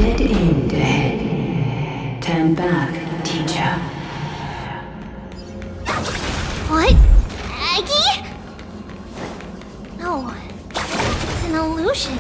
dead end ahead. Turn back, teacher. What? Aggie? No, it's an illusion.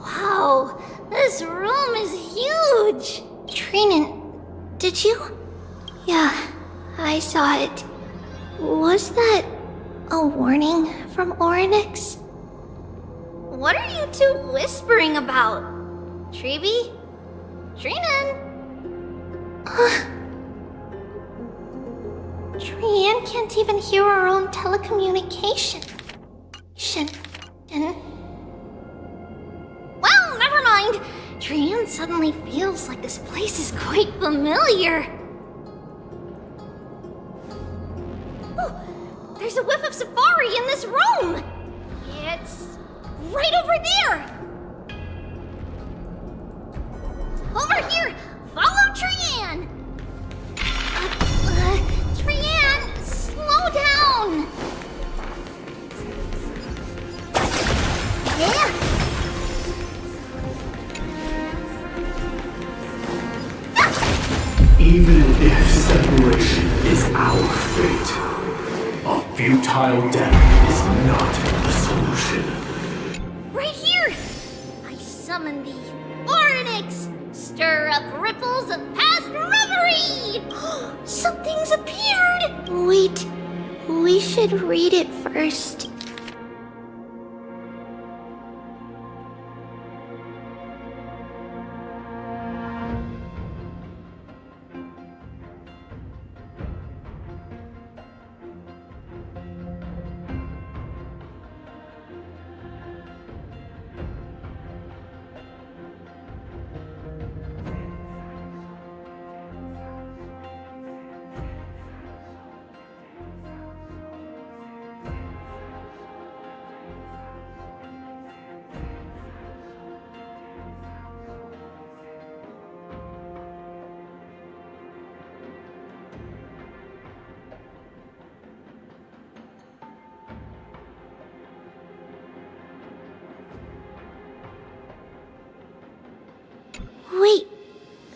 Wow, this room is huge! Trinan, did you? Yeah, I saw it. Was that a warning from Oryx? What are you two whispering about? Treeby? Trinan? Trian can't even hear our own telecommunication. Well, never mind. Trian suddenly feels like this place is quite familiar. Oh, there's a whiff of safari in this room. It's right over there. Over here. Follow Trian. Trian, slow down. Yeah. Even if separation is our fate, a futile death is not the solution. Right here. I summon thee. Oryx, stir up ripples of past reverie. Something's appeared. Wait, we should read it first. Wait,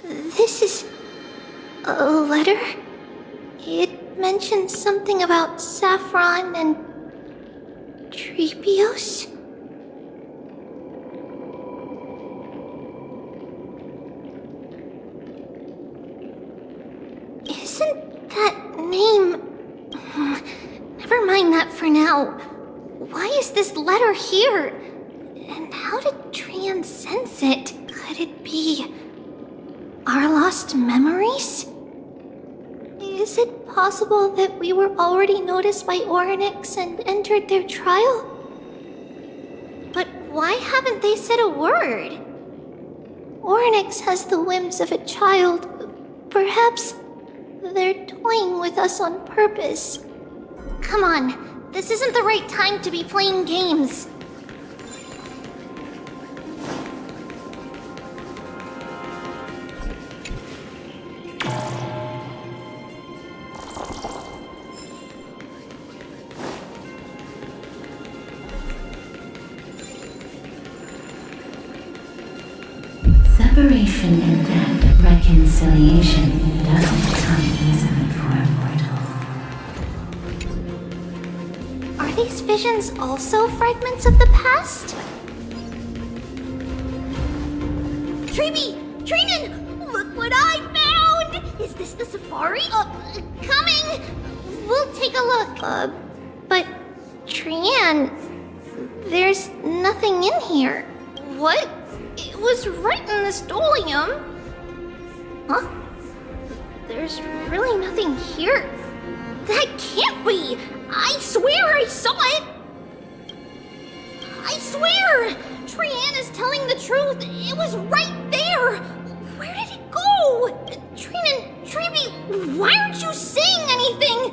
this is a letter? It mentions something about Saffron and Treebios? Isn't that name... Never mind that for now. Why is this letter here? And how did Trian sense it? Could it be our lost memories? Is it possible that we were already noticed by Oryx and entered their trial? But why haven't they said a word? Oryx has the whims of a child. Perhaps they're toying with us on purpose. Come on, this isn't the right time to be playing games. Separation and death, reconciliation doesn't come easily for a mortal. Are these visions also fragments of the past? Treeby! Trinan! Look what I found! Is this the safari? Coming! We'll take a look. But Trian, there's nothing in here. What? It was right in the stolium. Huh? There's really nothing here. That can't be! I swear I saw it! I swear! Trian is telling the truth. It was right there. Where did it go? Trian, Treeby, why aren't you saying anything?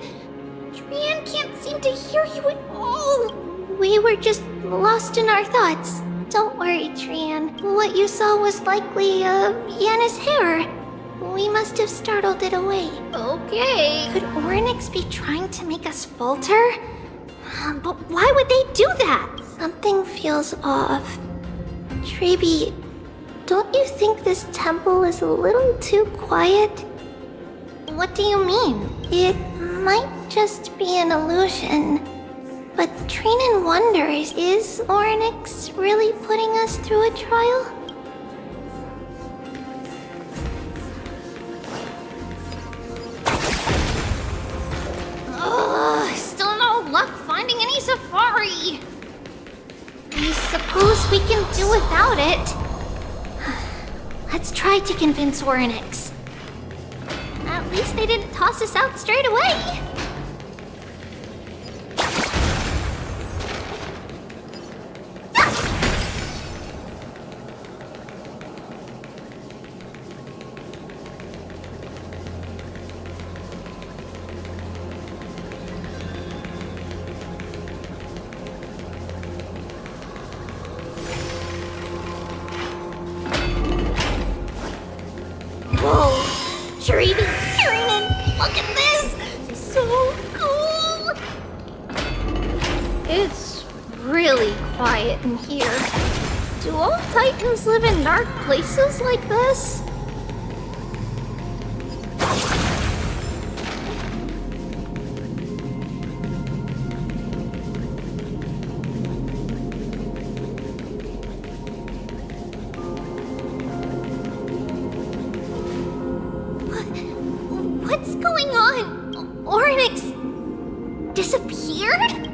Trian can't seem to hear you at all. We were just lost in our thoughts. Don't worry, Trian. What you saw was likely, Yana's hair. We must have startled it away. Okay. Could Orynyx be trying to make us falter? But why would they do that? Something feels off. Treeby, don't you think this temple is a little too quiet? What do you mean? It might just be an illusion. But Trinan wonders, is Orynyx really putting us through a trial? Still no luck finding any safari. I suppose we can do without it. Let's try to convince Orynyx. At least they didn't toss us out straight away. Whoa, Treeby, Trinan, look at this! So cool! It's really quiet in here. Do all Titans live in dark places like this? What's going on? Orynyx disappeared?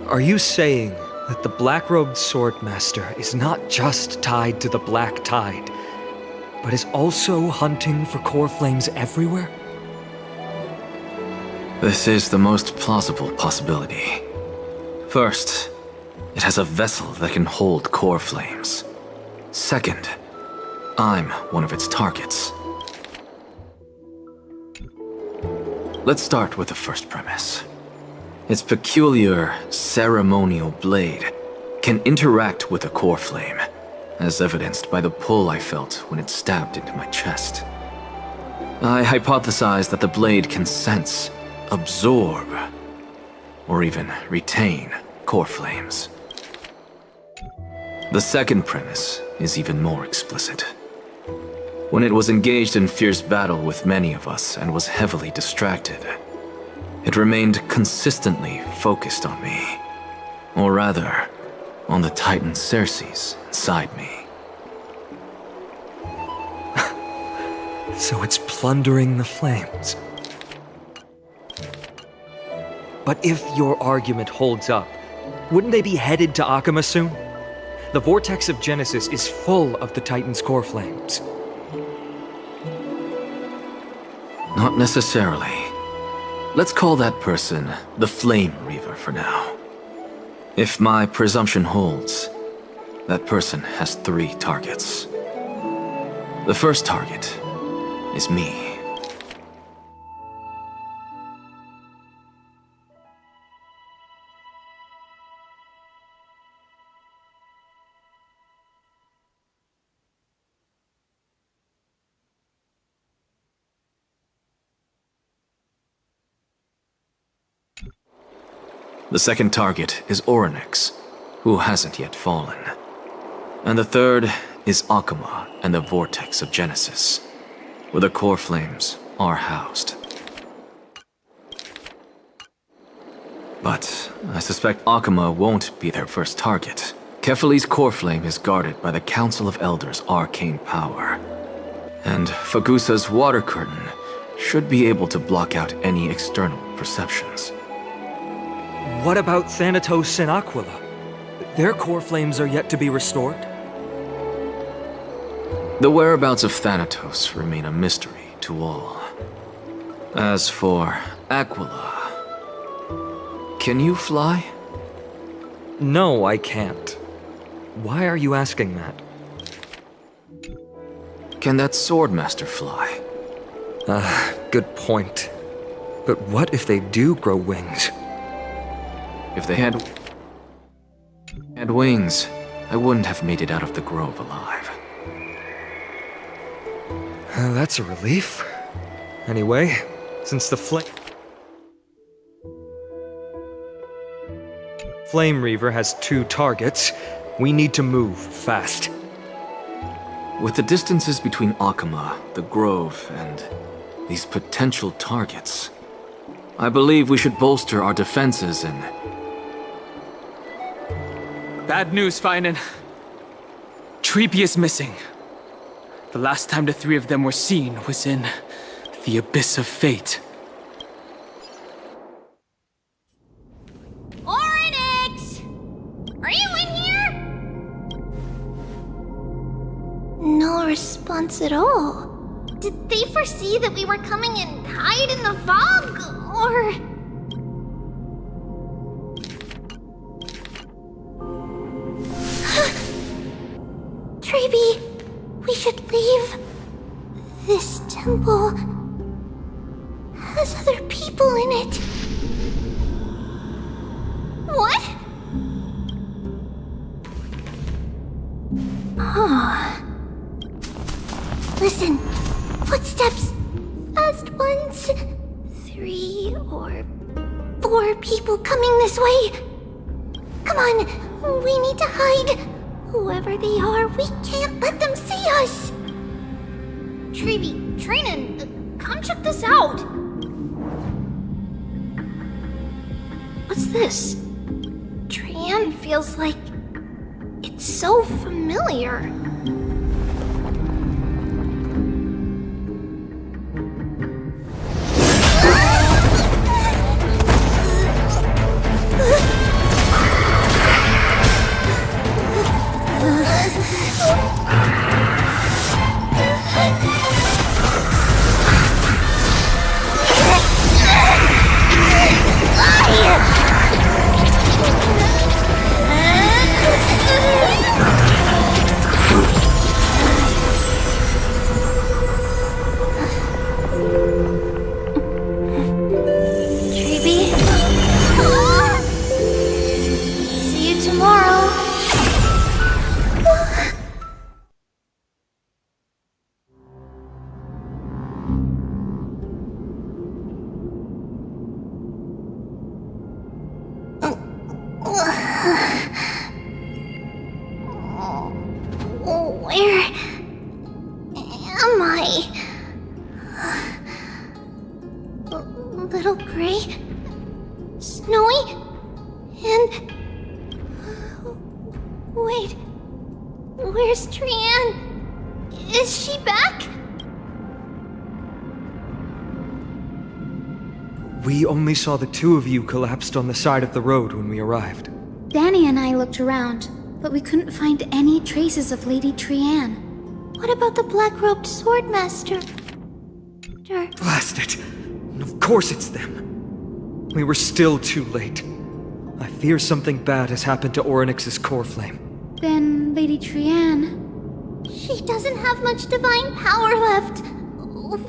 Are you saying that the black-robed swordmaster is not just tied to the Black Tide, but is also hunting for core flames everywhere? This is the most plausible possibility. First, it has a vessel that can hold core flames. Second, I'm one of its targets. Let's start with the first premise. Its peculiar ceremonial blade can interact with a core flame, as evidenced by the pull I felt when it stabbed into my chest. I hypothesized that the blade can sense, absorb, or even retain core flames. The second premise is even more explicit. When it was engaged in fierce battle with many of us and was heavily distracted, it remained consistently focused on me, or rather, on the Titan Circes inside me. So it's plundering the flames. But if your argument holds up, wouldn't they be headed to Akama soon? The vortex of Genesis is full of the Titan's core flames. Not necessarily. Let's call that person the Flame Reaver for now. If my presumption holds, that person has 3 targets. The first target is me. The second target is Orynyx, who hasn't yet fallen. And the third is Akama and the Vortex of Genesis, where the core flames are housed. But I suspect Akama won't be their first target. Kefali's core flame is guarded by the Council of Elders' arcane power. And Fagusa's water curtain should be able to block out any external perceptions. What about Thanatos and Aquila? Their core flames are yet to be restored. The whereabouts of Thanatos remain a mystery to all. As for Aquila, can you fly? No, I can't. Why are you asking that? Can that Swordmaster fly? Good point. But what if they do grow wings? If they had wings, I wouldn't have made it out of the grove alive. That's a relief. Anyway, since the Flame Reaver has 2 targets, we need to move fast. With the distances between Akama, the grove, and these potential targets, I believe we should bolster our defenses and... Bad news, Finan. Treepy is missing. The last time the 3 of them were seen was in the Abyss of Fate. Oryx! Are you in here? No response at all. Did they foresee that we were coming and hide in the fog? Or... Treeby, we should leave. This temple has other people in it. What? Oh. Listen, footsteps. Fast ones. 3 or 4 people coming this way. Come on, we need to hide. Whoever they are, we can't let them see us! Treeby, Trinan, come check this out! What's this? Trian feels like... it's so familiar. Where am I? Little Gray? Snowy? And... wait... where's Trian? Is she back? We only saw the 2 of you collapsed on the side of the road when we arrived. Danny and I looked around, but we couldn't find any traces of Lady Trian. What about the black-robed swordmaster? Blast it! Of course it's them. We were still too late. I fear something bad has happened to Oryx's core flame. Then Lady Trian... She doesn't have much divine power left.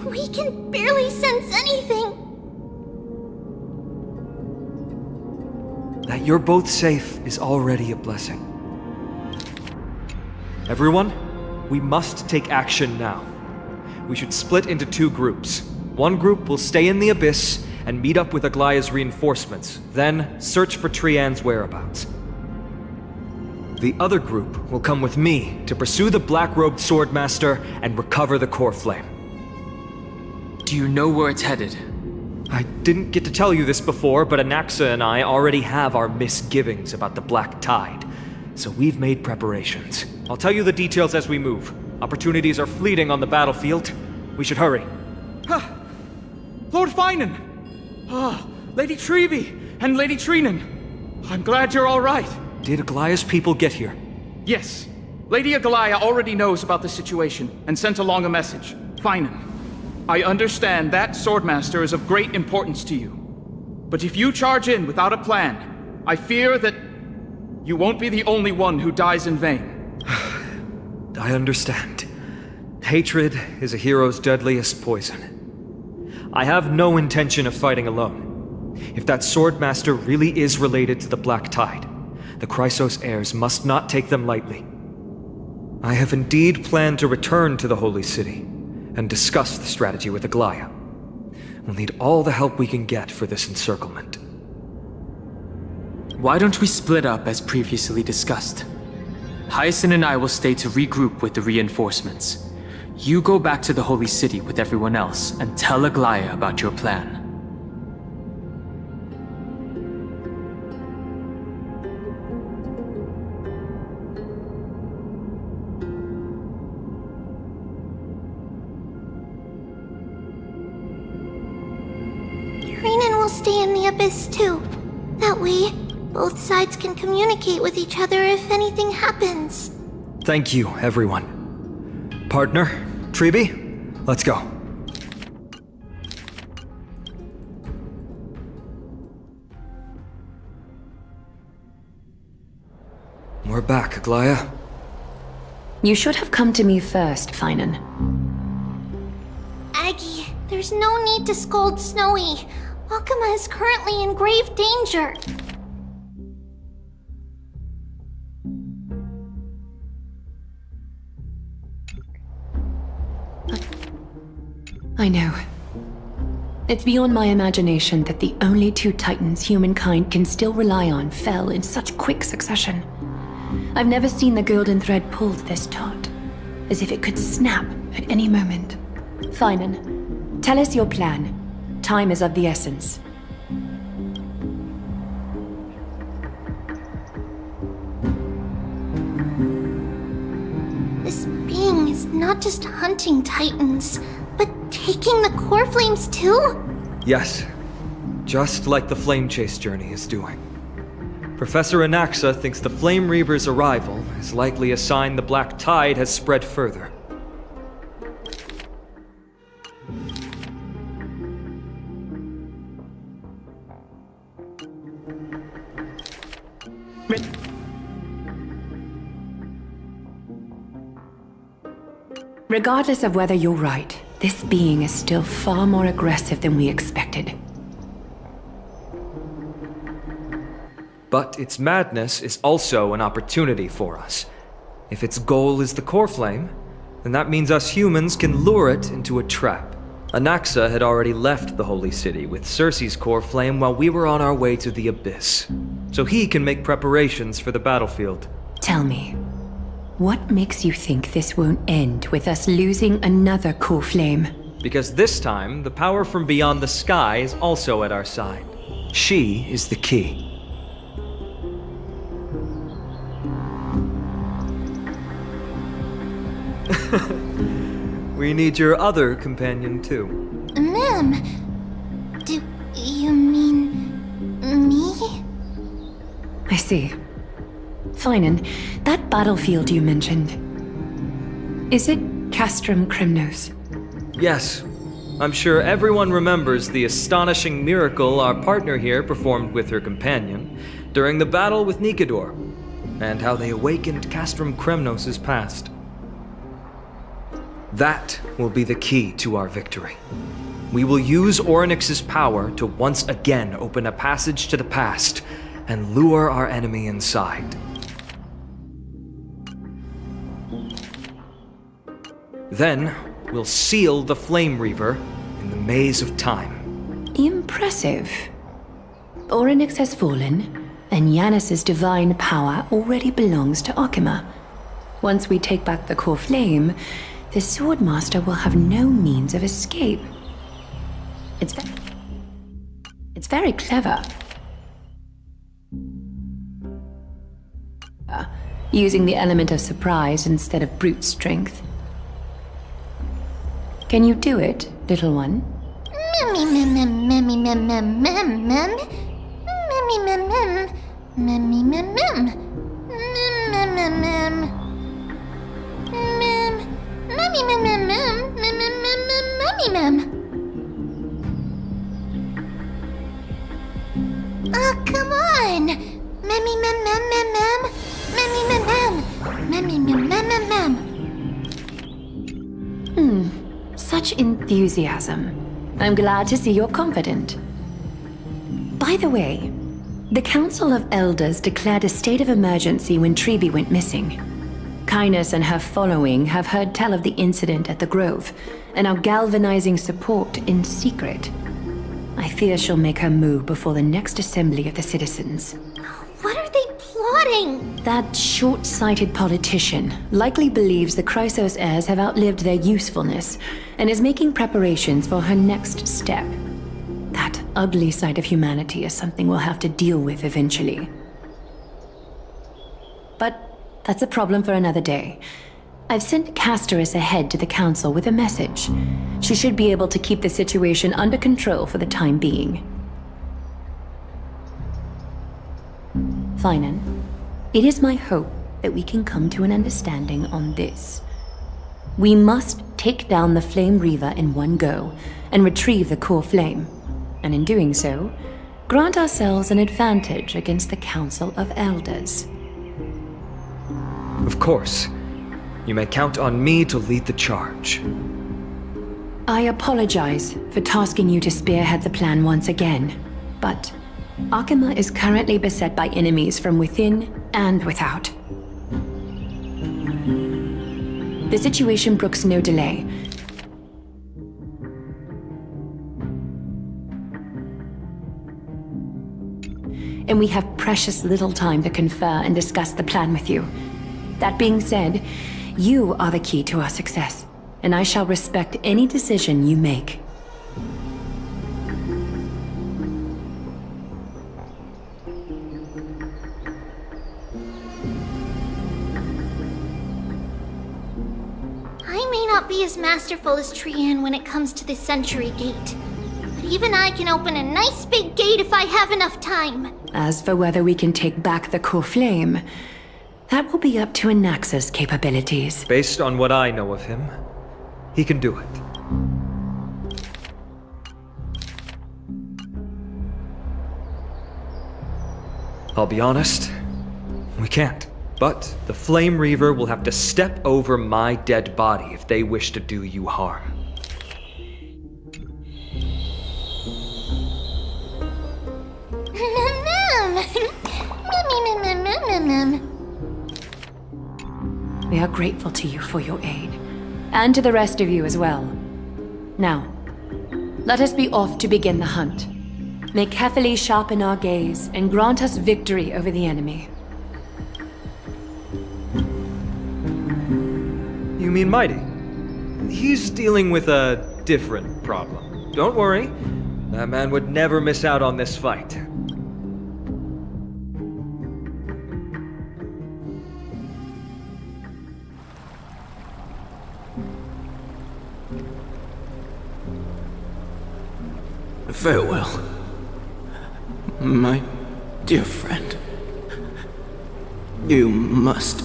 We can barely sense anything. That you're both safe is already a blessing. Everyone, we must take action now. We should split into 2 groups. One group will stay in the Abyss and meet up with Aglaya's reinforcements, then search for Trian's whereabouts. The other group will come with me to pursue the black-robed swordmaster and recover the core flame. Do you know where it's headed? I didn't get to tell you this before, but Anaxa and I already have our misgivings about the Black Tide, so we've made preparations. I'll tell you the details as we move. Opportunities are fleeting on the battlefield. We should hurry. Lord Finan! Lady Treeby and Lady Trinan. I'm glad you're all right. Did Aglaya's people get here? Yes, Lady Aglaya already knows about the situation and sent along a message. Finan, I understand that Swordmaster is of great importance to you. But if you charge in without a plan, I fear that you won't be the only one who dies in vain. I understand. Hatred is a hero's deadliest poison. I have no intention of fighting alone. If that Swordmaster really is related to the Black Tide, the Chrysos heirs must not take them lightly. I have indeed planned to return to the Holy City and discuss the strategy with Aglaya. We'll need all the help we can get for this encirclement. Why don't we split up as previously discussed? Hyacinth and I will stay to regroup with the reinforcements. You go back to the Holy City with everyone else and tell Aglaya about your plan. Renan will stay in the Abyss too. That way, both sides can communicate with each other if anything happens. Thank you, everyone. Partner, Treeby, let's go. We're back, Aglaya. You should have come to me first, Finan. Aggie, there's no need to scold Snowy. Wakama is currently in grave danger. I know. It's beyond my imagination that the only two titans humankind can still rely on fell in such quick succession. I've never seen the golden thread pulled this taut, as if it could snap at any moment. Finan, tell us your plan. Time is of the essence. This being is not just hunting titans, but taking the core flames too? Yes, just like the Flame Chase journey is doing. Professor Anaxa thinks the Flame Reaver's arrival is likely a sign the Black Tide has spread further. Regardless of whether you're right, this being is still far more aggressive than we expected. But its madness is also an opportunity for us. If its goal is the core flame, then that means us humans can lure it into a trap. Anaxa had already left the Holy City with Cersei's core flame while we were on our way to the Abyss, so he can make preparations for the battlefield. Tell me, what makes you think this won't end with us losing another core flame? Because this time, the power from beyond the sky is also at our side. She is the key. We need your other companion too. Ma'am, do you mean me? I see. Finan, that battlefield you mentioned, is it Castrum Kremnos? Yes. I'm sure everyone remembers the astonishing miracle our partner here performed with her companion during the battle with Nikador, and how they awakened Castrum Kremnos' past. That will be the key to our victory. We will use Orynyx's power to once again open a passage to the past and lure our enemy inside. Then, we'll seal the Flame Reaver in the maze of time. Impressive. Orynyx has fallen, and Yanis's divine power already belongs to Okima. Once we take back the core flame, the Swordmaster will have no means of escape. It's very clever. Using the element of surprise instead of brute strength. Can you do it, little one? Mummy mem mem mem mem mem mem mem mummy mem. Oh, come on! Memmy mem mem mem mem. Memmy mem mem. Memmy mem mem mem mem. Such enthusiasm. I'm glad to see you're confident. By the way, the Council of Elders declared a state of emergency when Treeby went missing. Kynus and her following have heard tell of the incident at the Grove and are galvanizing support in secret. I fear she'll make her move before the next assembly of the citizens. What are they plotting? That short-sighted politician likely believes the Chrysos heirs have outlived their usefulness and is making preparations for her next step. That ugly side of humanity is something we'll have to deal with eventually. But that's a problem for another day. I've sent Casterus ahead to the Council with a message. She should be able to keep the situation under control for the time being. Finan, it is my hope that we can come to an understanding on this. We must take down the Flame Reaver in one go and retrieve the core flame, and in doing so, grant ourselves an advantage against the Council of Elders. Of course. You may count on me to lead the charge. I apologize for tasking you to spearhead the plan once again, but Arkema is currently beset by enemies from within and without. The situation brooks no delay. And we have precious little time to confer and discuss the plan with you. That being said, you are the key to our success, and I shall respect any decision you make. I may not be as masterful as Trian when it comes to the Century Gate, but even I can open a nice big gate if I have enough time. As for whether we can take back the core flame, that will be up to Anaxa's capabilities. Based on what I know of him, he can do it. I'll be honest, we can't. But the Flame Reaver will have to step over my dead body if they wish to do you harm. We are grateful to you for your aid, and to the rest of you as well. Now, let us be off to begin the hunt. May Kethely sharpen our gaze and grant us victory over the enemy. You mean Mighty? He's dealing with a different problem. Don't worry, that man would never miss out on this fight. Farewell, my dear friend. You must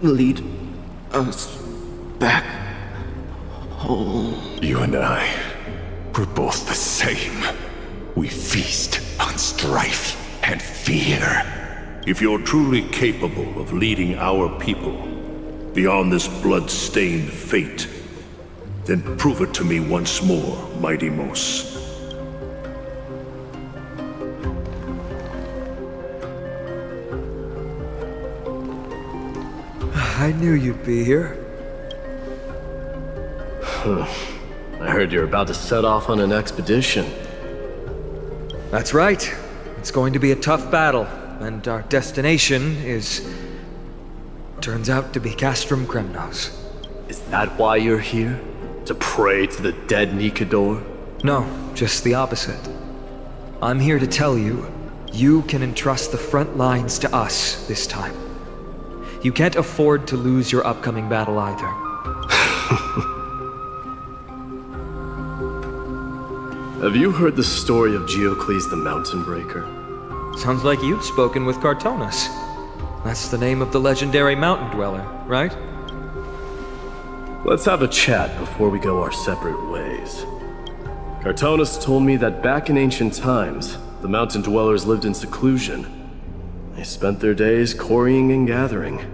lead us back home. You and I, we're both the same. We feast on strife and fear. If you're truly capable of leading our people beyond this blood-stained fate, then prove it to me once more, Mighty Mos. I knew you'd be here. I heard you're about to set off on an expedition. That's right. It's going to be a tough battle, and our destination turns out to be Castrum Kremnos. Is that why you're here? To pray to the dead Nikador? No, just the opposite. I'm here to tell you, you can entrust the front lines to us this time. You can't afford to lose your upcoming battle either. Have you heard the story of Geocles the Mountain Breaker? Sounds like you've spoken with Cartonus. That's the name of the legendary mountain dweller, right? Let's have a chat before we go our separate ways. Cartonus told me that back in ancient times, the mountain dwellers lived in seclusion. They spent their days quarrying and gathering,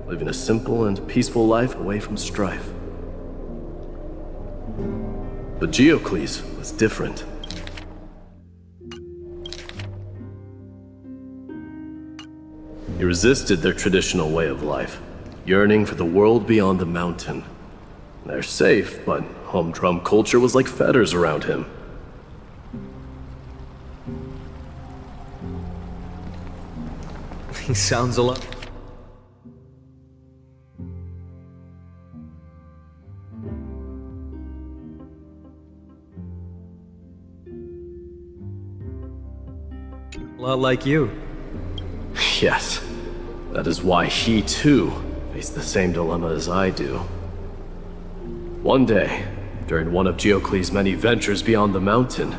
living a simple and peaceful life away from strife. But Geocles was different. He resisted their traditional way of life, yearning for the world beyond the mountain. They're safe, but humdrum culture was like fetters around him. He sounds a lot. A lot like you. Yes, that is why he too faced the same dilemma as I do. One day, during one of Geocles' many ventures beyond the mountain,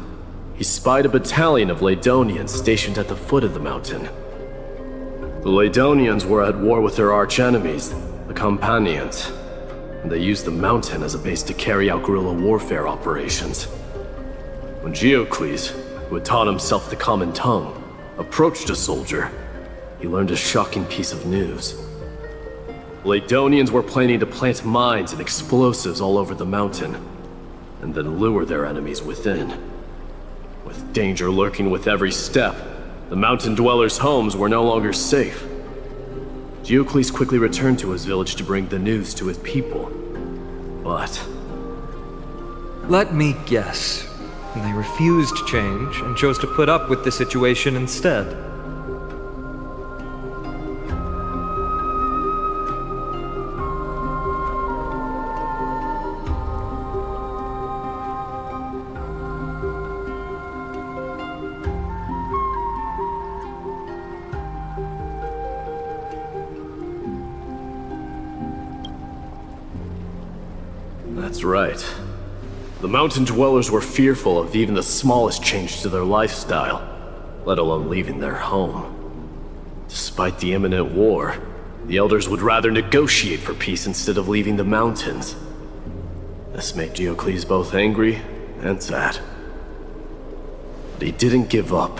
he spied a battalion of Ladonians stationed at the foot of the mountain. The Ladonians were at war with their arch-enemies, the Companions, and they used the mountain as a base to carry out guerrilla warfare operations. When Geocles, who had taught himself the common tongue, approached a soldier, he learned a shocking piece of news. Ladonians were planning to plant mines and explosives all over the mountain, and then lure their enemies within. With danger lurking with every step, the mountain dwellers' homes were no longer safe. Geocles quickly returned to his village to bring the news to his people. But Let me guess. They refused change and chose to put up with the situation instead. that's right. The mountain dwellers were fearful of even the smallest change to their lifestyle, let alone leaving their home. Despite the imminent war, the elders would rather negotiate for peace instead of leaving the mountains. This made Geocles both angry and sad. But he didn't give up.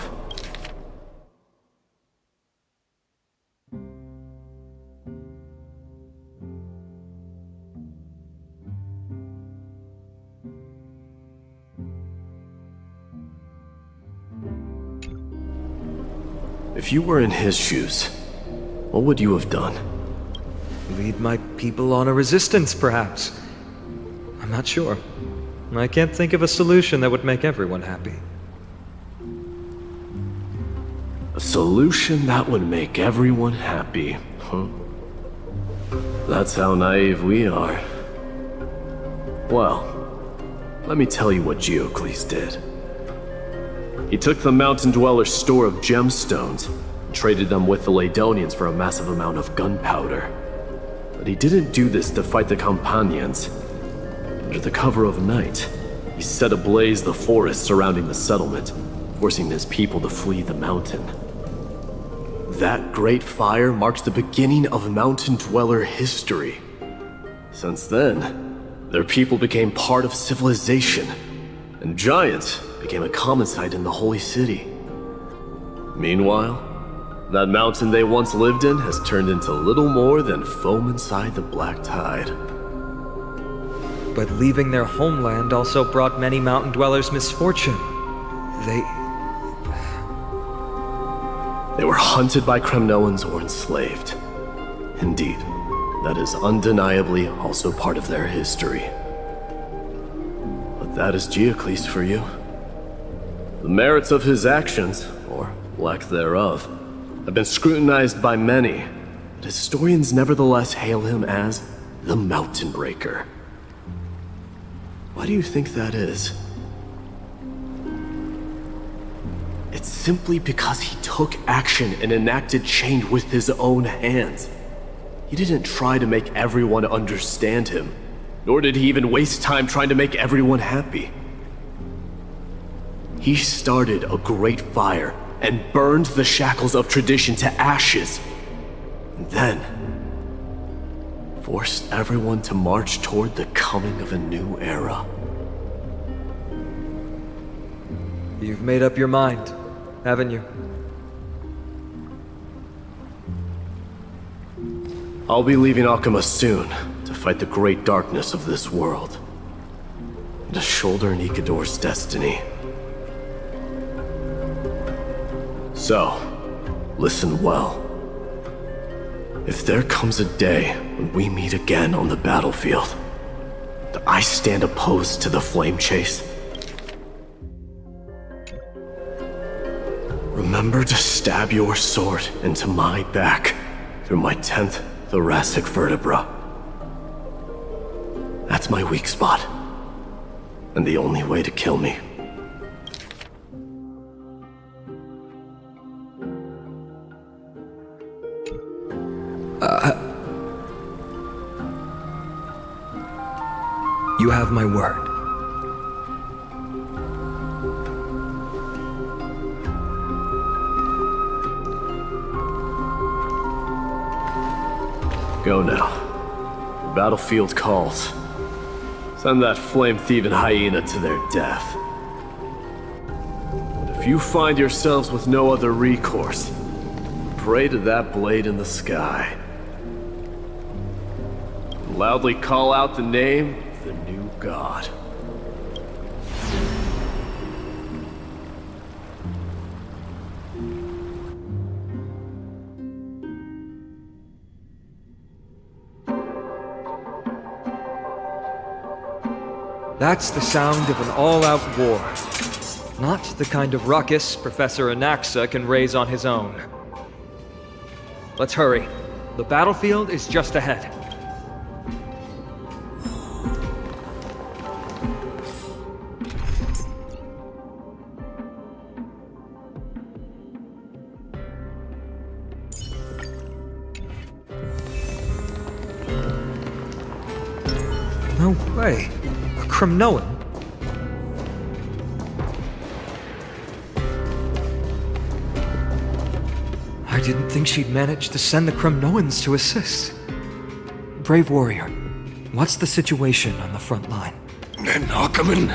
If you were in his shoes, what would you have done? Lead my people on a resistance, perhaps. I'm not sure. I can't think of a solution that would make everyone happy. A solution that would make everyone happy, huh? That's how naive we are. Well, let me tell you what Geocles did. He took the mountain dwellers' store of gemstones and traded them with the Ladonians for a massive amount of gunpowder. But he didn't do this to fight the Companions. Under the cover of night, he set ablaze the forest surrounding the settlement, forcing his people to flee the mountain. That great fire marked the beginning of mountain dweller history. Since then, their people became part of civilization, and giants became a common sight in the holy city. Meanwhile, that mountain they once lived in has turned into little more than foam inside the black tide. But leaving their homeland also brought many mountain dwellers misfortune. They were hunted by Kremnoans or enslaved. Indeed, that is undeniably also part of their history. But that is Geocles for you. The merits of his actions, or lack thereof, have been scrutinized by many, but historians nevertheless hail him as the Mountain Breaker. Why do you think that is? It's simply because he took action and enacted change with his own hands. He didn't try to make everyone understand him, nor did he even waste time trying to make everyone happy. He started a great fire and burned the shackles of tradition to ashes. And then, forced everyone to march toward the coming of a new era. You've made up your mind, haven't you? I'll be leaving Akama soon to fight the great darkness of this world. To shoulder Nikador's destiny. So, listen well. If there comes a day when we meet again on the battlefield, that I stand opposed to the flame chase, remember to stab your sword into my back through my 10th thoracic vertebra. That's my weak spot, and the only way to kill me. You have my word. Go now. The battlefield calls. Send that flame-thieving hyena to their death. And if you find yourselves with no other recourse, pray to that blade in the sky. And loudly call out the name of the new god. That's the sound of an all-out war. Not the kind of ruckus Professor Anaxa can raise on his own. Let's hurry. The battlefield is just ahead. No way. A Kremnoan? I didn't think she'd manage to send the Kremnoans to assist. Brave warrior, what's the situation on the front line? Nakaman,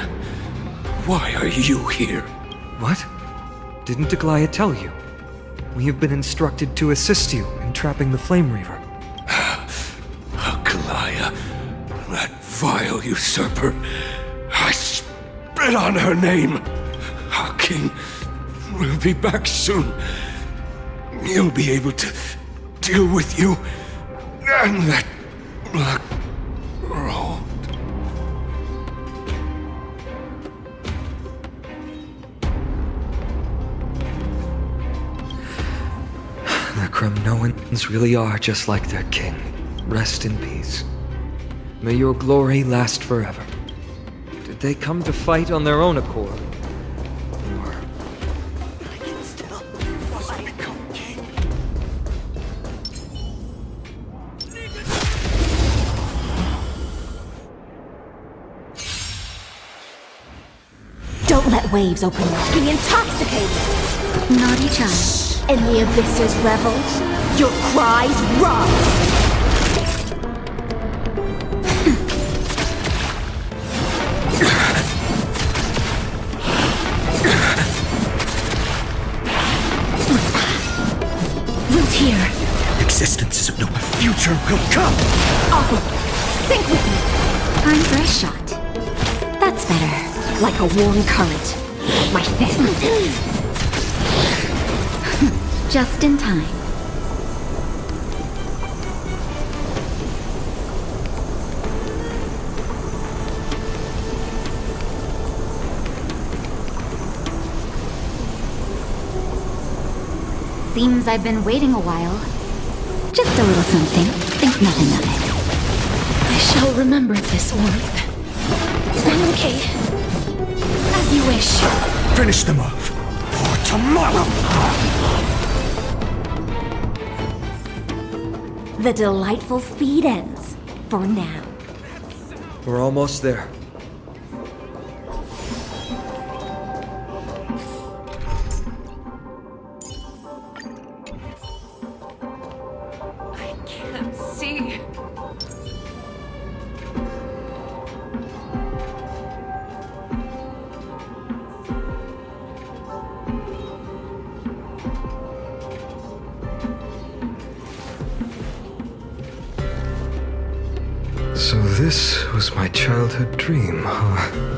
why are you here? What? Didn't Deglaya tell you? We have been instructed to assist you in trapping the Flame Reaver. Akalaya, that vile usurper. I spit on her name. Our king will be back soon. He'll be able to deal with you and that black robe. The Kremnoans really are just like their king. Rest in peace. May your glory last forever. Did they come to fight on their own accord? Or... I can still become king. Don't let waves open up. Be intoxicated. Naughty child. In the abyss's revel, your cries rise. Root here. Existence is of no future will come. Awful. Sink with me. Time for a shot. That's better. Like a warm current. My fist. Just in time. Seems I've been waiting a while. Just a little something. Think nothing of it. I shall remember this warmth. Okay. As you wish. Finish them off. For tomorrow. The delightful feed ends. For now. We're almost there. this was my childhood dream, huh?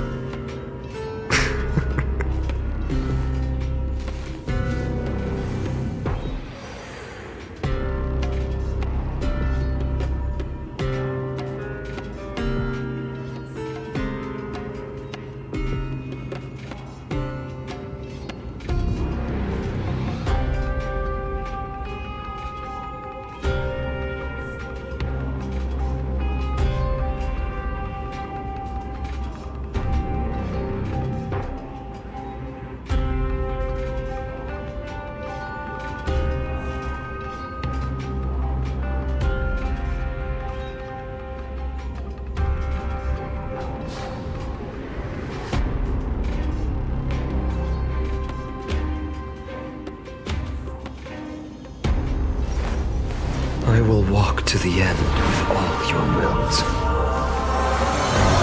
I will walk to the end with all your wills, no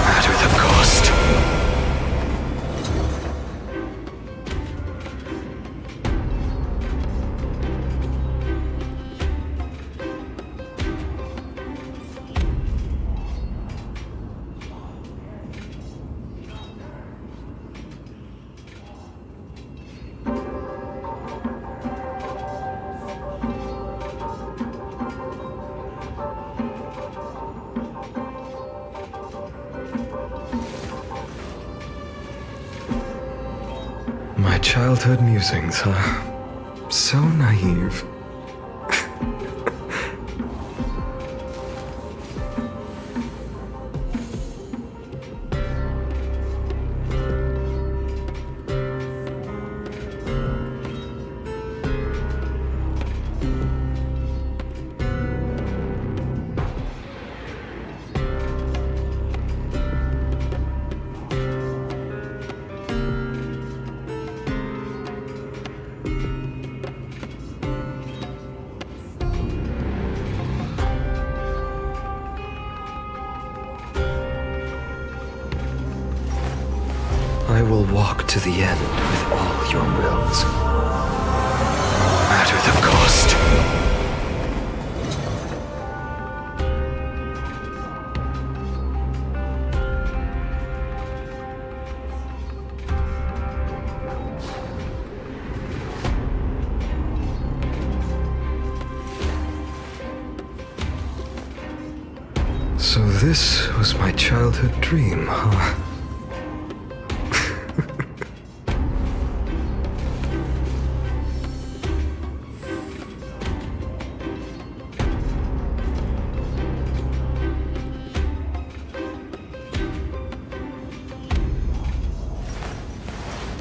matter the cost. My childhood musings, huh? So naive. I will walk to the end with all your wills, no matter the cost. So this was my childhood dream, huh?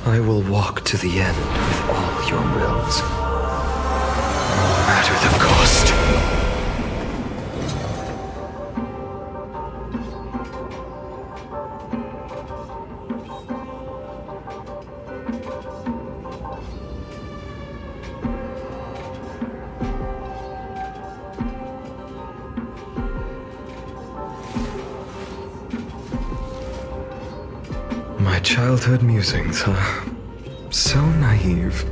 I will walk to the end with all your wills, no matter the cost. My childhood musings, huh? So naive.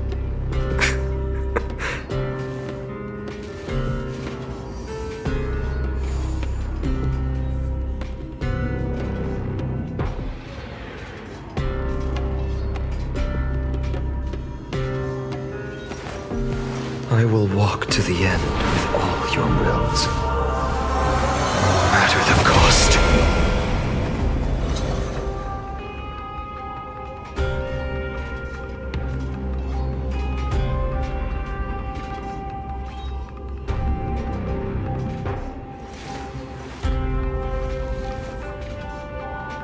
I will walk to the end with all your wills, no matter the cost.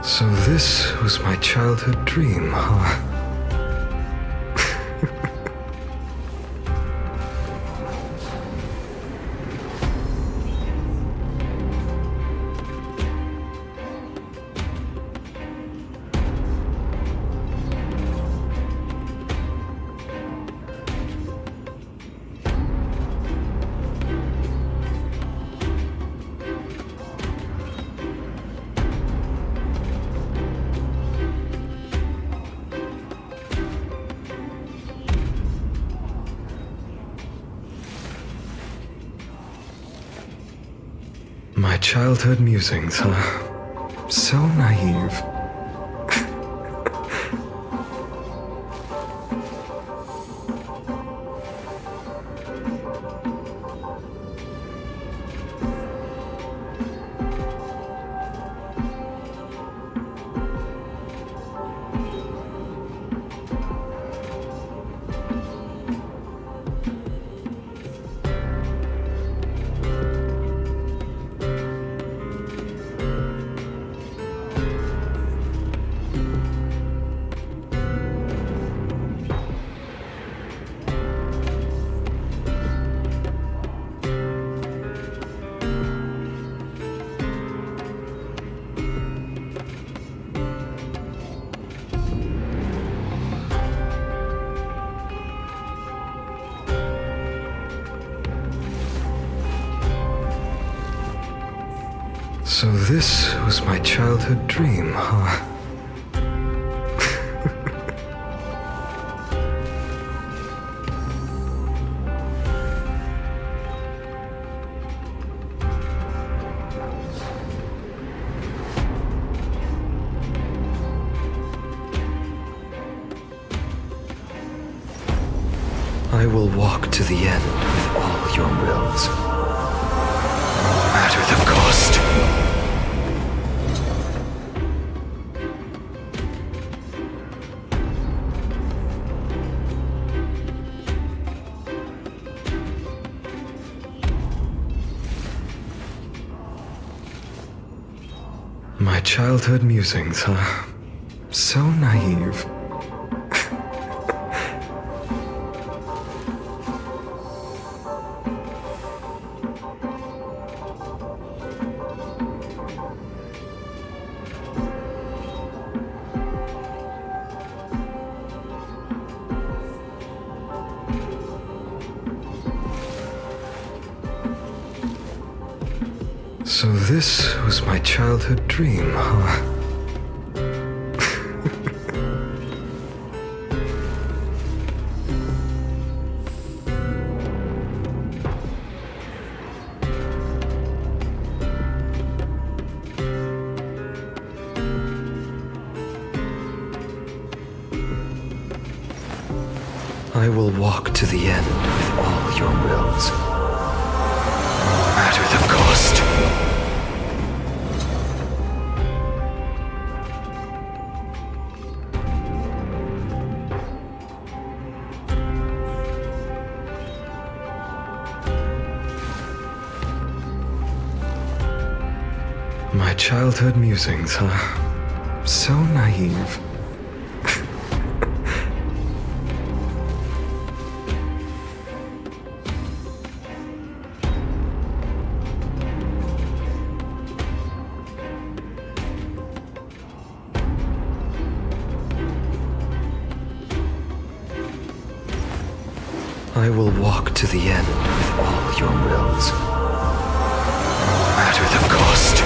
So this was my childhood dream, huh? My childhood musings, huh? So naive. So this was my childhood dream, huh? I will walk to the end with all your wills, no matter the cost. My childhood musings, huh? So naive. So this was my childhood dream, huh? I will walk to the end with all your wills, no matter the cost. My childhood musings, huh? So naive. I will walk to the end with all your wills, no matter the cost.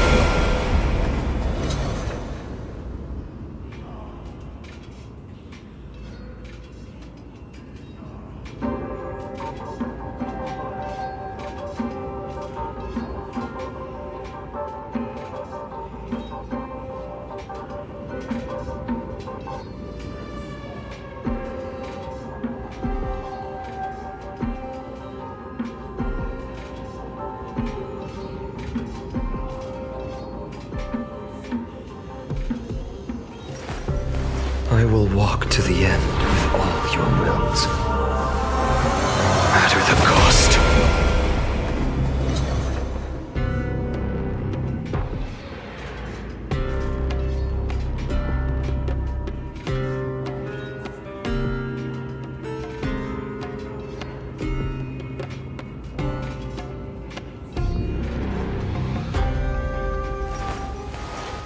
I will walk to the end with all your wills, no matter the cost.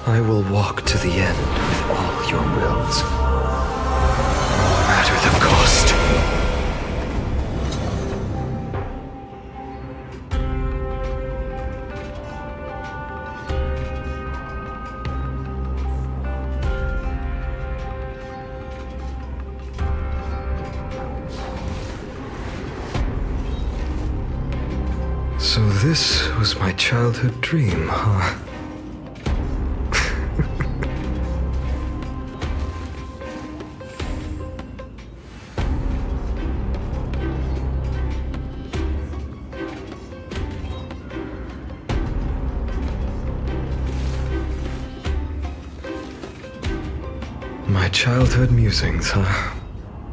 I will walk to the end with all your wills, no matter the cost. So this was my childhood dream, huh? My childhood musings, huh?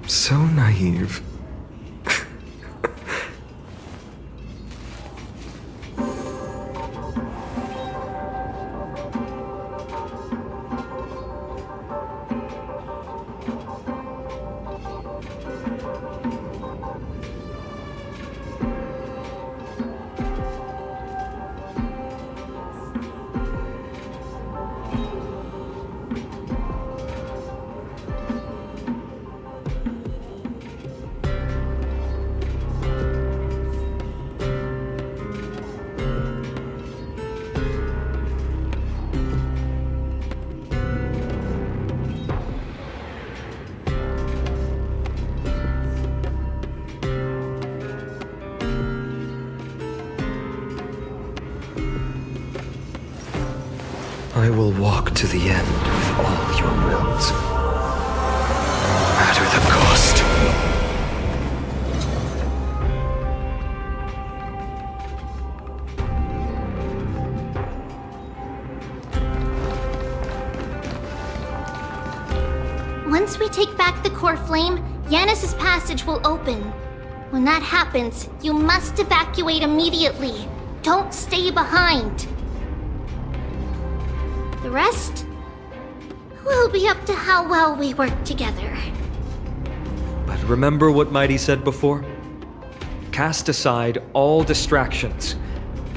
So naive. I will walk to the end with all your wills. No matter the cost. Once we take back the core flame, Yanis's passage will open. When that happens, you must evacuate immediately. Don't stay behind. The rest will be up to how well we work together. But remember what Mighty said before? Cast aside all distractions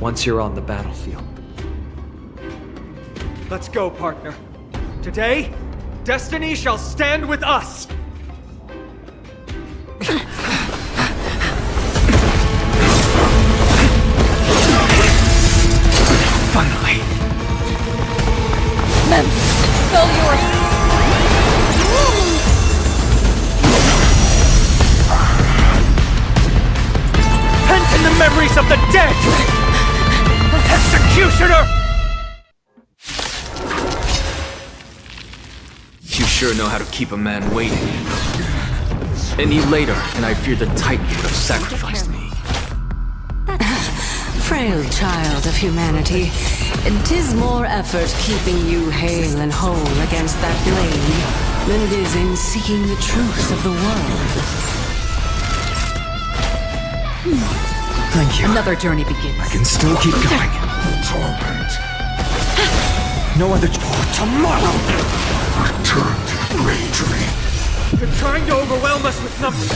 once you're on the battlefield. Let's go, partner. Today, destiny shall stand with us! Finally. Pent in the memories of the dead! Executioner! You sure know how to keep a man waiting. Any later, and I fear the Titan would have sacrificed me. Frail child of humanity, 'tis more effort keeping you hale and whole against that blade than it is in seeking the truth of the world. Thank you. Another journey begins. I can still keep going. Torment. No other tomorrow! Return to the great dream. They're trying to overwhelm us with numbers.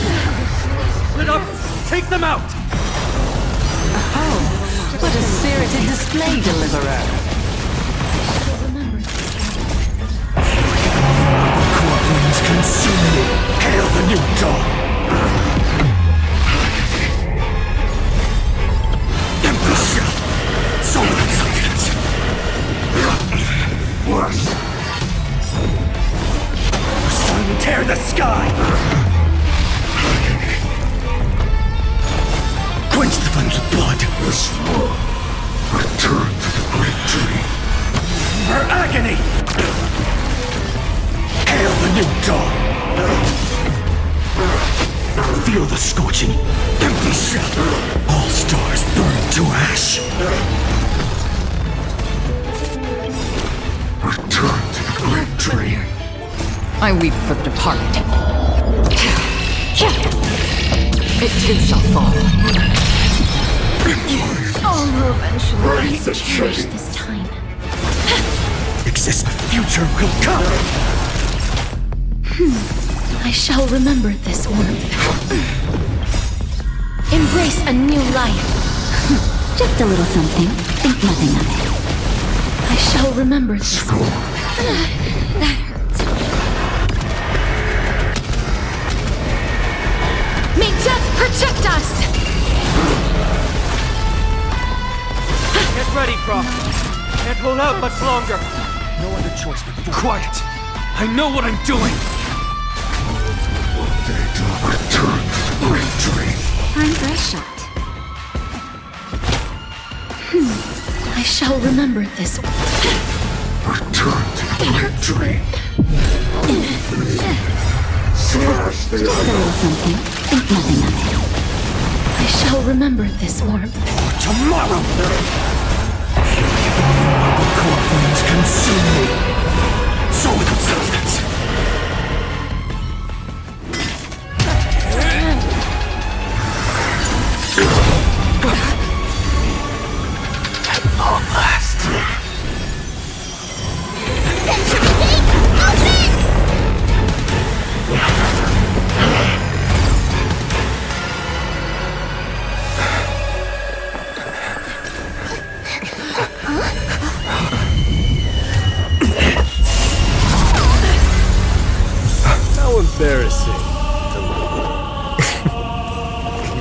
Split up! Take them out! Oh, what a spirited display, Deliverer. Core flames consume me. Hail the new dawn. Empty shell. Solid substance. Worse. Sun tear the sky. Quench the flames with blood. This war. Return to the great dream. Her agony. Hail the new dawn. Feel the scorching, empty shell. All stars burn to ash. Return to the great dream. I weep for the departed. It too shall fall. All will eventually Raise the perish shade. this time. Exist, future will come. I shall remember this warmth. Embrace a new life. Just a little something. Think nothing of it. I shall remember this. Score. That hurts. May death protect us! Get ready, Prof. Can't hold out much longer. No other choice but quiet. I know what I'm doing. They do return to the great dream. Time for a shot. I shall remember this. Return to the great dream. Slash the Just a little something. Think nothing of it. I shall remember this warmth. tomorrow. Core flames consume me. So without substance.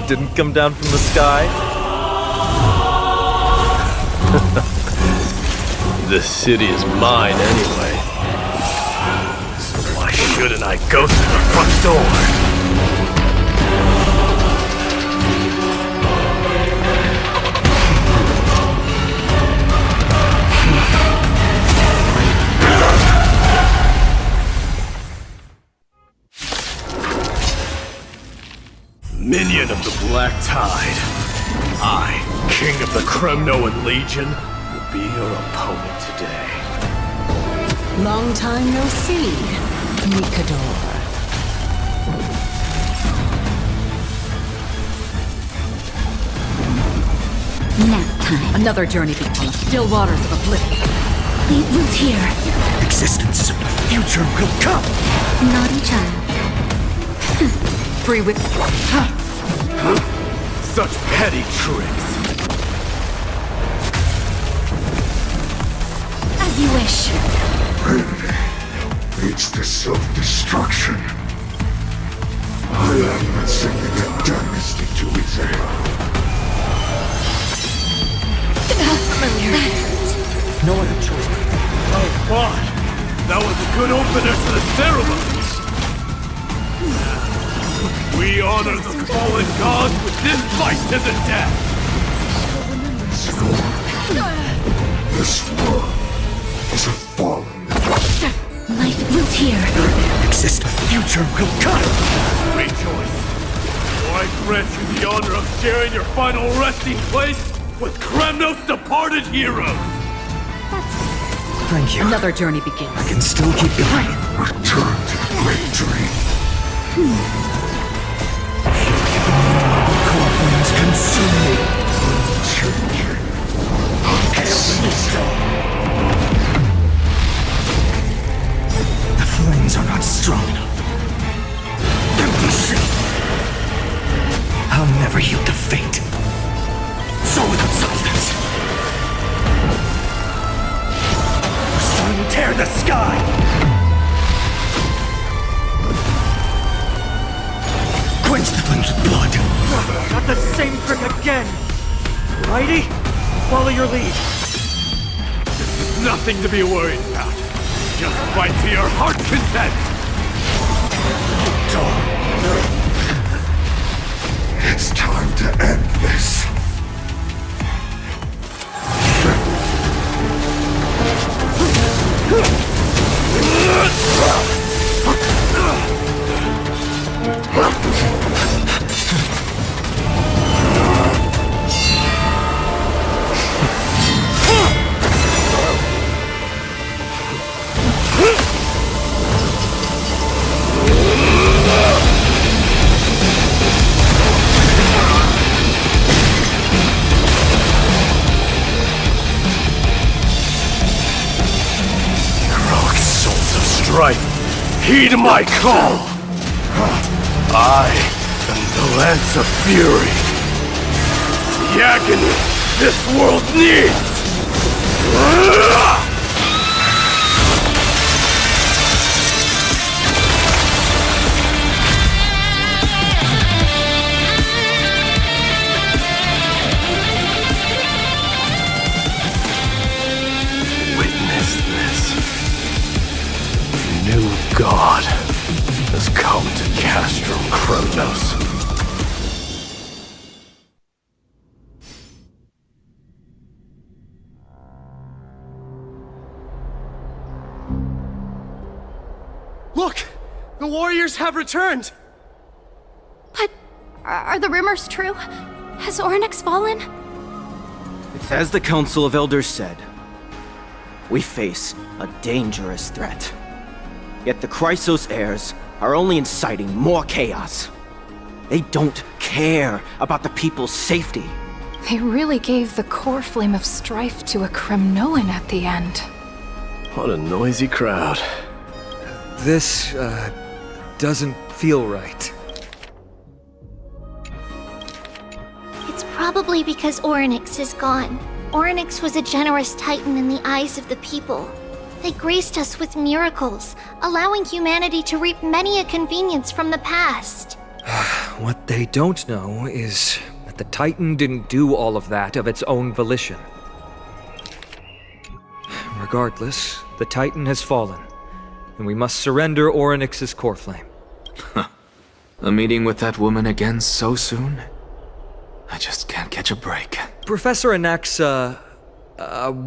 didn't come down from the sky? This city is mine anyway. So why shouldn't I go through the front door? Minion of the Black Tide, I, King of the Kremnoan Legion, will be your opponent today. Long time no see, Mikador. Nap time. Another journey between the still waters of oblivion. Leave root here. Existence of the future will come. Naughty child. Free with... Such petty tricks. As you wish. Leads to self-destruction. I am sending a dynasty to its end. No other choice. Oh, God! That was a good opener to the ceremony! We honor the fallen gods with this fight to the death! This world is a fallen. Life root here. Exist. Future will come. Rejoice! For I grant you the honor of sharing your final resting place with Kremnos' departed heroes! Thank you. Another journey begins. I can still keep going. Return to the great dream. Core flames consume me. Changing. The flames are not strong enough. Empty shell. I'll never yield to fate. So without substance. Sun tear the sky. Quench the flames with blood. Not the same trick again! Righty, follow your lead. This is nothing to be worried about. Just fight to your heart's content! It's time to end this. Heroic souls of strife, heed my call! I am the Lance of Fury. The agony this world needs! Witness this. A new god has come to Castro Kronos. Look! The warriors have returned! But are the rumors true? Has Oryx fallen? It's as the Council of Elders said. We face a dangerous threat. Yet the Chrysos heirs are only inciting more chaos. They don't care about the people's safety. They really gave the core flame of strife to a Kremnoan at the end. What a noisy crowd. This, doesn't feel right. It's probably because Oryx is gone. Oryx was a generous titan in the eyes of the people. They graced us with miracles, allowing humanity to reap many a convenience from the past. What they don't know is that the Titan didn't do all of that of its own volition. Regardless, the Titan has fallen, and we must surrender Orynyx's core flame. A meeting with that woman again so soon? I just can't catch a break. Professor Anaxa,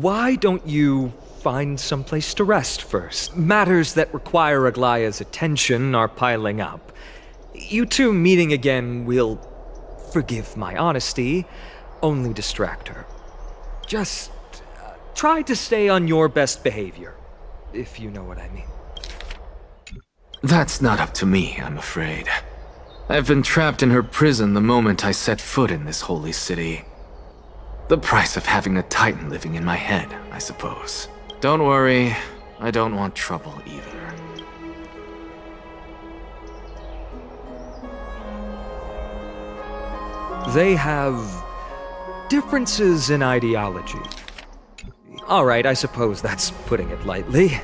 why don't you find someplace to rest first? Matters that require Aglaya's attention are piling up. You two meeting again will, forgive my honesty, only distract her. Just try to stay on your best behavior, if you know what I mean. That's not up to me, I'm afraid. I've been trapped in her prison the moment I set foot in this holy city. The price of having a Titan living in my head, I suppose. Don't worry, I don't want trouble either. They have differences in ideology. Alright, I suppose that's putting it lightly.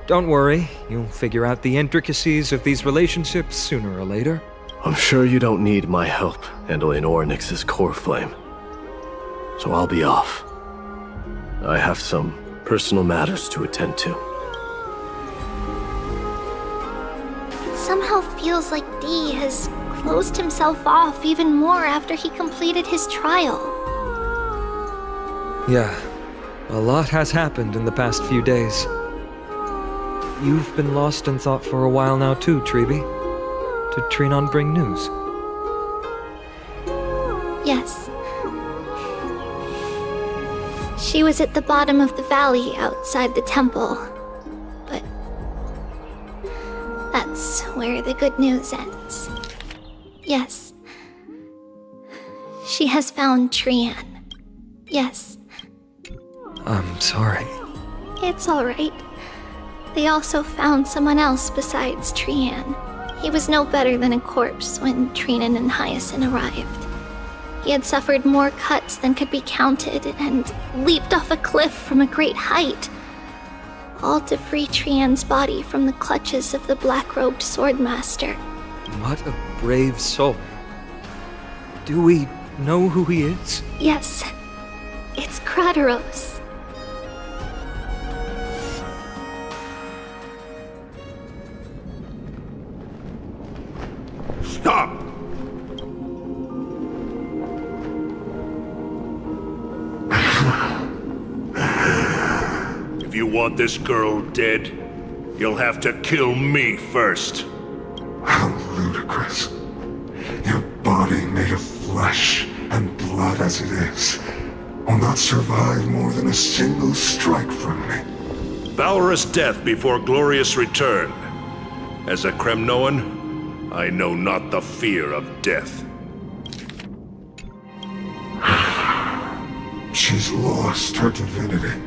Don't worry, you'll figure out the intricacies of these relationships sooner or later. I'm sure you don't need my help handling Orynyx's core flame. So I'll be off. I have some personal matters to attend to. It somehow feels like D has closed himself off even more after he completed his trial. Yeah, a lot has happened in the past few days. You've been lost in thought for a while now too, Treeby. Did Trinon bring news? Yes. She was at the bottom of the valley outside the temple. But that's where the good news ends. Yes. She has found Trian. Yes. I'm sorry. It's alright. They also found someone else besides Trian. He was no better than a corpse when Trinan and Hyacinth arrived. He had suffered more cuts than could be counted and leaped off a cliff from a great height, all to free Trian's body from the clutches of the black-robed swordmaster. What a brave soul. Do we know who he is? Yes, it's Krateros. Stop! If you want this girl dead, you'll have to kill me first. How ludicrous. Your body made of flesh and blood as it is will not survive more than a single strike from me. Valorous death before glorious return. As a Kremnoan, I know not the fear of death. She's lost her divinity.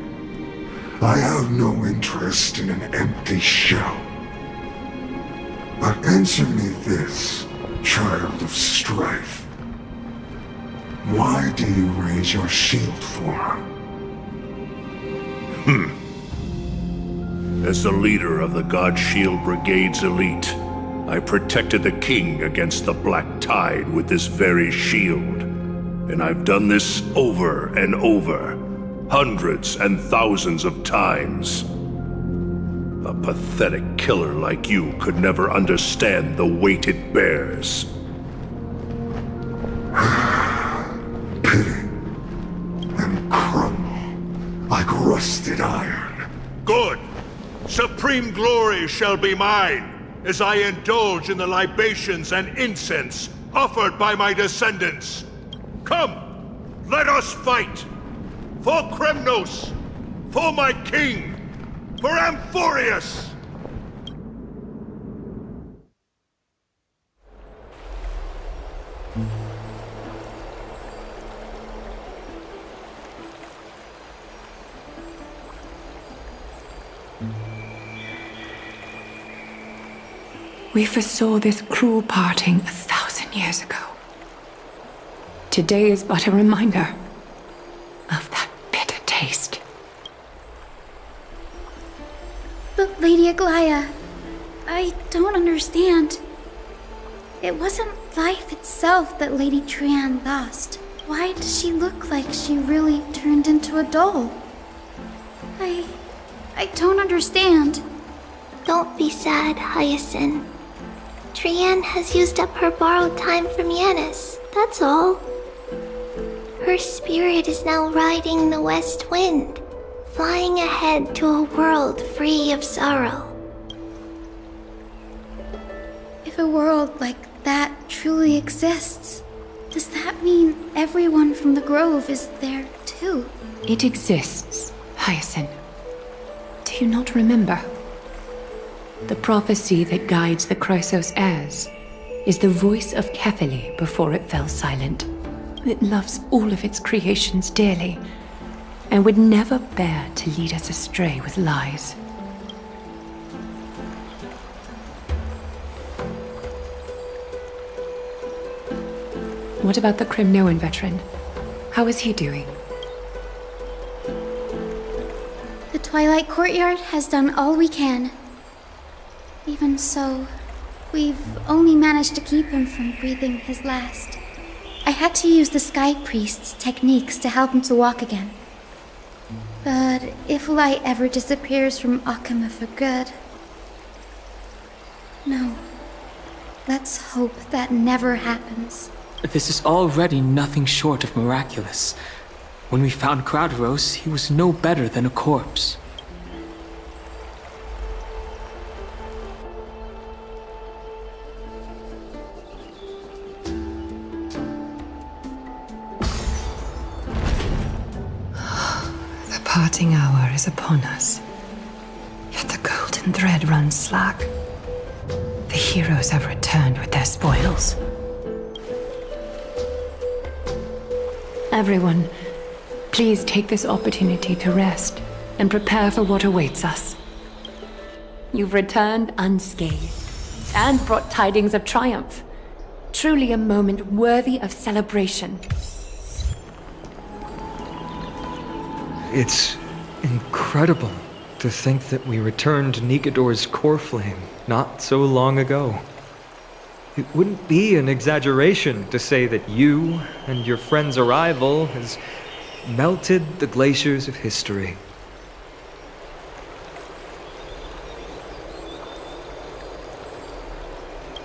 I have no interest in an empty shell. But answer me this, child of strife. Why do you raise your shield for her? As the leader of the God Shield Brigade's elite, I protected the king against the Black Tide with this very shield. And I've done this over and over, hundreds and thousands of times. A pathetic killer like you could never understand the weight it bears. Pity and crumble like rusted iron. Good! Supreme glory shall be mine, as I indulge in the libations and incense offered by my descendants. Come, let us fight! For Kremnos! For my king! For Amphorius! We foresaw this cruel parting 1,000 years ago. Today is but a reminder of that bitter taste. But Lady Aglaya, I don't understand. it wasn't life itself that Lady Trian lost. Why does she look like she really turned into a doll? I don't understand. Don't be sad, Hyacinth. Trian has used up her borrowed time from Yanis, that's all. Her spirit is now riding the west wind, flying ahead to a world free of sorrow. If a world like that truly exists, does that mean everyone from the Grove is there too? It exists, Hyacinth. Do you not remember? The prophecy that guides the Chrysos heirs is the voice of Kefili before it fell silent. It loves all of its creations dearly and would never bear to lead us astray with lies. What about the Crimnoan veteran? How is he doing? The Twilight Courtyard has done all we can. Even so, we've only managed to keep him from breathing his last. I had to use the Sky Priest's techniques to help him to walk again. But if light ever disappears from Akama for good... No. Let's hope that never happens. This is already nothing short of miraculous. When we found Crowderos, he was no better than a corpse. The parting hour is upon us. Yet the golden thread runs slack. The heroes have returned with their spoils. Everyone, please take this opportunity to rest and prepare for what awaits us. You've returned unscathed and brought tidings of triumph. Truly a moment worthy of celebration. It's incredible to think that we returned Nigador's core flame not so long ago. It wouldn't be an exaggeration to say that you and your friend's arrival has melted the glaciers of history.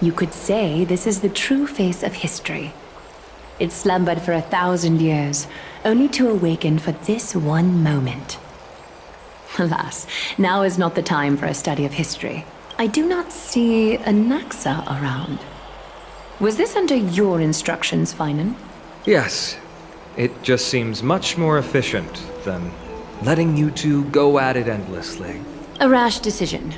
You could say this is the true face of history. It slumbered for 1,000 years, only to awaken for this one moment. Alas, now is not the time for a study of history. I do not see a Naxa around. Was this under your instructions, Finan? Yes. It just seems much more efficient than letting you two go at it endlessly. A rash decision.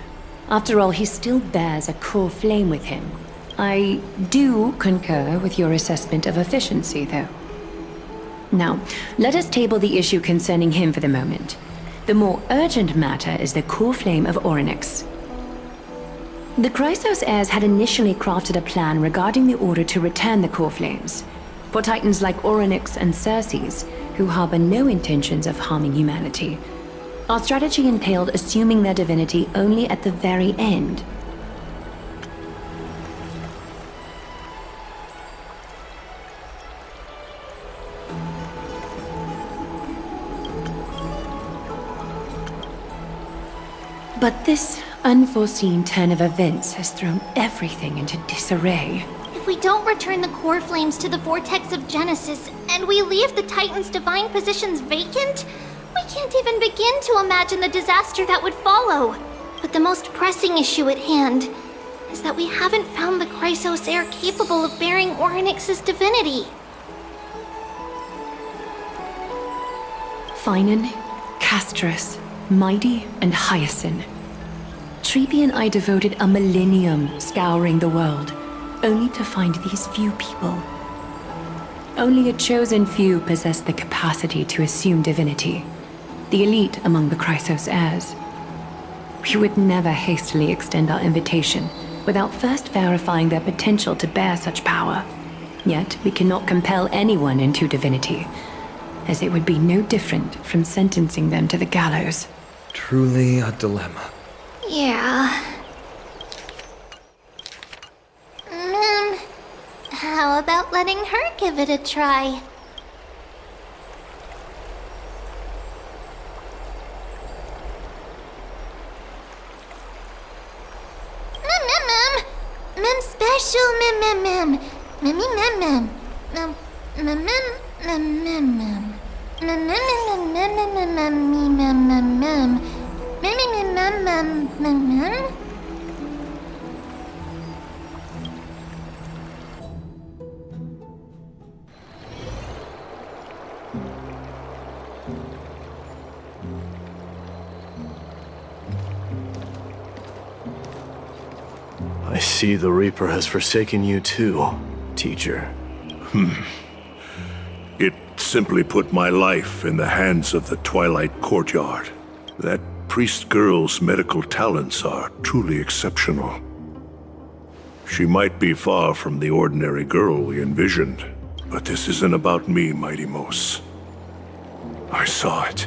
After all, he still bears a core flame with him. I do concur with your assessment of efficiency, though. Now, let us table the issue concerning him for the moment. The more urgent matter is the core flame of Orynyx. The Chrysos heirs had initially crafted a plan regarding the order to return the core flames. For titans like Orynyx and Circes, who harbor no intentions of harming humanity, our strategy entailed assuming their divinity only at the very end. But this unforeseen turn of events has thrown everything into disarray. If we don't return the core flames to the vortex of Genesis, and we leave the Titan's divine positions vacant, we can't even begin to imagine the disaster that would follow. But the most pressing issue at hand is that we haven't found the Chrysos heir capable of bearing Orynyx's divinity. Finan, Castrus, Mighty, and Hyacinth. Treepy and I devoted a millennium scouring the world, only to find these few people. Only a chosen few possess the capacity to assume divinity, the elite among the Chrysos heirs. We would never hastily extend our invitation without first verifying their potential to bear such power. Yet we cannot compel anyone into divinity, as it would be no different from sentencing them to the gallows. Truly a dilemma. Yeah. letting her give it a try. Mem special mem. Mem. I see the Reaper has forsaken you too, teacher. It simply put my life in the hands of the Twilight Courtyard. That priest girl's medical talents are truly exceptional. She might be far from the ordinary girl we envisioned, but this isn't about me, Mighty Mos. I saw it.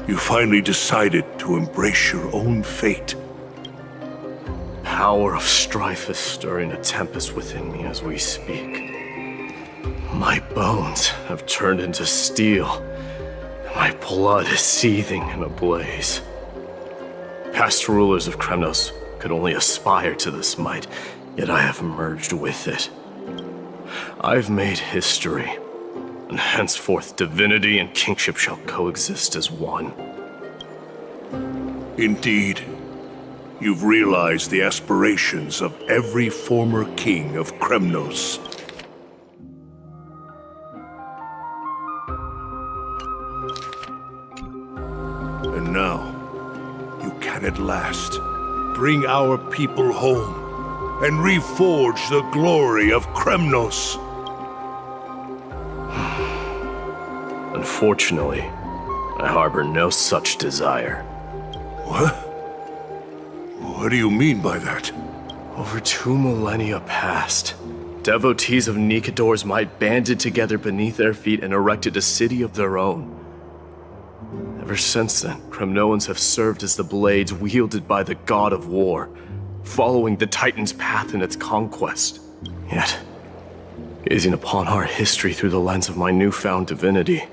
You finally decided to embrace your own fate. Power of strife is stirring a tempest within me as we speak. My bones have turned into steel, and my blood is seething in a blaze. Past rulers of Kremnos could only aspire to this might, yet I have merged with it. I've made history, and henceforth divinity and kingship shall coexist as one. Indeed. You've realized the aspirations of every former king of Kremnos. And now, you can at last bring our people home and reforge the glory of Kremnos. Unfortunately, I harbor no such desire. What? What do you mean by that? Over 2 millennia past, devotees of Nikador's might banded together beneath their feet and erected a city of their own. Ever since then, Kremnoans have served as the blades wielded by the god of war, following the Titan's path in its conquest. Yet, gazing upon our history through the lens of my newfound divinity,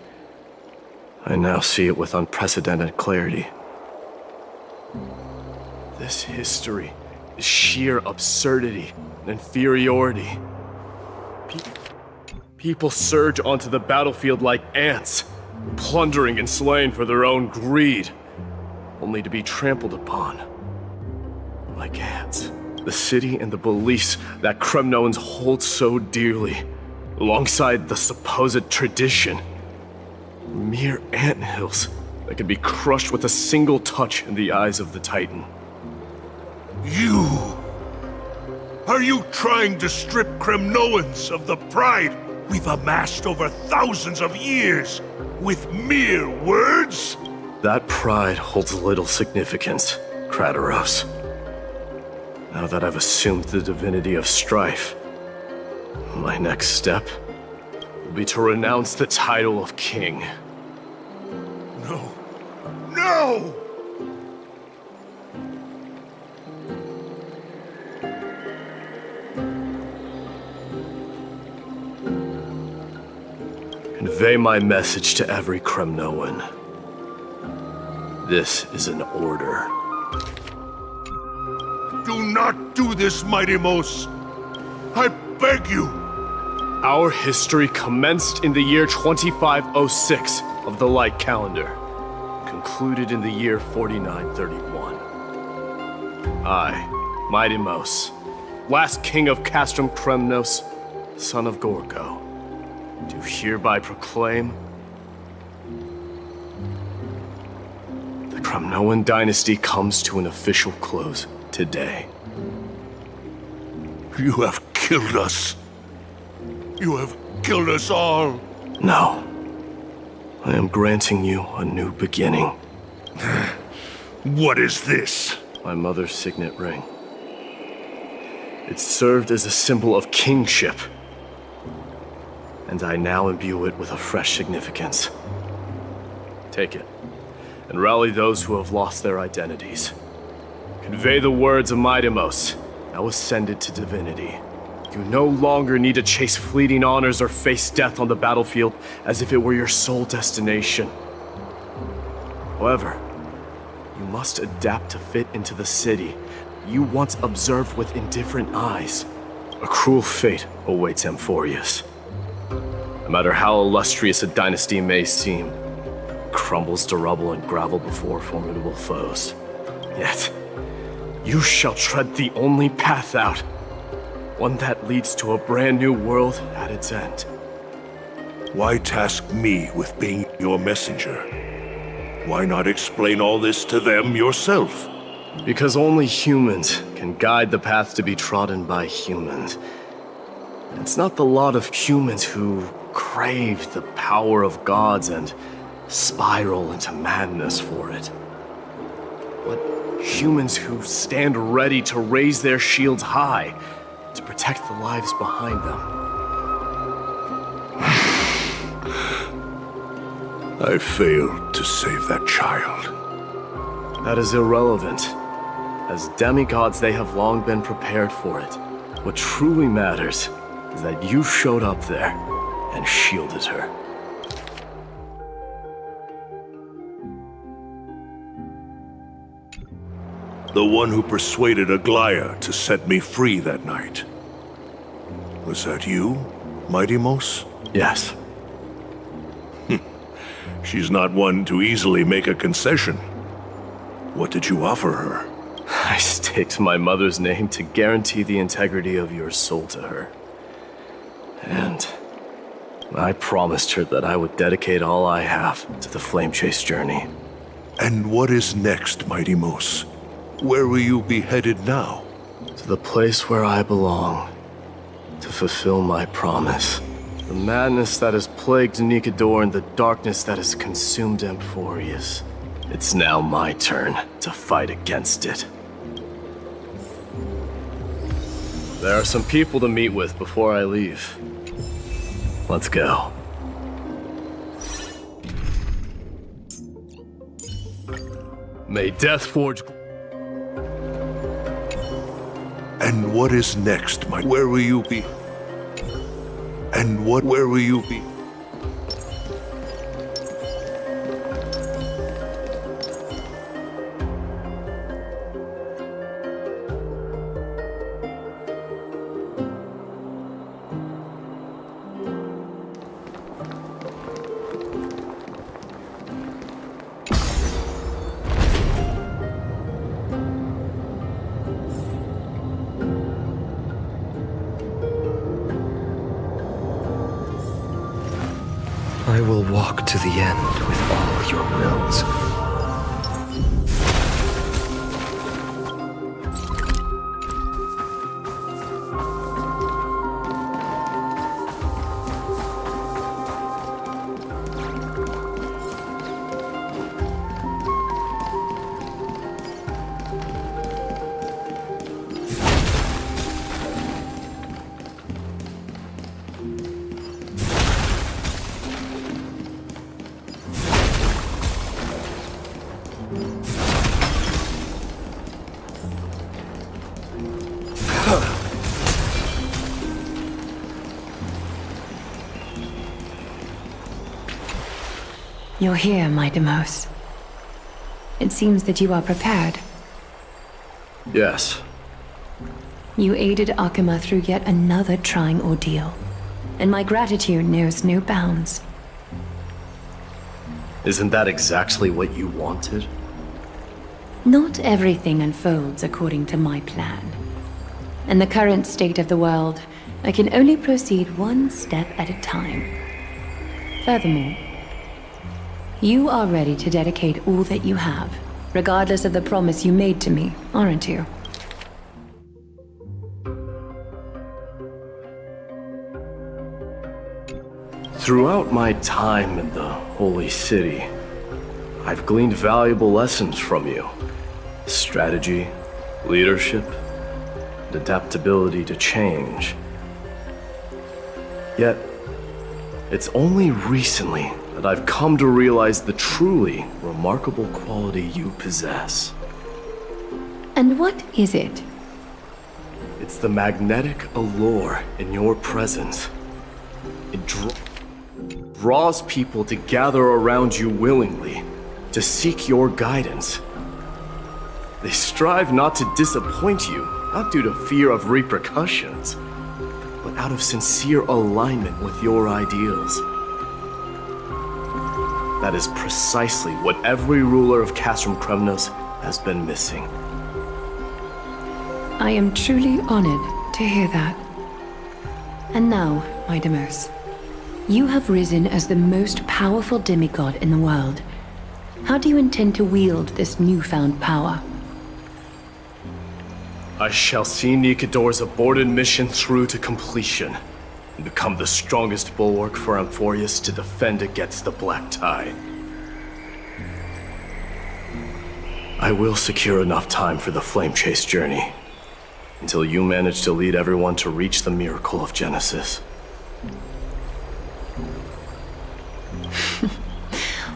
I now see it with unprecedented clarity. This history is sheer absurdity and inferiority. People surge onto the battlefield like ants, plundering and slaying for their own greed, only to be trampled upon. Like ants, the city and the beliefs that Kremnoans hold so dearly, alongside the supposed tradition, mere anthills that can be crushed with a single touch in the eyes of the Titan. You! Are you trying to strip Kremnoans of the pride we've amassed over thousands of years with mere words? That pride holds little significance, Krateros. Now that I've assumed the divinity of strife, my next step will be to renounce the title of king. No. No! Convey my message to every Kremnoan. This is an order. Do not do this, Mighty Mos. I beg you. Our history commenced in the year 2506 of the Light Calendar, concluded in the year 4931. I, Mighty Mos, last king of Castrum Kremnos, son of Gorgo, do hereby proclaim the Kremnoan dynasty comes to an official close today. You have killed us. You have killed us all. No. I am granting you a new beginning. What is this? My mother's signet ring. It served as a symbol of kingship, and I now imbue it with a fresh significance. Take it, and rally those who have lost their identities. Convey the words of Mighty Mos, now ascended to divinity. You no longer need to chase fleeting honors or face death on the battlefield as if it were your sole destination. However, you must adapt to fit into the city you once observed with indifferent eyes. A cruel fate awaits Amphorius. No matter how illustrious a dynasty may seem, it crumbles to rubble and gravel before formidable foes. Yet, you shall tread the only path out, one that leads to a brand new world at its end. Why task me with being your messenger? Why not explain all this to them yourself? Because only humans can guide the path to be trodden by humans. It's not the lot of humans who crave the power of gods and spiral into madness for it, but humans who stand ready to raise their shields high to protect the lives behind them. I failed to save that child. That is irrelevant. As demigods, they have long been prepared for it. What truly matters is that you showed up there and shielded her. The one who persuaded Aglaya to set me free that night. Was that you, Mighty Mos? Yes. She's not one to easily make a concession. What did you offer her? I staked my mother's name to guarantee the integrity of your soul to her. And I promised her that I would dedicate all I have to the Flame Chase journey. And what is next, Mighty Mos? Where will you be headed now? To the place where I belong, to fulfill my promise. The madness that has plagued Nikador and the darkness that has consumed Amphorius. It's now my turn to fight against it. There are some people to meet with before I leave. Let's go. May death forge... And what is next, where will you be? And where will you be? I will walk to the end with all your wills. You're here, Mighty Mos. It seems that you are prepared. Yes. You aided Akima through yet another trying ordeal, and my gratitude knows no bounds. Isn't that exactly what you wanted? Not everything unfolds according to my plan. In the current state of the world, I can only proceed one step at a time. Furthermore, you are ready to dedicate all that you have, regardless of the promise you made to me, aren't you? Throughout my time in the Holy City, I've gleaned valuable lessons from you. Strategy, leadership, and adaptability to change. Yet, it's only recently that I've come to realize the truly remarkable quality you possess. And what is it? It's the magnetic allure in your presence. It draws people to gather around you willingly, to seek your guidance. They strive not to disappoint you, not due to fear of repercussions, but out of sincere alignment with your ideals. That is precisely what every ruler of Castrum Kremnos has been missing. I am truly honored to hear that. And now, my Deimos, you have risen as the most powerful demigod in the world. How do you intend to wield this newfound power? I shall see Nikador's aborted mission through to completion, and become the strongest bulwark for Amphorius to defend against the Black Tide. I will secure enough time for the Flame Chase journey, until you manage to lead everyone to reach the miracle of Genesis.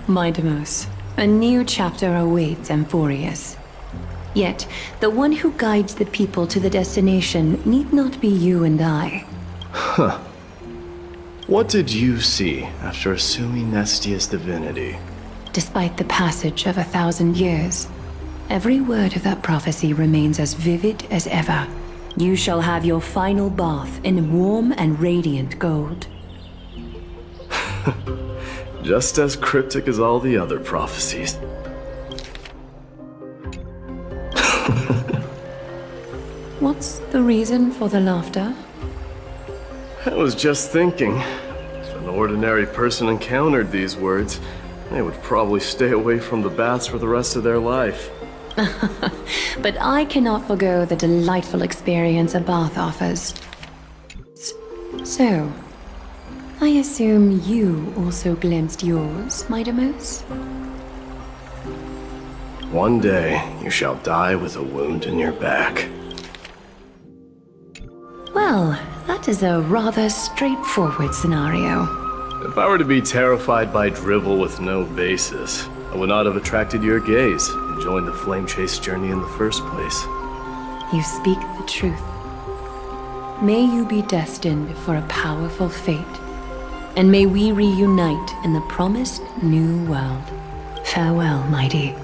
My Deimos, a new chapter awaits Amphorius. Yet, the one who guides the people to the destination need not be you and I. Huh. What did you see after assuming Nestia's divinity? Despite the passage of 1,000 years, every word of that prophecy remains as vivid as ever. You shall have your final bath in warm and radiant gold. Just as cryptic as all the other prophecies. What's the reason for the laughter? I was just thinking, if an ordinary person encountered these words, they would probably stay away from the baths for the rest of their life. But I cannot forgo the delightful experience a bath offers. So, I assume you also glimpsed yours, my Deimos? One day, you shall die with a wound in your back. Well, that is a rather straightforward scenario. If I were to be terrified by drivel with no basis, I would not have attracted your gaze and joined the Flame Chase journey in the first place. You speak the truth. May you be destined for a powerful fate, and may we reunite in the promised new world. Farewell, mighty.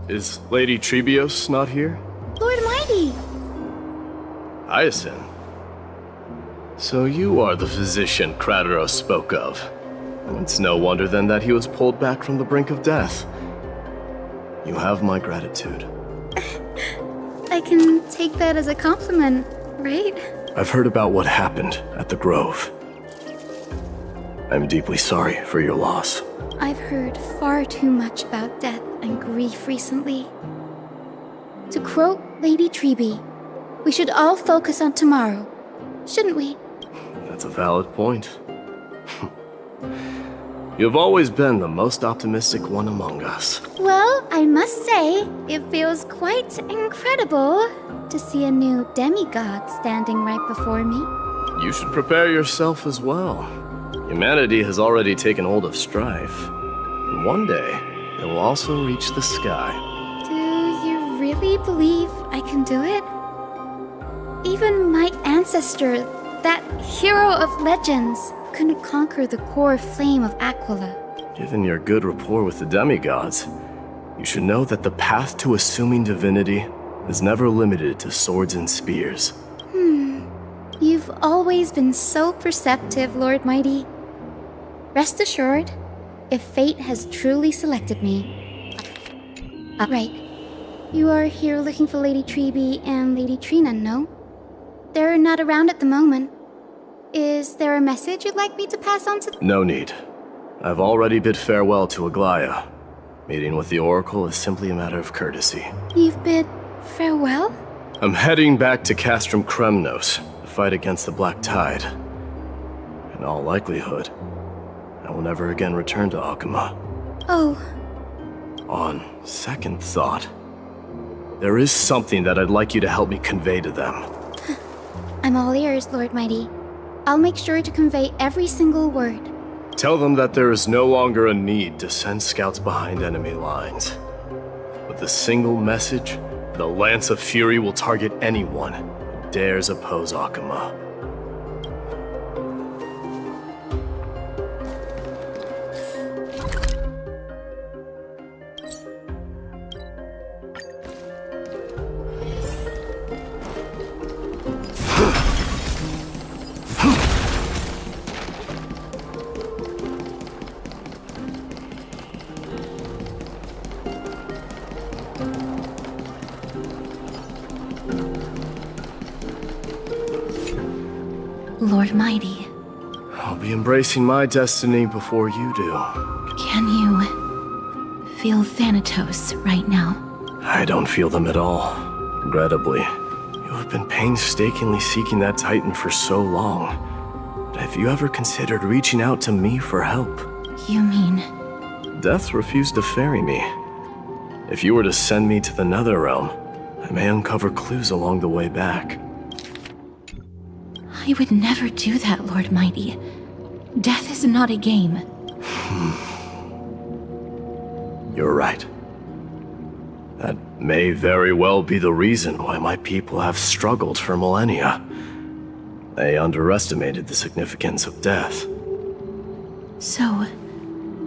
Is Lady Trebios not here? Lord Mighty! Hyacinth. So you are the physician Krateros spoke of. It's no wonder then that he was pulled back from the brink of death. You have my gratitude. I can take that as a compliment, right? I've heard about what happened at the Grove. I'm deeply sorry for your loss. I've heard far too much about death and grief recently. To quote Lady Treeby, we should all focus on tomorrow, shouldn't we? That's a valid point. You've always been the most optimistic one among us. Well, I must say, it feels quite incredible to see a new demigod standing right before me. You should prepare yourself as well. Humanity has already taken hold of strife, and one day it will also reach the sky. Do you really believe I can do it? Even my ancestor, that hero of legends, couldn't conquer the core flame of Aquila. Given your good rapport with the demigods, you should know that the path to assuming divinity is never limited to swords and spears. You've always been so perceptive, Lord Mighty. Rest assured, if fate has truly selected me... right. You are here looking for Lady Treeby and Lady Trina, no? They're not around at the moment. Is there a message you'd like me to pass on to them? No need. I've already bid farewell to Aglaya. Meeting with the Oracle is simply a matter of courtesy. You've bid farewell? I'm heading back to Castrum Kremnos to fight against the Black Tide. In all likelihood, I will never again return to Akuma. Oh. On second thought, there is something that I'd like you to help me convey to them. I'm all ears, Lord Mighty. I'll make sure to convey every single word. Tell them that there is no longer a need to send scouts behind enemy lines. With a single message, the Lance of Fury will target anyone who dares oppose Akuma. Lord Mighty. I'll be embracing my destiny before you do. Can you feel Thanatos right now? I don't feel them at all. Regrettably, you have been painstakingly seeking that Titan for so long. But have you ever considered reaching out to me for help? You mean... Death refused to ferry me. If you were to send me to the Netherrealm, I may uncover clues along the way back. I would never do that, Lord Mighty. Death is not a game. You're right. That may very well be the reason why my people have struggled for millennia. They underestimated the significance of death. So,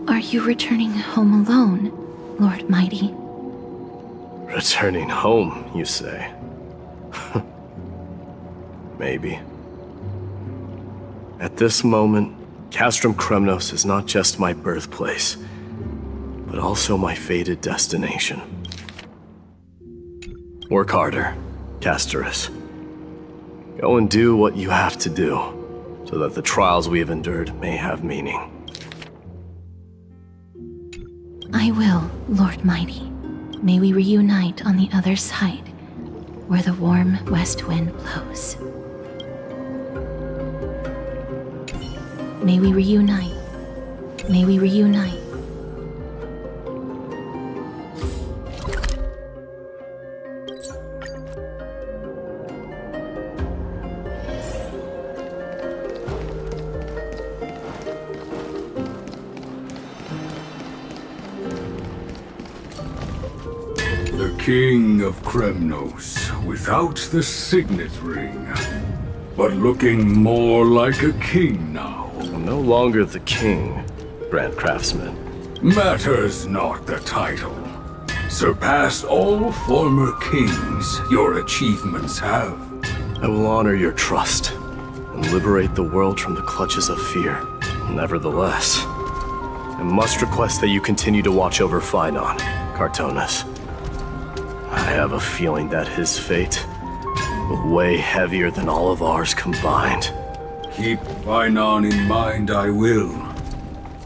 are you returning home alone, Lord Mighty? Returning home, you say? Maybe. At this moment, Castrum Kremnos is not just my birthplace, but also my fated destination. Work harder, Castorus. Go and do what you have to do, so that the trials we have endured may have meaning. I will, Lord Mighty. May we reunite on the other side, where the warm west wind blows. May we reunite. May we reunite. The King of Kremnos, without the signet ring, but looking more like a king now. No longer the king, Grand Craftsman. Matters not the title. Surpassed all former kings your achievements have. I will honor your trust and liberate the world from the clutches of fear. Nevertheless, I must request that you continue to watch over Phainon, Cartonis. I have a feeling that his fate will weigh heavier than all of ours combined. Keep Phainon in mind, I will.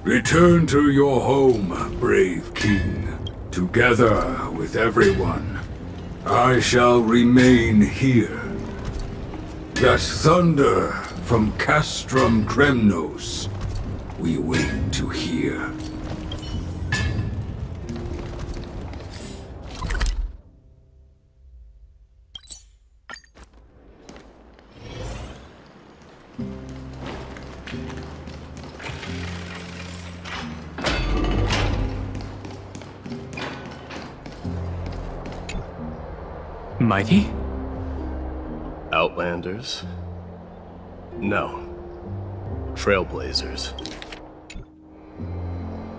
Return to your home, brave king. Together with everyone, I shall remain here. That thunder from Castrum Kremnos, we wait to hear. Mighty? Outlanders? No. Trailblazers.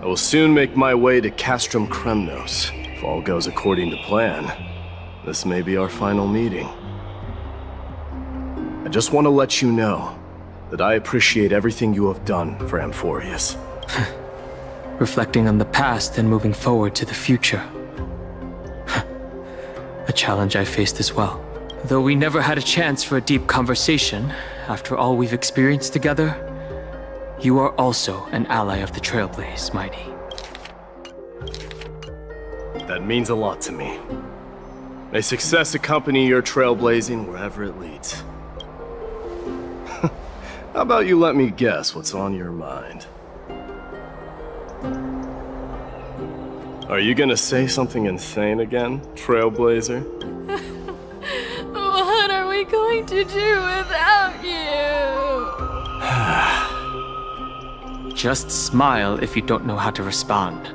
I will soon make my way to Castrum Kremnos. If all goes according to plan, this may be our final meeting. I just want to let you know that I appreciate everything you have done for Amphorius. reflecting on the past and moving forward to the future. A challenge I faced as well. Though we never had a chance for a deep conversation, after all we've experienced together, you are also an ally of the Trailblaze, Mighty. That means a lot to me. May success accompany your trailblazing wherever it leads. How about you let me guess what's on your mind? Are you gonna say something insane again, Trailblazer? What are we going to do without you? Just smile if you don't know how to respond.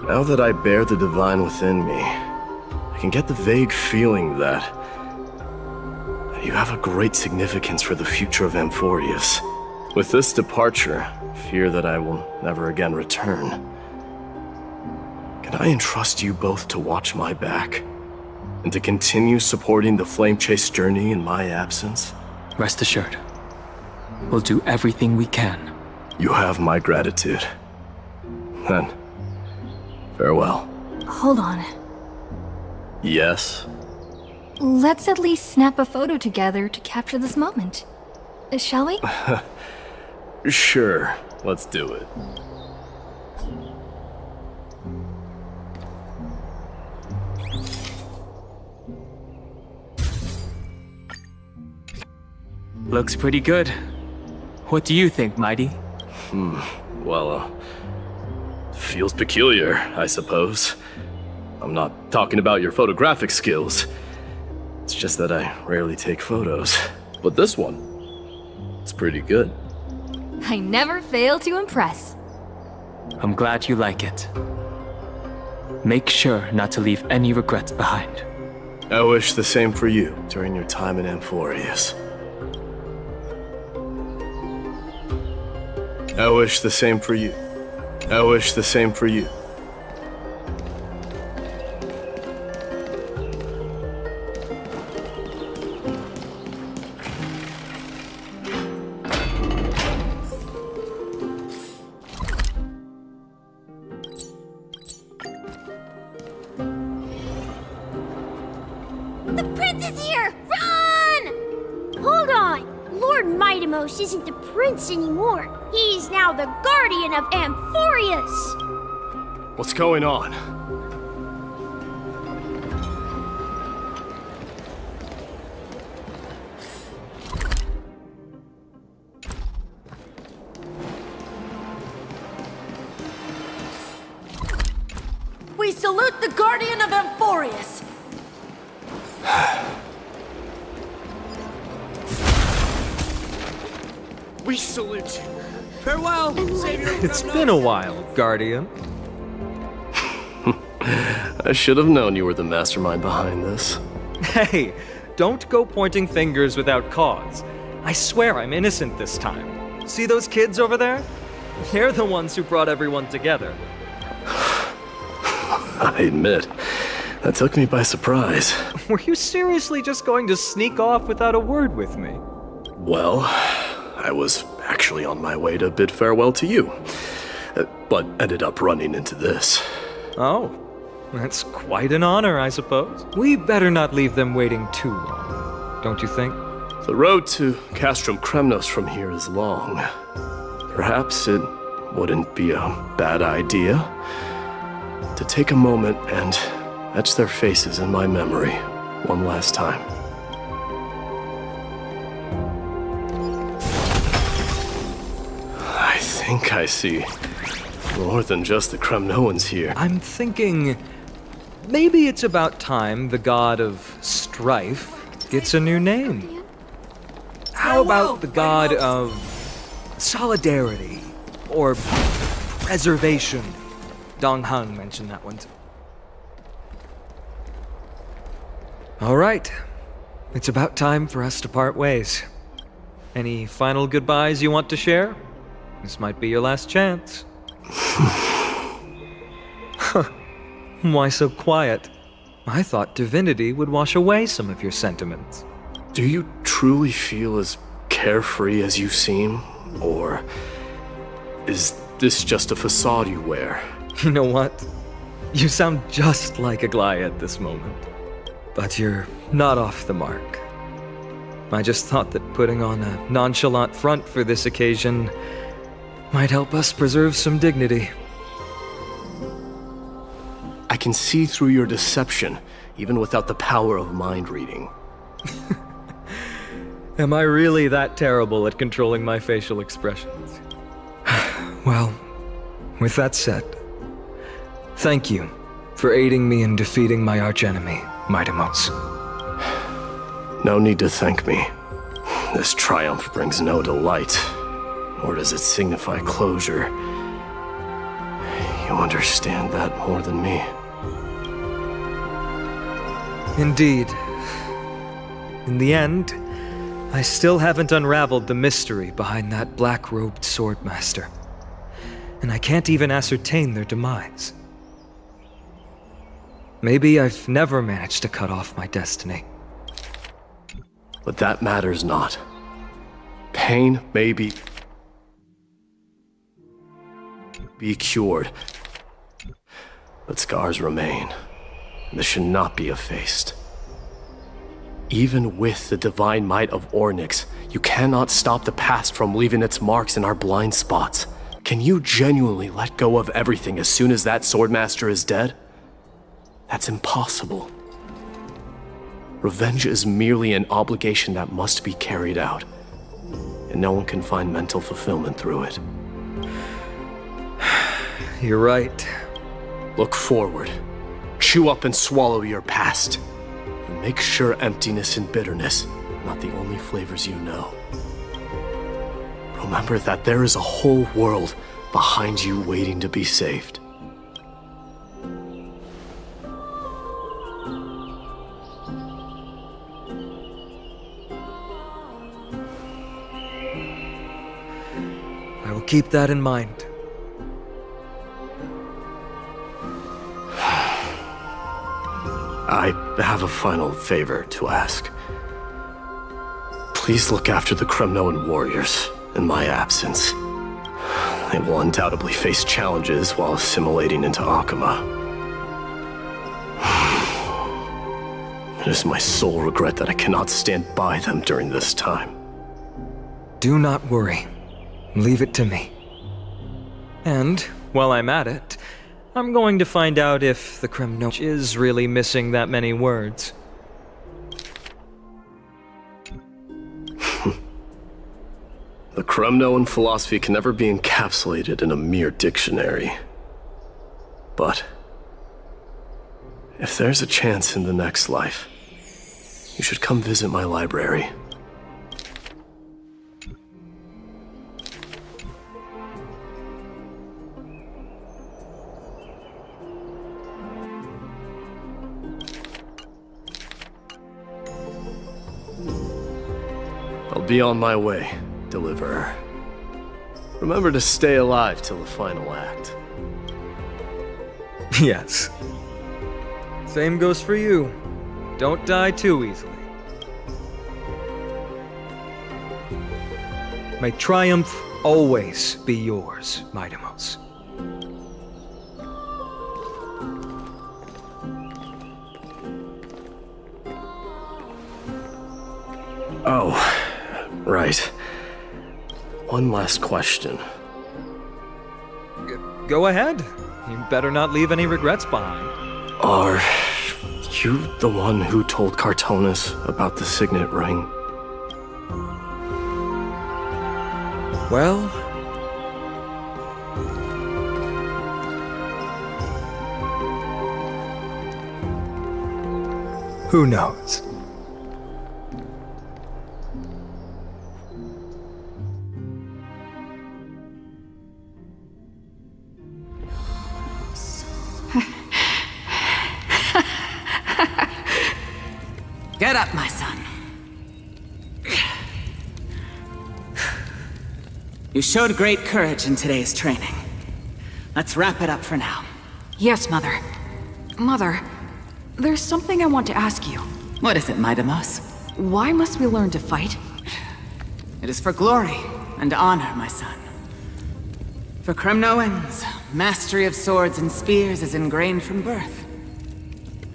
Now that I bear the divine within me, I can get the vague feeling that you have a great significance for the future of Amphorius. With this departure, I fear that I will never again return. Can I entrust you both to watch my back? And to continue supporting the Flame Chase journey in my absence? Rest assured, we'll do everything we can. You have my gratitude. Then, farewell. Hold on. Yes? Let's at least snap a photo together to capture this moment. Shall we? Sure, let's do it. Looks pretty good. What do you think, Mighty? Well, feels peculiar, I suppose. I'm not talking about your photographic skills. It's just that I rarely take photos. But this one, it's pretty good. I never fail to impress. I'm glad you like it. Make sure not to leave any regrets behind. I wish the same for you during your time in Amphorius. I wish the same for you. I wish the same for you. The prince is here! Run! Hold on! Lord Mightimos isn't the prince anymore. He's now the guardian of Amphorius! What's going on? We salute the guardian of Amphorius! We salute you. Farewell, Savior. It's been a while, Guardian. I should have known you were the mastermind behind this. Hey, don't go pointing fingers without cause. I swear I'm innocent this time. See those kids over there? They're the ones who brought everyone together. I admit, that took me by surprise. Were you seriously just going to sneak off without a word with me? Well, I was actually on my way to bid farewell to you, but ended up running into this. Oh, that's quite an honor, I suppose. We better not leave them waiting too long, don't you think? The road to Castrum Kremnos from here is long. Perhaps it wouldn't be a bad idea to take a moment and etch their faces in my memory one last time. I think I see more than just the Kremnoans here. I'm thinking maybe it's about time the god of strife gets a new name. How about the god of solidarity or preservation? Dong Hung mentioned that one too. All right, it's about time for us to part ways. Any final goodbyes you want to share? This might be your last chance. Why so quiet? I thought divinity would wash away some of your sentiments. Do you truly feel as carefree as you seem? Or Is this just a facade you wear? You know what? You sound just like a Glaya at this moment. But you're not off the mark. I just thought that putting on a nonchalant front for this occasion might help us preserve some dignity. I can see through your deception, even without the power of mind reading. Am I really that terrible at controlling my facial expressions? Well, with that said, thank you for aiding me in defeating my archenemy, Midamos. No need to thank me. This triumph brings no delight, nor does it signify closure. You understand that more than me. Indeed. In the end, I still haven't unraveled the mystery behind that black-robed swordmaster. And I can't even ascertain their demise. Maybe I've never managed to cut off my destiny. But that matters not. Pain may be cured, but scars remain, and this should not be effaced. Even with the divine might of Ornyx, you cannot stop the past from leaving its marks in our blind spots. Can you genuinely let go of everything as soon as that swordmaster is dead? That's impossible. Revenge is merely an obligation that must be carried out, and no one can find mental fulfillment through it. You're right. Look forward. Chew up and swallow your past. And make sure emptiness and bitterness are not the only flavors you know. Remember that there is a whole world behind you waiting to be saved. I will keep that in mind. I have a final favor to ask. Please look after the Kremnoan warriors in my absence. They will undoubtedly face challenges while assimilating into Akama. It is my sole regret that I cannot stand by them during this time. Do not worry. Leave it to me. And, while I'm at it, I'm going to find out if the Kremnoan is really missing that many words. The Kremnoan philosophy can never be encapsulated in a mere dictionary. But if there's a chance in the next life, you should come visit my library. I'll be on my way, Deliverer. Remember to stay alive till the final act. Yes. Same goes for you. Don't die too easily. May triumph always be yours, Midamos. Oh, right. One last question. Go ahead. You better not leave any regrets behind. Are you the one who told Cartonis about the signet ring? Well... who knows? Get up, my son. You showed great courage in today's training. Let's wrap it up for now. Yes, Mother. Mother, there's something I want to ask you. What is it, Midamos? Why must we learn to fight? It is for glory and honor, my son. For Kremnoans, mastery of swords and spears is ingrained from birth.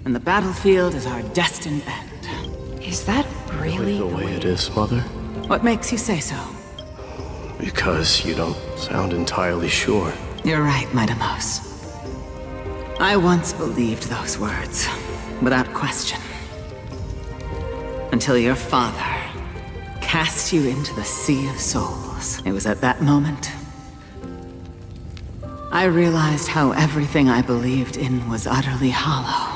And the battlefield is our destined end. Is that really the way it is, Mother? What makes you say so? Because you don't sound entirely sure. You're right, Midamos. I once believed those words, without question. Until your father cast you into the Sea of Souls. It was at that moment I realized how everything I believed in was utterly hollow.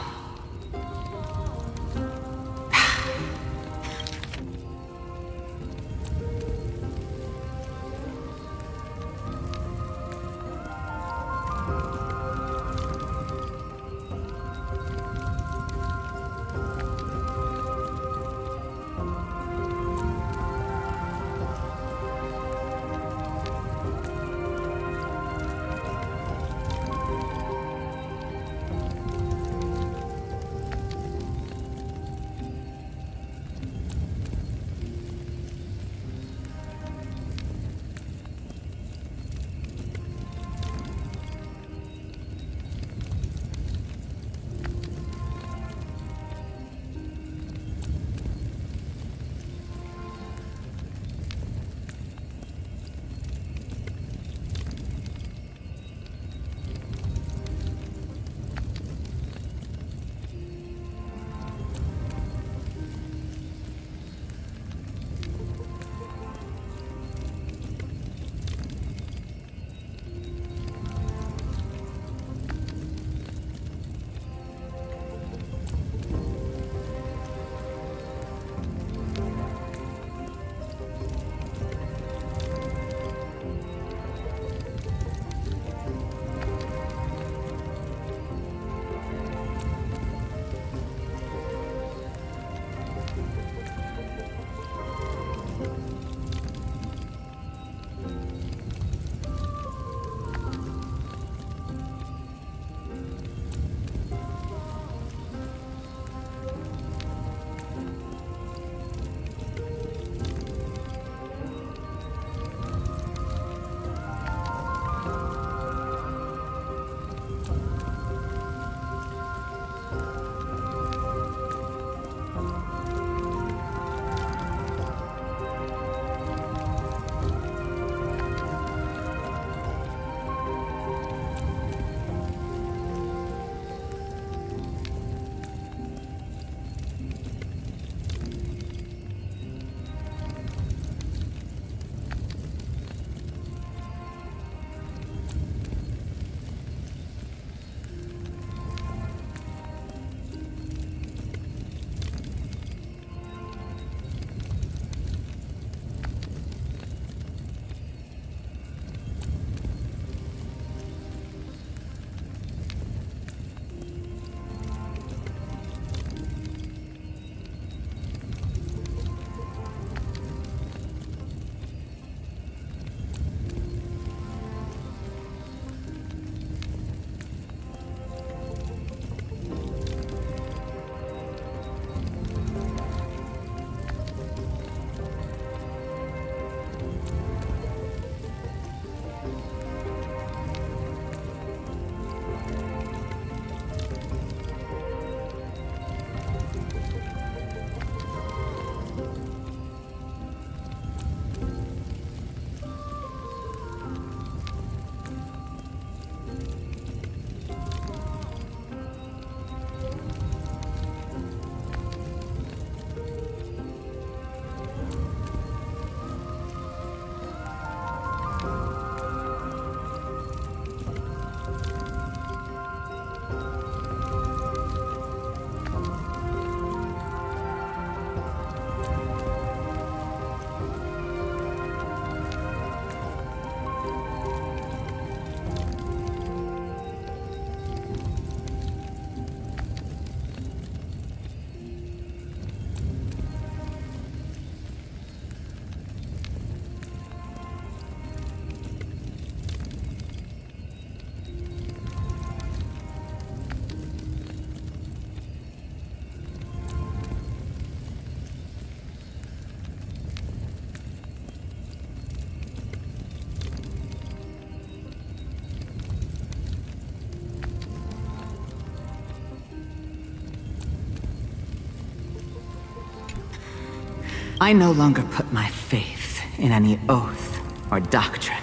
I no longer put my faith in any oath or doctrine.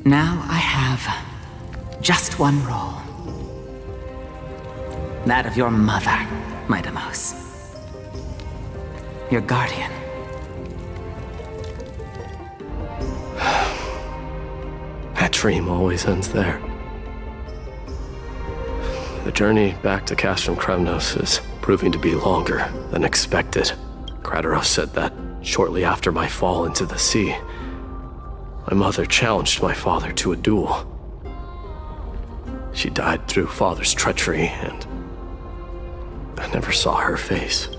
Now I have just one role. That of your mother, my Deimos. Your guardian. That dream always ends there. The journey back to Castrum Kremnos is proving to be longer than expected. Krateros said that shortly after my fall into the sea, my mother challenged my father to a duel. She died through father's treachery, and I never saw her face.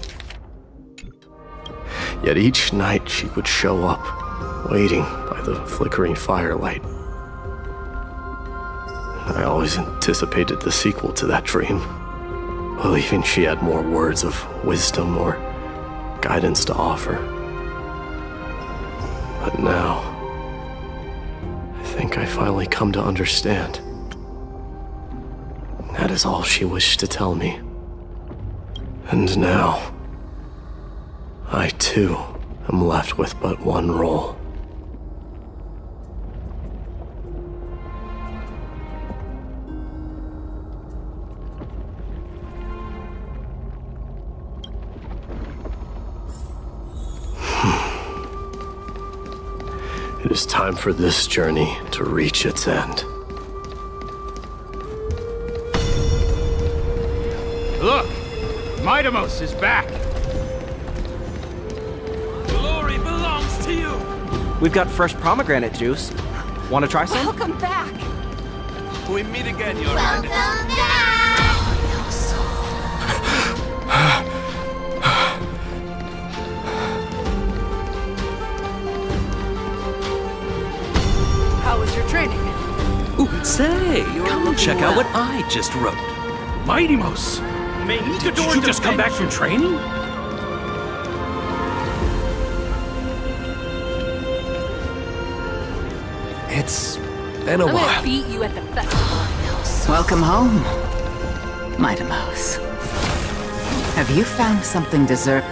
Yet each night she would show up, waiting by the flickering firelight. I always anticipated the sequel to that dream, believing she had more words of wisdom or guidance to offer. But now, I think I finally come to understand. That is all she wished to tell me. And now, I too am left with but one role. It is time for this journey to reach its end. Look! My Deimos is back! Glory belongs to you! We've got fresh pomegranate juice. Want to try some? Welcome back! We meet again, Your Welcome Highness. back! How was your training? Ooh, say, come check out what I just wrote. Mighty Mouse! Did you just come back from training? It's been a I'm while. gonna beat you at the festival. Welcome home, my Deimos. Have you found something deserving?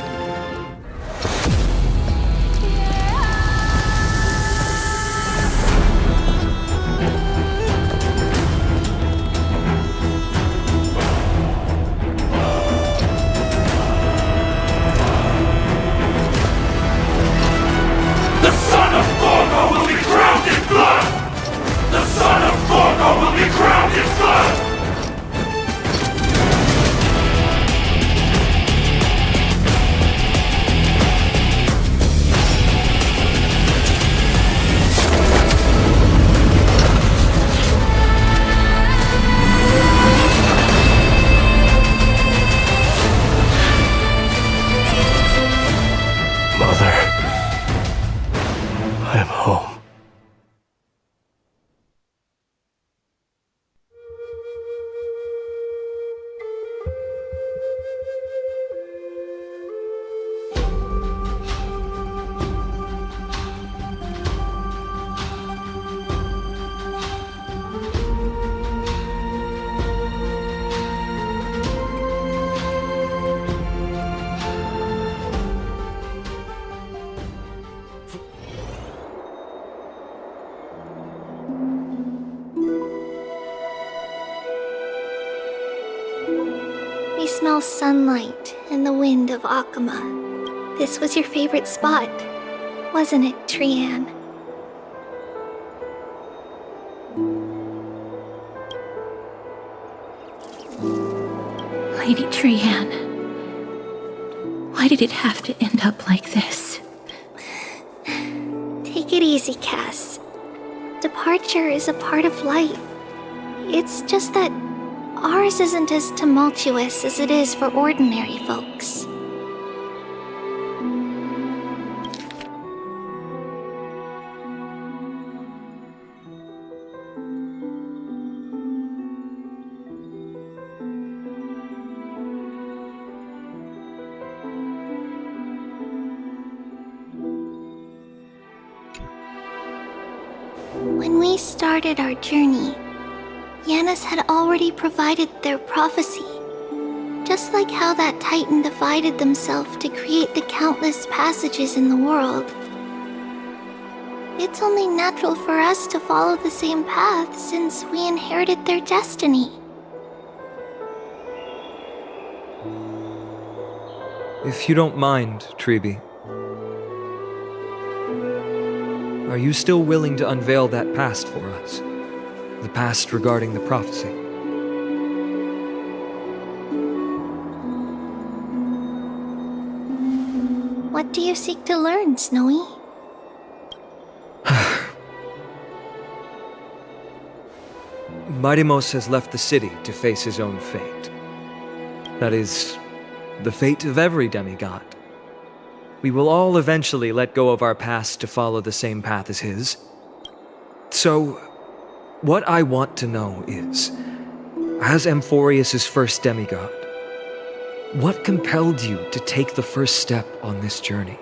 I'm home. We smell sunlight and the wind of Akama. This was your favorite spot, wasn't it, Trian? Lady Trian, why did it have to end up like this? Take it easy, Cass. Departure is a part of life. It's just that ours isn't as tumultuous as it is for ordinary folks. When we started our journey, Yanis had already provided their prophecy. Just like how that Titan divided themselves to create the countless passages in the world. It's only natural for us to follow the same path since we inherited their destiny. If you don't mind, Treeby, are you still willing to unveil that past for us? The past regarding the prophecy? What do you seek to learn, Snowy? Mightimos has left the city to face his own fate. That is, the fate of every demigod. We will all eventually let go of our past to follow the same path as his. So, what I want to know is, as Amphorius' first demigod, what compelled you to take the first step on this journey?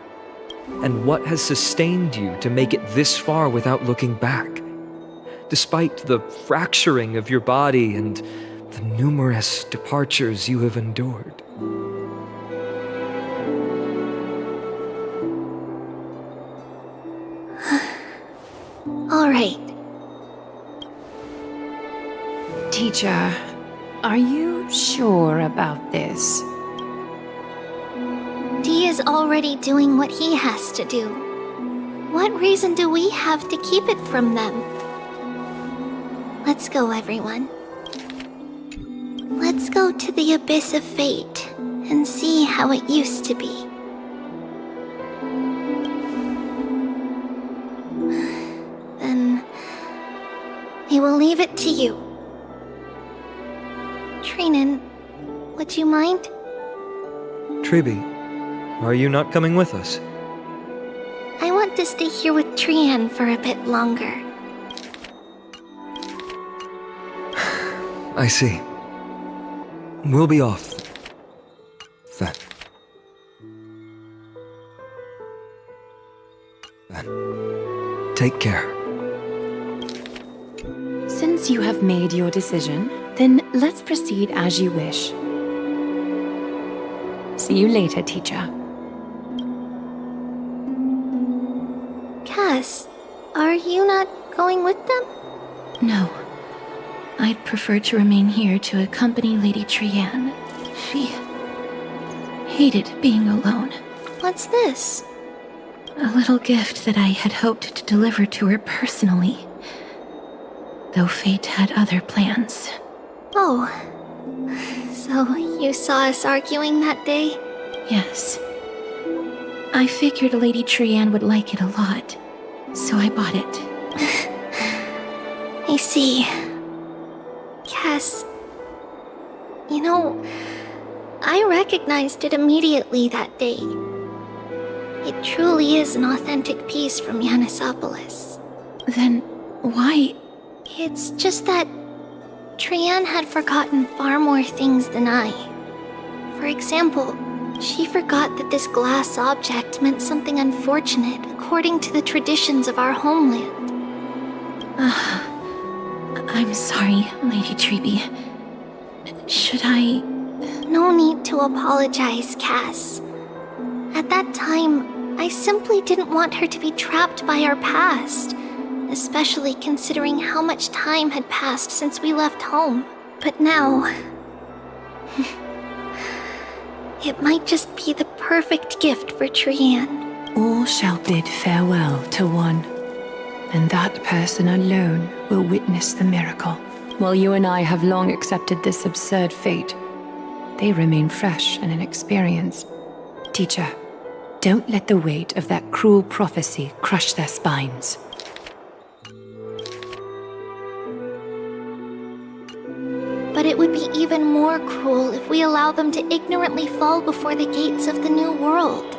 And what has sustained you to make it this far without looking back? Despite the fracturing of your body and the numerous departures you have endured. All right. Teacher, are you sure about this? Dee is already doing what he has to do. What reason do we have to keep it from them? Let's go, everyone. Let's go to the Abyss of Fate and see how it used to be. Then we will leave it to you. Trinan, would you mind? Treeby, are you not coming with us? I want to stay here with Trian for a bit longer. I see. We'll be off. Then. Take care. Since you have made your decision, then let's proceed as you wish. See you later, teacher. Cass, are you not going with them? No. I'd prefer to remain here to accompany Lady Trian. She hated being alone. What's this? A little gift that I had hoped to deliver to her personally. Though fate had other plans. Oh. So you saw us arguing that day? Yes. I figured Lady Trian would like it a lot, so I bought it. I see. Cass, you know, I recognized it immediately that day. It truly is an authentic piece from Yanisopolis. Then why? It's just that Trian had forgotten far more things than I. For example, she forgot that this glass object meant something unfortunate according to the traditions of our homeland. I'm sorry, Lady Treeby. Should I... No need to apologize, Cass. At that time, I simply didn't want her to be trapped by our past, especially considering how much time had passed since we left home. But now... it might just be the perfect gift for Trian. All shall bid farewell to one, and that person alone will witness the miracle. While you and I have long accepted this absurd fate, they remain fresh and inexperienced. Teacher, don't let the weight of that cruel prophecy crush their spines. But it would be even more cruel if we allow them to ignorantly fall before the gates of the new world.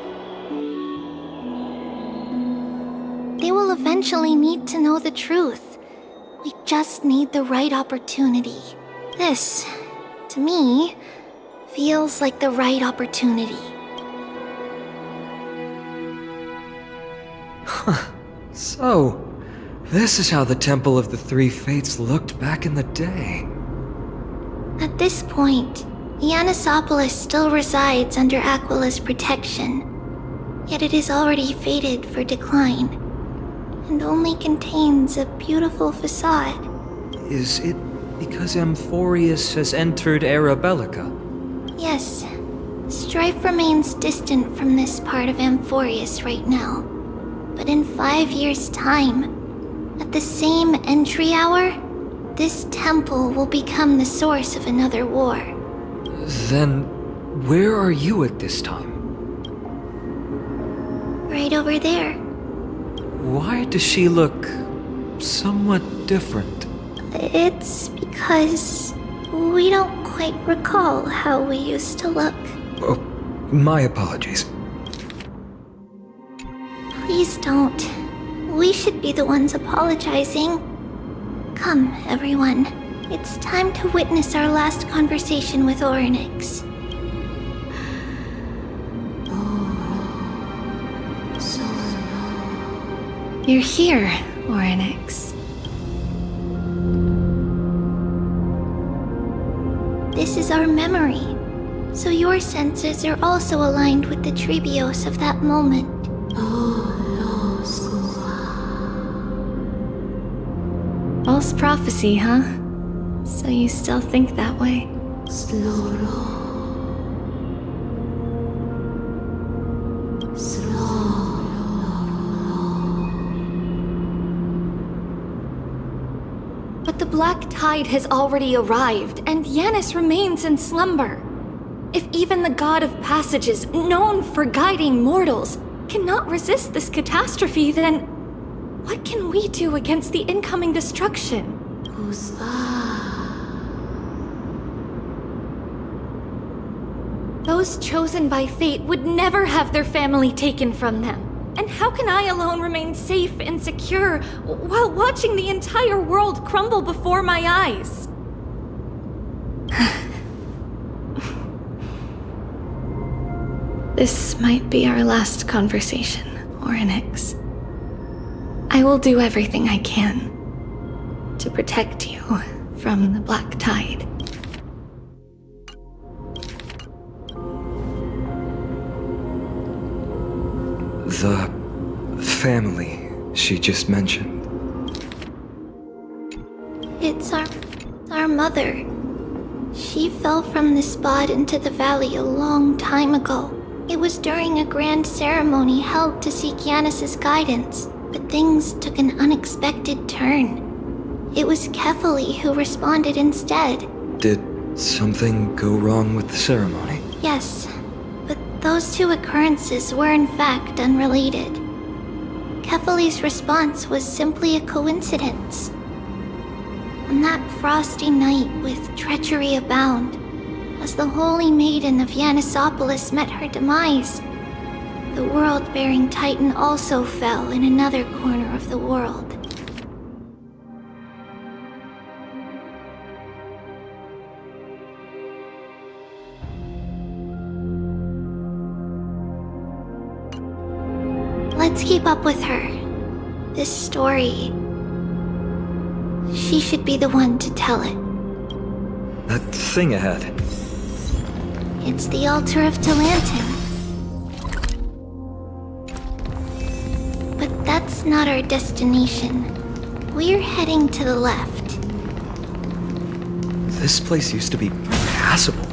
They will eventually need to know the truth. We just need the right opportunity. This, to me, feels like the right opportunity. So, this is how the Temple of the Three Fates looked back in the day. At this point, Ianisopolis still resides under Aquila's protection, yet it is already fated for decline, and only contains a beautiful facade. Is it because Amphorius has entered Era Bellica? Yes, strife remains distant from this part of Amphorius right now. But in 5 years' time, at the same entry hour, this temple will become the source of another war. Then, where are you at this time? Right over there. Why does she look somewhat different? It's because we don't quite recall how we used to look. Oh, my apologies. Please don't. We should be the ones apologizing. Come, everyone. It's time to witness our last conversation with Orynyx. You're here, Orynyx. This is our memory, so your senses are also aligned with the Trebios of that moment. False prophecy, huh? So you still think that way? But the black tide has already arrived, and Yanis remains in slumber. If even the god of passages, known for guiding mortals, cannot resist this catastrophe, then what can we do against the incoming destruction? Those chosen by fate would never have their family taken from them. And how can I alone remain safe and secure while watching the entire world crumble before my eyes? This might be our last conversation, Orynyx. I will do everything I can to protect you from the black tide. The family she just mentioned. It's our mother. She fell from the spot into the valley a long time ago. It was during a grand ceremony held to seek Yanis's guidance, but things took an unexpected turn. It was Kefali who responded instead. Did something go wrong with the ceremony? Yes, but those two occurrences were in fact unrelated. Kefali's response was simply a coincidence. On that frosty night with treachery abound, as the holy maiden of Yanisopolis met her demise, the world-bearing titan also fell in another corner of the world. Let's keep up with her. This story, she should be the one to tell it. That thing ahead. It's the altar of Talantin. But that's not our destination. We're heading to the left. This place used to be passable.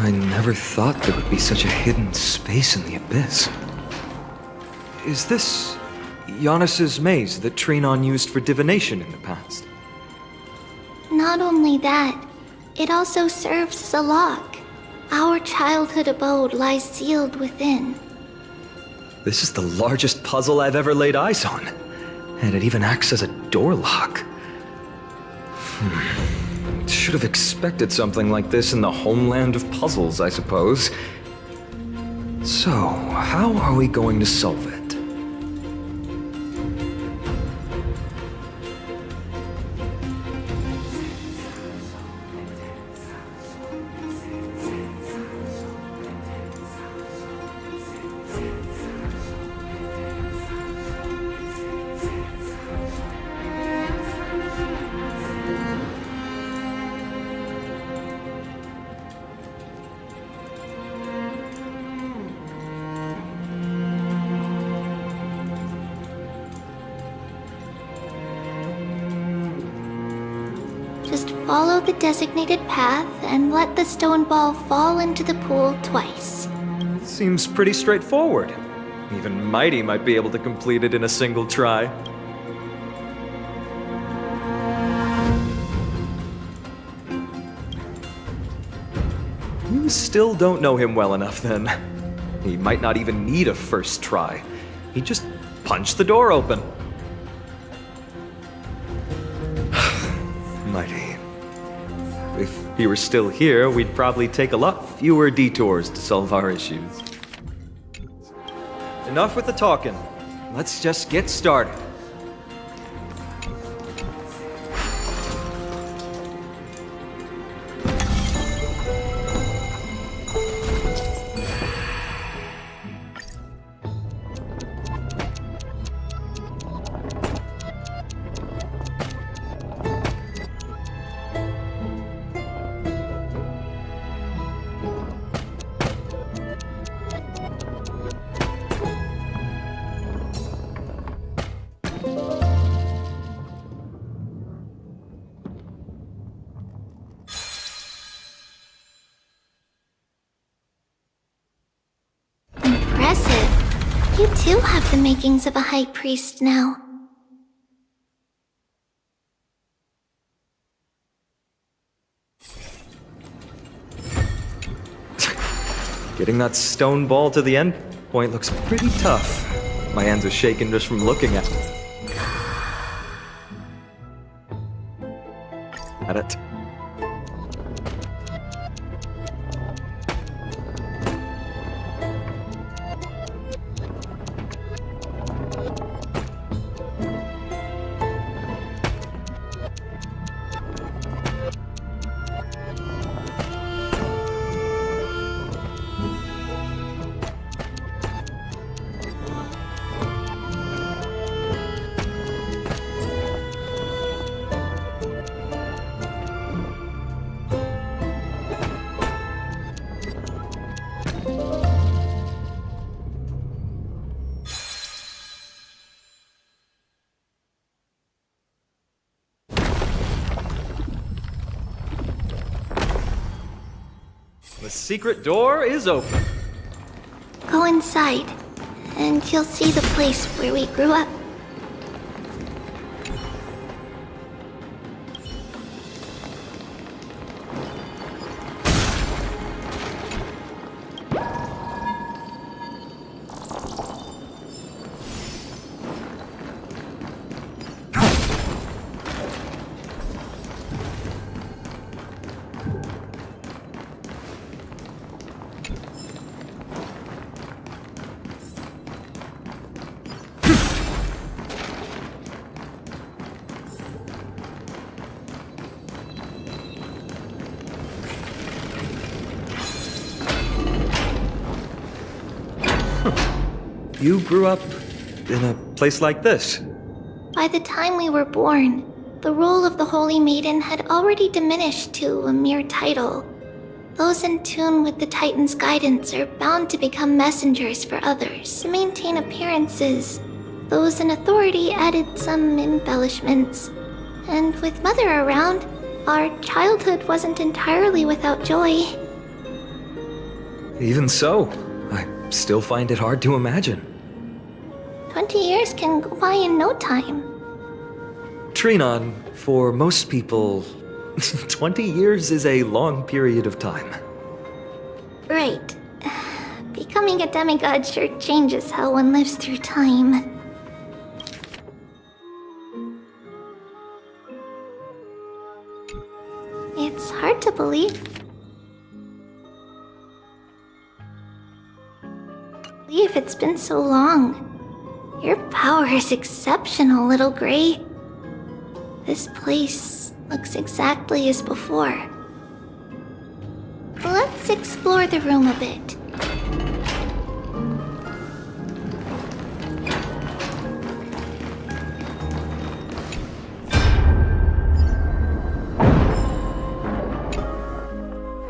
I never thought there would be such a hidden space in the abyss. Is this Yanis's maze that Trinon used for divination in the past? Not only that, it also serves as a lock. Our childhood abode lies sealed within. This is the largest puzzle I've ever laid eyes on. And it even acts as a door lock. Should have expected something like this in the homeland of puzzles, I suppose. So, how are we going to solve it? Just follow the designated path and let the stone ball fall into the pool twice. Seems pretty straightforward. Even Mighty might be able to complete it in a single try. You still don't know him well enough, then. He might not even need a first try. He just punched the door open. Mighty. If he were still here, we'd probably take a lot fewer detours to solve our issues. Enough with the talking. Let's just get started. Impressive. You too have the makings of a high priest now. Getting that stone ball to the end point looks pretty tough. My hands are shaking just from looking at it. The secret door is open. Go inside, and you'll see the place where we grew up. You grew up in a place like this? By the time we were born, the role of the Holy Maiden had already diminished to a mere title. Those in tune with the Titan's guidance are bound to become messengers for others. To maintain appearances, those in authority added some embellishments. And with Mother around, our childhood wasn't entirely without joy. Even so, I still find it hard to imagine. 20 years can go by in no time. Trinon, for most people, 20 years is a long period of time. Right. Becoming a demigod sure changes how one lives through time. It's hard to believe. It's been so long. Your power is exceptional, little Gray. This place looks exactly as before. Let's explore the room a bit.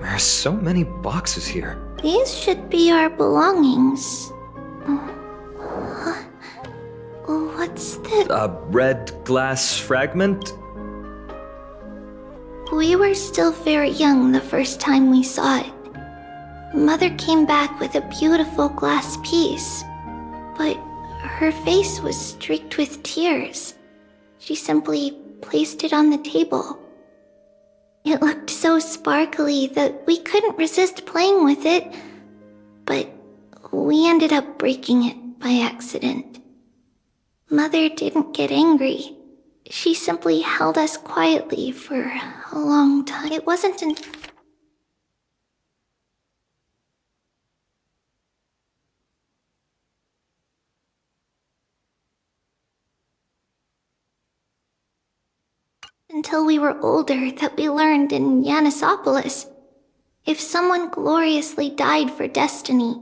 There's so many boxes here. These should be our belongings. What's this? A red glass fragment? We were still very young the first time we saw it. Mother came back with a beautiful glass piece, but her face was streaked with tears. She simply placed it on the table. It looked so sparkly that we couldn't resist playing with it, but we ended up breaking it by accident. Mother didn't get angry. She simply held us quietly for a long time. It wasn't until we were older that we learned in Yanissopolis, if someone gloriously died for destiny,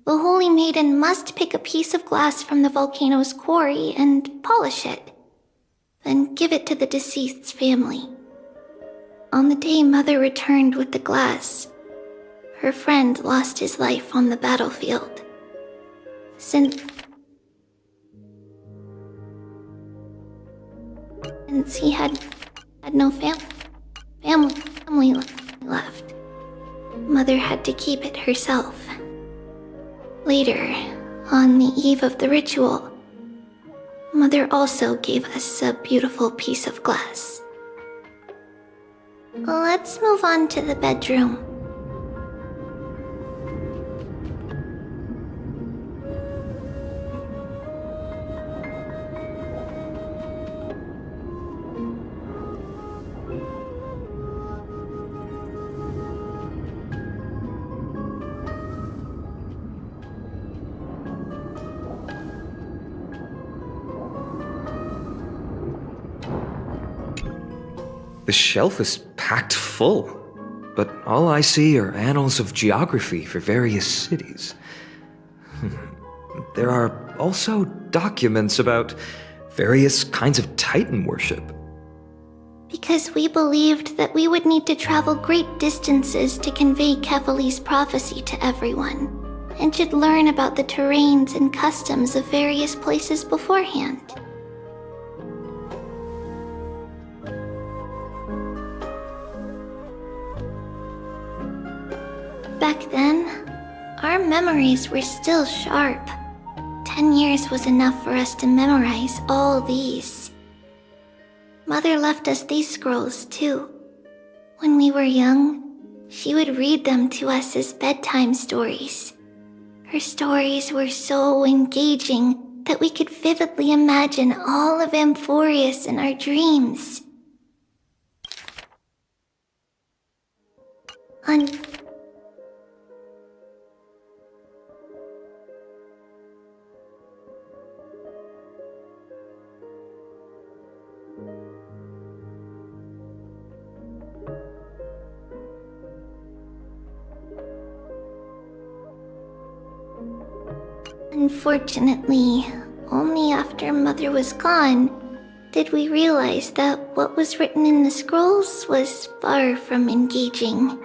the Holy Maiden must pick a piece of glass from the volcano's quarry and polish it, then give it to the deceased's family. On the day Mother returned with the glass, her friend lost his life on the battlefield. Since he had no family left, Mother had to keep it herself. Later, on the eve of the ritual, Mother also gave us a beautiful piece of glass. Let's move on to the bedroom. The shelf is packed full, but all I see are annals of geography for various cities. There are also documents about various kinds of Titan worship. Because we believed that we would need to travel great distances to convey Kefali's prophecy to everyone, and should learn about the terrains and customs of various places beforehand. Back then, our memories were still sharp. 10 years was enough for us to memorize all these. Mother left us these scrolls too. When we were young, she would read them to us as bedtime stories. Her stories were so engaging that we could vividly imagine all of Amphorius in our dreams. Unfortunately, only after Mother was gone did we realize that what was written in the scrolls was far from engaging.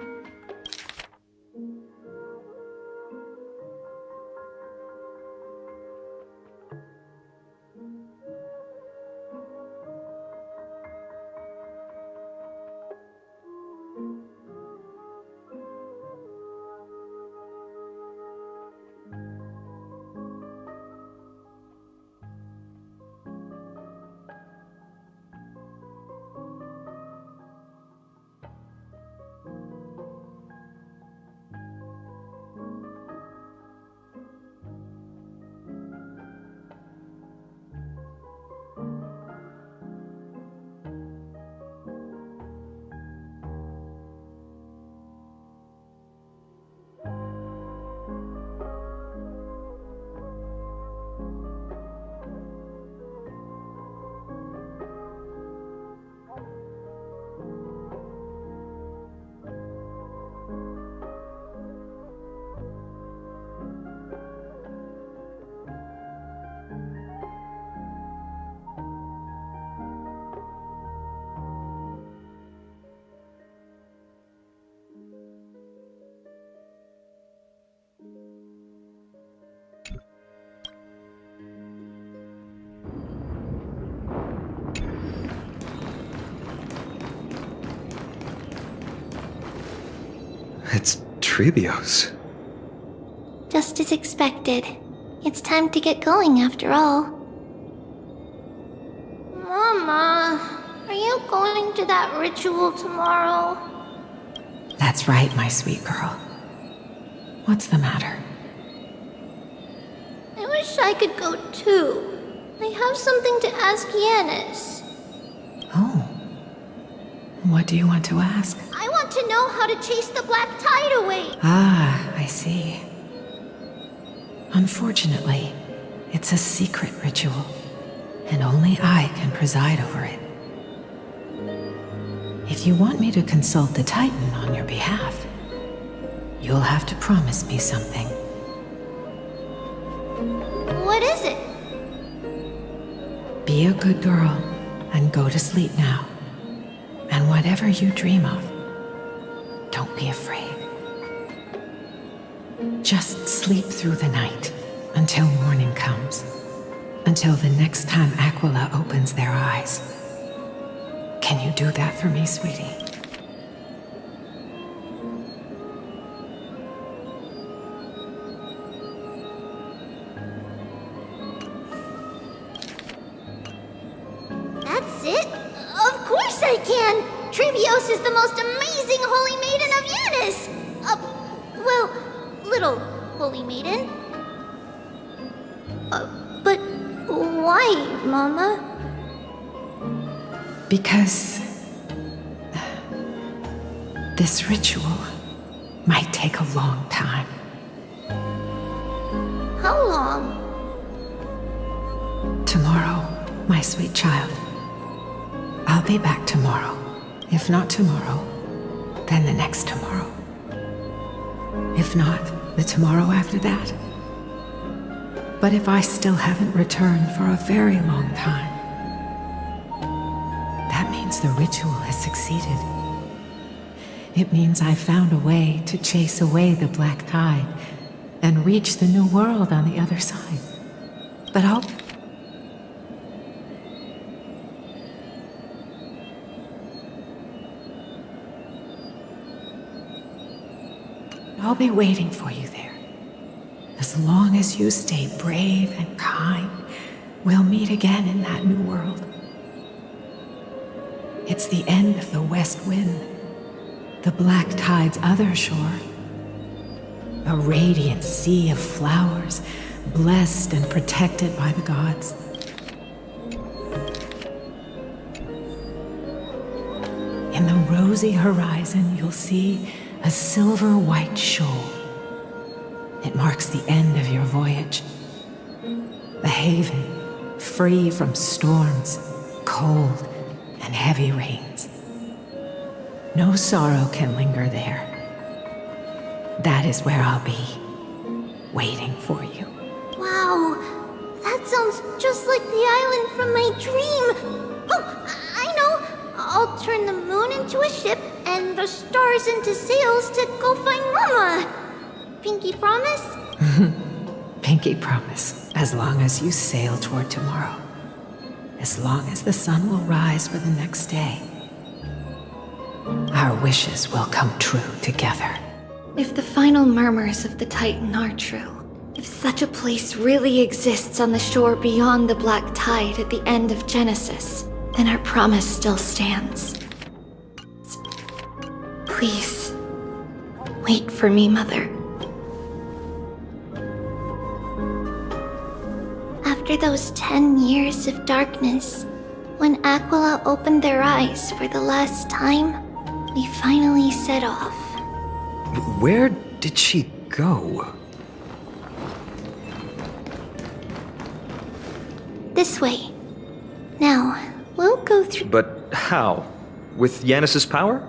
It's Trebios. Just as expected. It's time to get going after all. Mama, are you going to that ritual tomorrow? That's right, my sweet girl. What's the matter? I wish I could go too. I have something to ask Yanis. Oh. What do you want to ask? I want to know how to chase the black tide away. Ah, I see. Unfortunately, it's a secret ritual, and only I can preside over it. If you want me to consult the Titan on your behalf, you'll have to promise me something. What is it? Be a good girl and go to sleep now. And whatever you dream of, don't be afraid. Just sleep through the night until morning comes. Until the next time Aquila opens their eyes. Can you do that for me, sweetie? That's it? Of course I can! Trebios is the most amazing holy maiden of Yanis! Well, little holy maiden. But why, Mama? Because this ritual might take a long time. How long? Tomorrow, my sweet child. I'll be back tomorrow. If not tomorrow, then the next tomorrow. If not, the tomorrow after that. But if I still haven't returned for a very long time, that means the ritual has succeeded. It means I found a way to chase away the black tide and reach the new world on the other side. But I'll be waiting for you there. As long as you stay brave and kind, we'll meet again in that new world. It's the end of the west wind, the black tide's other shore. A radiant sea of flowers, blessed and protected by the gods. In the rosy horizon, you'll see a silver-white shoal. It marks the end of your voyage. A haven, free from storms, cold, and heavy rains. No sorrow can linger there. That is where I'll be, waiting for you. Wow, that sounds just like the island from my dream. Oh, I know. I'll turn the moon into a ship and the stars into sails to go find Mama. Pinky promise? Pinky promise. As long as you sail toward tomorrow. As long as the sun will rise for the next day. Our wishes will come true together. If the final murmurs of the Titan are true, if such a place really exists on the shore beyond the black tide at the end of Genesis, then our promise still stands. Please, wait for me, Mother. After those 10 years of darkness, when Aquila opened their eyes for the last time, we finally set off. Where did she go? This way. Now, we'll go through. But how? With Yanis's power?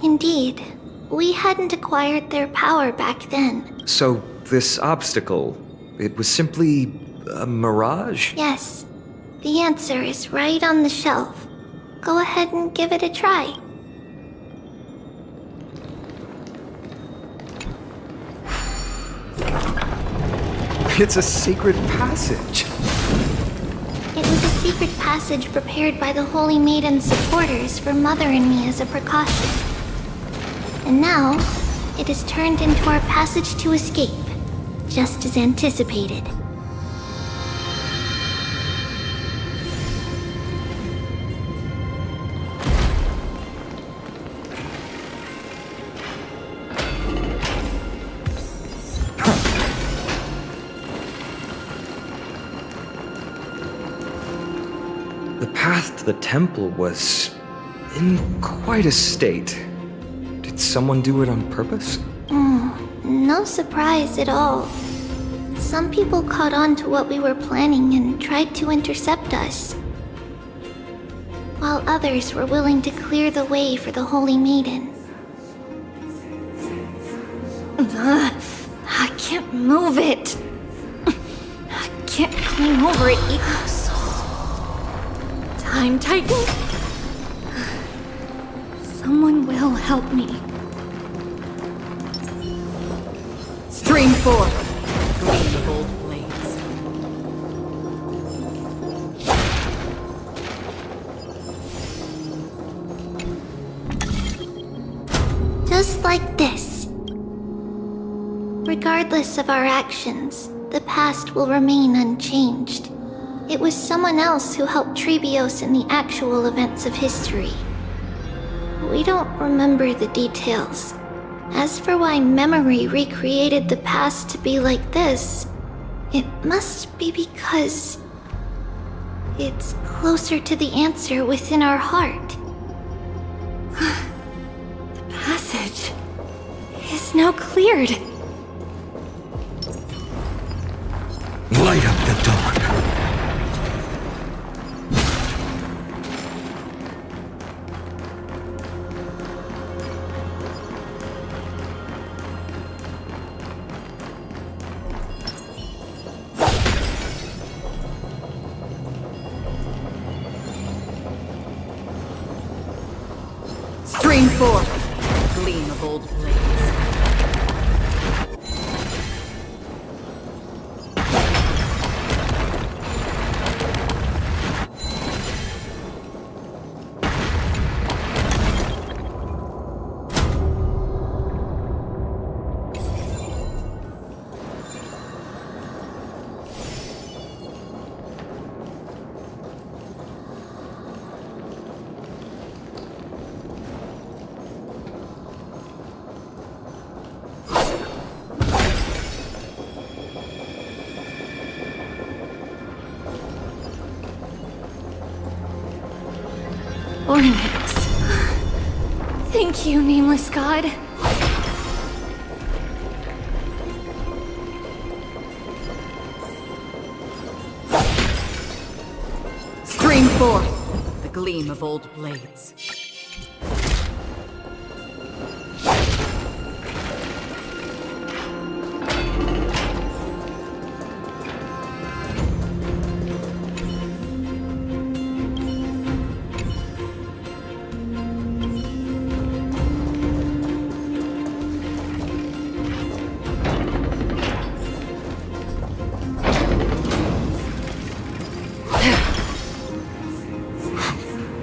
Indeed. We hadn't acquired their power back then. So, this obstacle, it was simply a mirage? Yes. The answer is right on the shelf. Go ahead and give it a try. It's a secret passage. It was a secret passage prepared by the Holy Maiden's supporters for Mother and me as a precaution. And now, it is turned into our passage to escape, just as anticipated. The path to the temple was in quite a state. Did someone do it on purpose? No surprise at all. Some people caught on to what we were planning and tried to intercept us, while others were willing to clear the way for the Holy Maiden. I can't move it. I can't climb over it either. Time Titan? Someone will help me. Stream 4. Gleam of old blades. Just like this. Regardless of our actions, the past will remain unchanged. It was someone else who helped Trebios in the actual events of history. We don't remember the details. As for why memory recreated the past to be like this, it must be because it's closer to the answer within our heart. The passage is now cleared. Light up the dawn. Stream 4. Gleam of old blades. Ornaments. Thank you, nameless god. Stream 4. The gleam of old blades.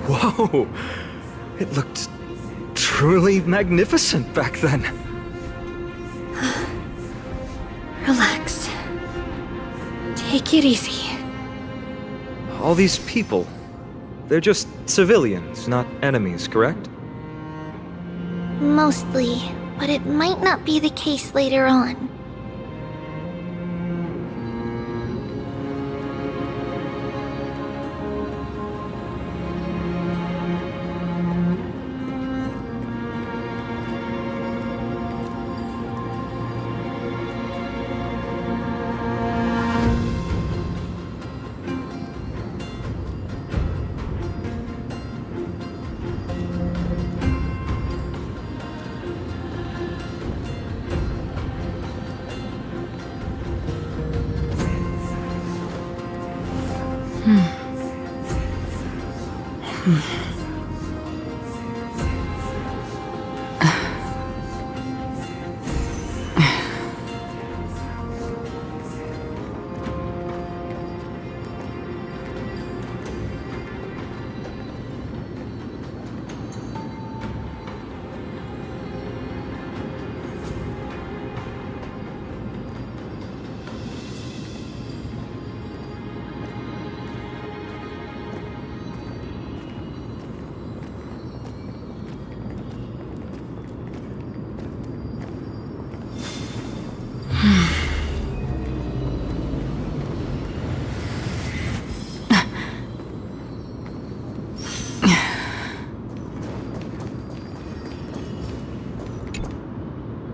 Whoa! It looked truly magnificent back then. Relax. Take it easy. All these people, they're just civilians, not enemies, correct? Mostly, but it might not be the case later on.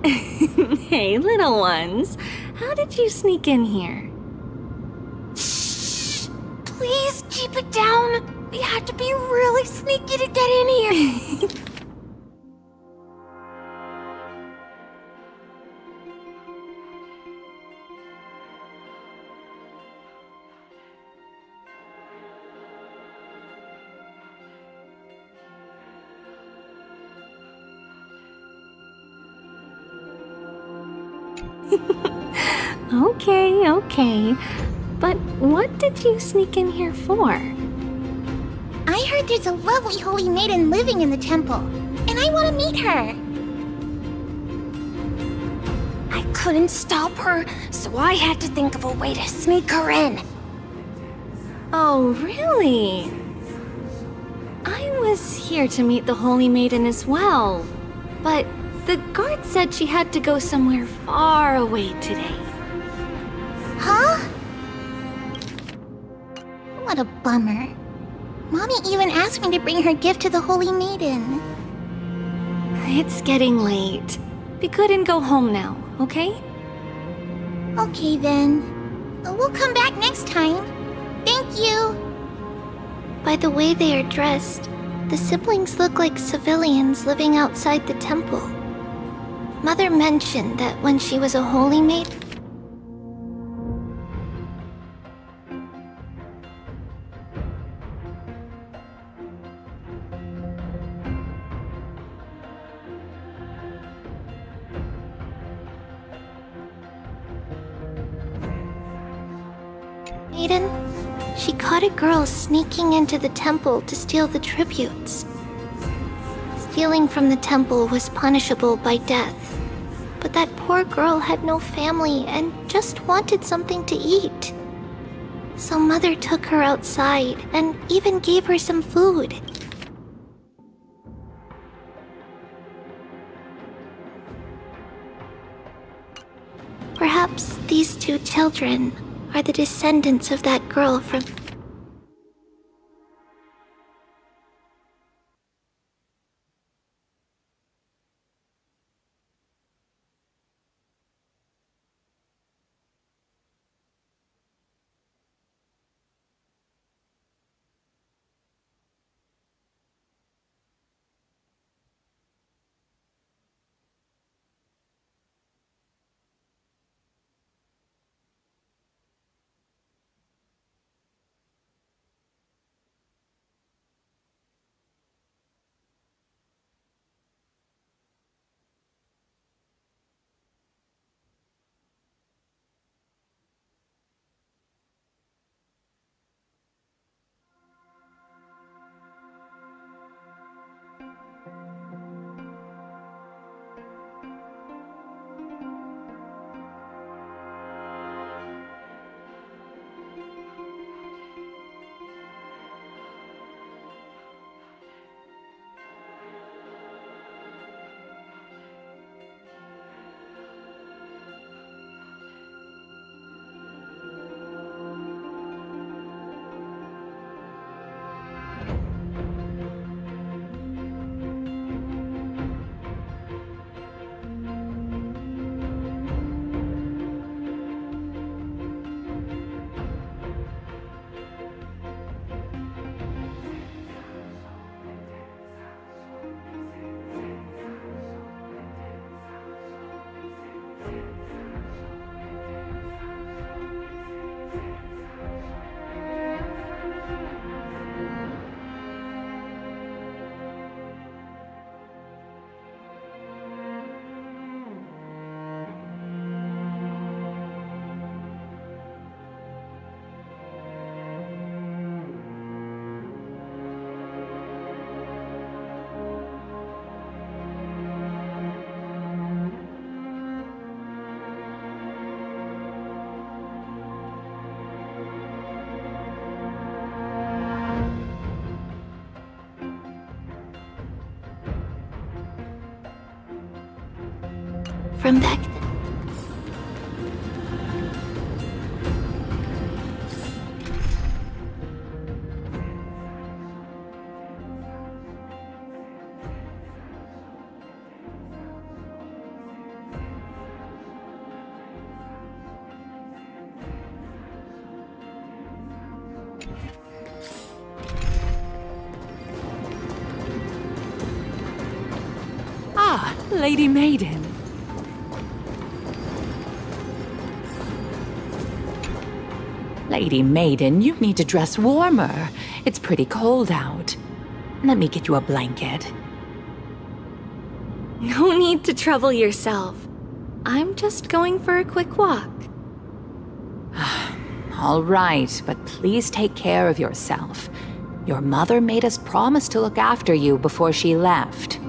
Hey, little ones. How did you sneak in here? Please keep it down. We have to be really sneaky to get in here. Okay. But what did you sneak in here for? I heard there's a lovely holy maiden living in the temple, and I want to meet her. I couldn't stop her, so I had to think of a way to sneak her in. Oh, really? I was here to meet the Holy Maiden as well, but the guard said she had to go somewhere far away today. Huh? What a bummer. Mommy even asked me to bring her gift to the Holy Maiden. It's getting late. We couldn't go home now, okay? Okay then. We'll come back next time. Thank you. By the way they are dressed, the siblings look like civilians living outside the temple. Mother mentioned that when she was a holy maiden, she caught a girl sneaking into the temple to steal the tributes. Stealing from the temple was punishable by death, but that poor girl had no family and just wanted something to eat. So Mother took her outside and even gave her some food. Perhaps these two children are the descendants of that girl from... from back then. Lady Maiden. Lady Maiden, you need to dress warmer. It's pretty cold out. Let me get you a blanket. No need to trouble yourself. I'm just going for a quick walk. All right, but please take care of yourself. Your mother made us promise to look after you before she left.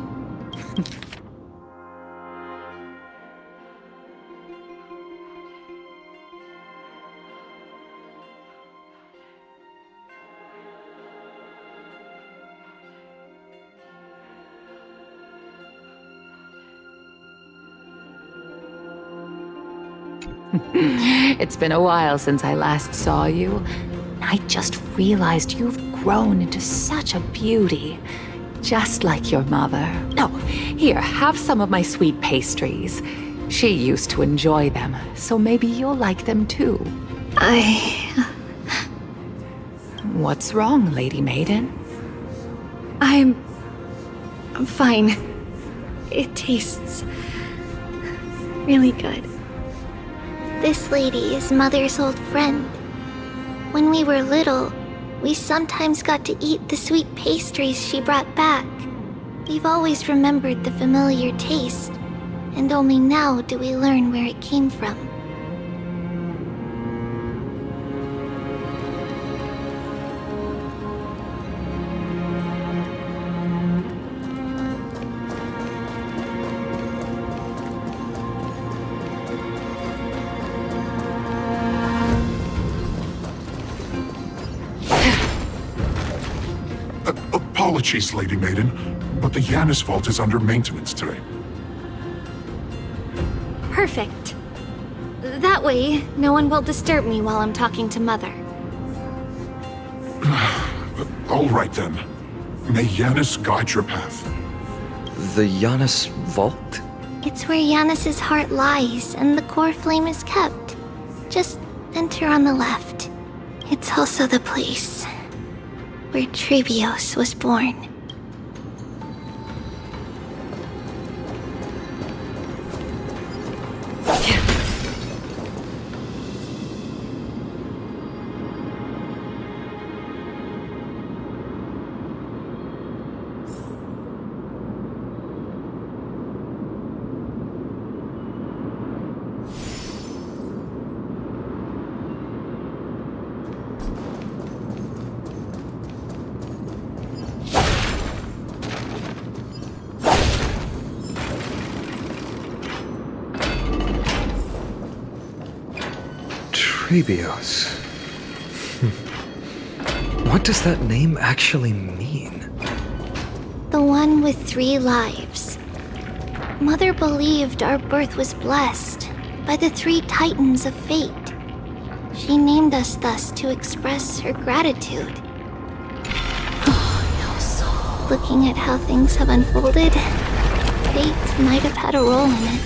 It's been a while since I last saw you. I just realized you've grown into such a beauty. Just like your mother. Oh, here, have some of my sweet pastries. She used to enjoy them, so maybe you'll like them too. What's wrong, Lady Maiden? I'm fine. It tastes really good. This lady is Mother's old friend. When we were little, we sometimes got to eat the sweet pastries she brought back. We've always remembered the familiar taste, and only now do we learn where it came from. Apologies, Lady Maiden, but the Yanis vault is under maintenance today. Perfect. That way, no one will disturb me while I'm talking to Mother. All right then. May Yanis guide your path. The Yanis vault? It's where Yanis's heart lies and the core flame is kept. Just enter on the left. It's also the place where Trebios was born. Trebios. What does that name actually mean? The one with 3 lives. Mother believed our birth was blessed by the 3 titans of fate. She named us thus to express her gratitude. Looking at how things have unfolded, fate might have had a role in it.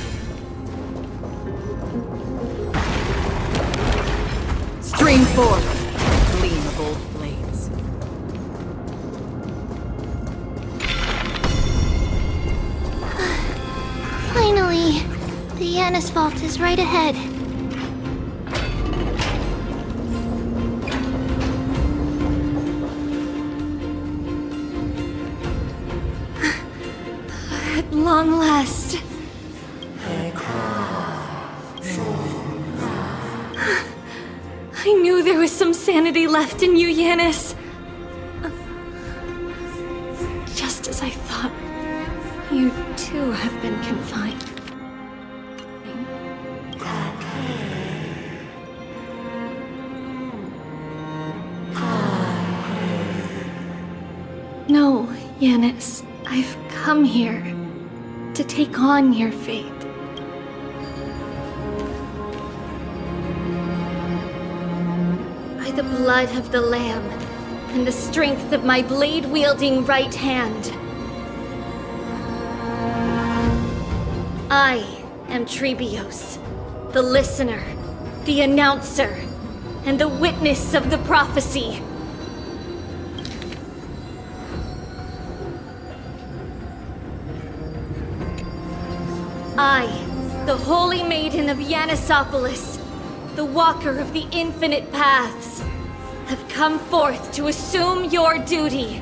Stream forth, gleam of old blades. Finally, the Yanis vault is right ahead. At long last. I knew there was some sanity left in you, Yanis. Just as I thought, you too have been confined. No, Yanis, I've come here to take on your fate. By the blood of the Lamb and the strength of my blade-wielding right hand, I am Trebios, the listener, the announcer, and the witness of the prophecy. I, the Holy Maiden of Yanisopolis, the Walker of the Infinite Paths, have come forth to assume your duty.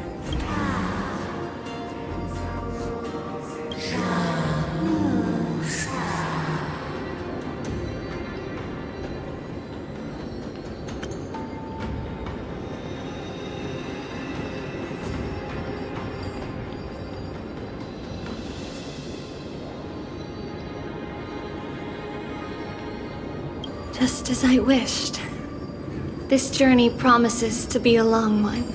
Just as I wished. This journey promises to be a long one,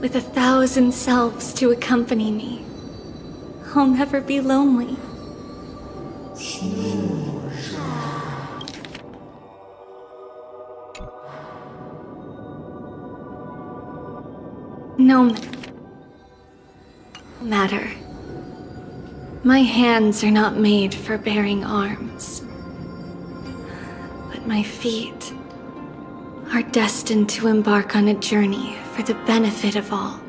with 1,000 selves to accompany me. I'll never be lonely. No matter. My hands are not made for bearing arms. But my feet are destined to embark on a journey for the benefit of all.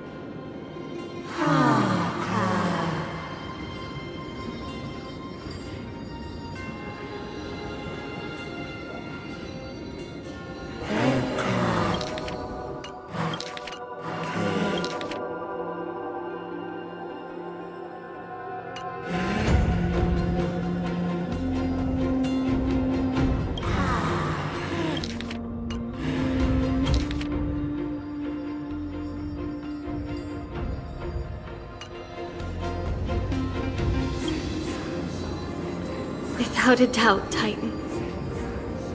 Without a doubt, Titan.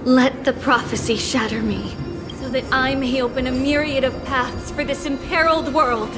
Let the prophecy shatter me, so that I may open a myriad of paths for this imperiled world.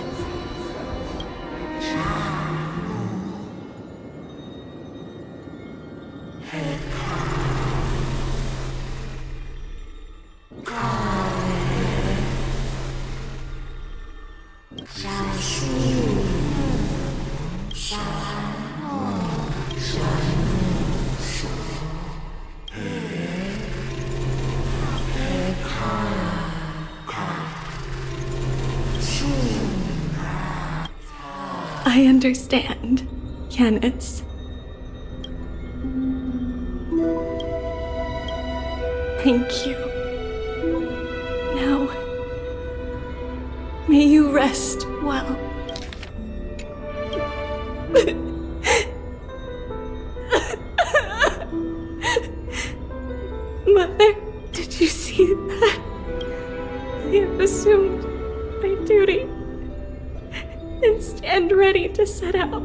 I understand, Yanis. Thank you. Now, may you rest well. Mother, did you see that? I have assumed my duty and stand ready to set out.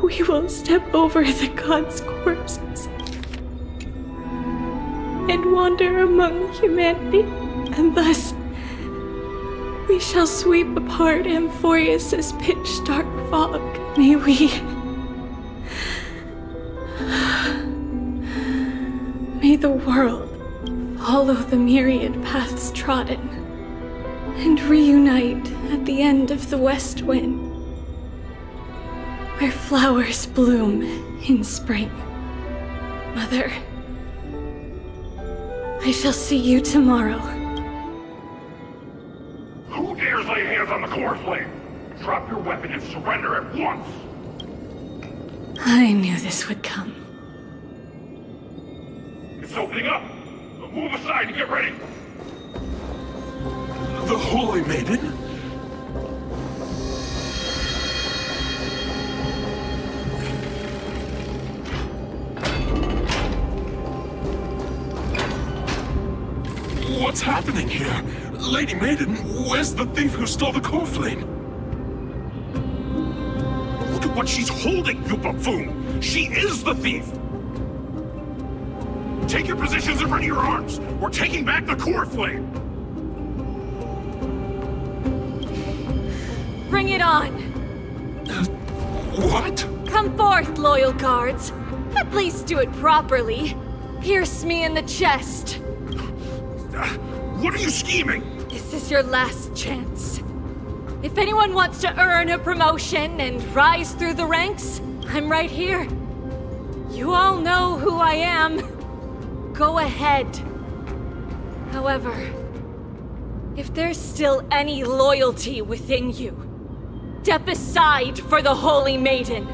We will step over the gods' corpses and wander among humanity, and thus we shall sweep apart Amphorius's pitch-dark fog. May we... May the world follow the myriad paths trodden and reunite at the end of the west wind, where flowers bloom in spring. Mother, I shall see you tomorrow. Who dares lay hands on the core flame? Drop your weapon and surrender at once! I knew this would come. It's opening up! Move aside and get ready! The Holy Maiden? What's happening here? Lady Maiden, where's the thief who stole the core flame? Look at what she's holding, you buffoon! She is the thief! Take your positions and ready your arms! We're taking back the core flame! Bring it on! What? Come forth, loyal guards. At least do it properly. Pierce me in the chest. What are you scheming? This is your last chance. If anyone wants to earn a promotion and rise through the ranks, I'm right here. You all know who I am. Go ahead. However, if there's still any loyalty within you, step aside for the Holy Maiden.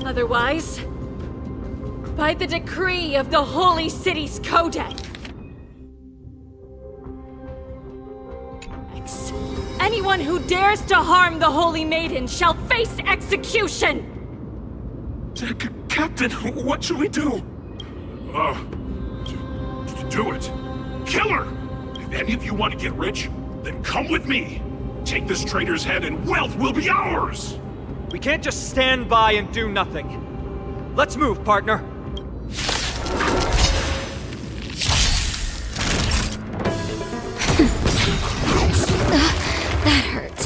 Otherwise, by the decree of the Holy City's Codex, anyone who dares to harm the Holy Maiden shall face execution! Captain, what should we do? Do it. Kill her! If any of you want to get rich, then come with me. Take this traitor's head and wealth will be ours! We can't just stand by and do nothing. Let's move, partner. That hurt.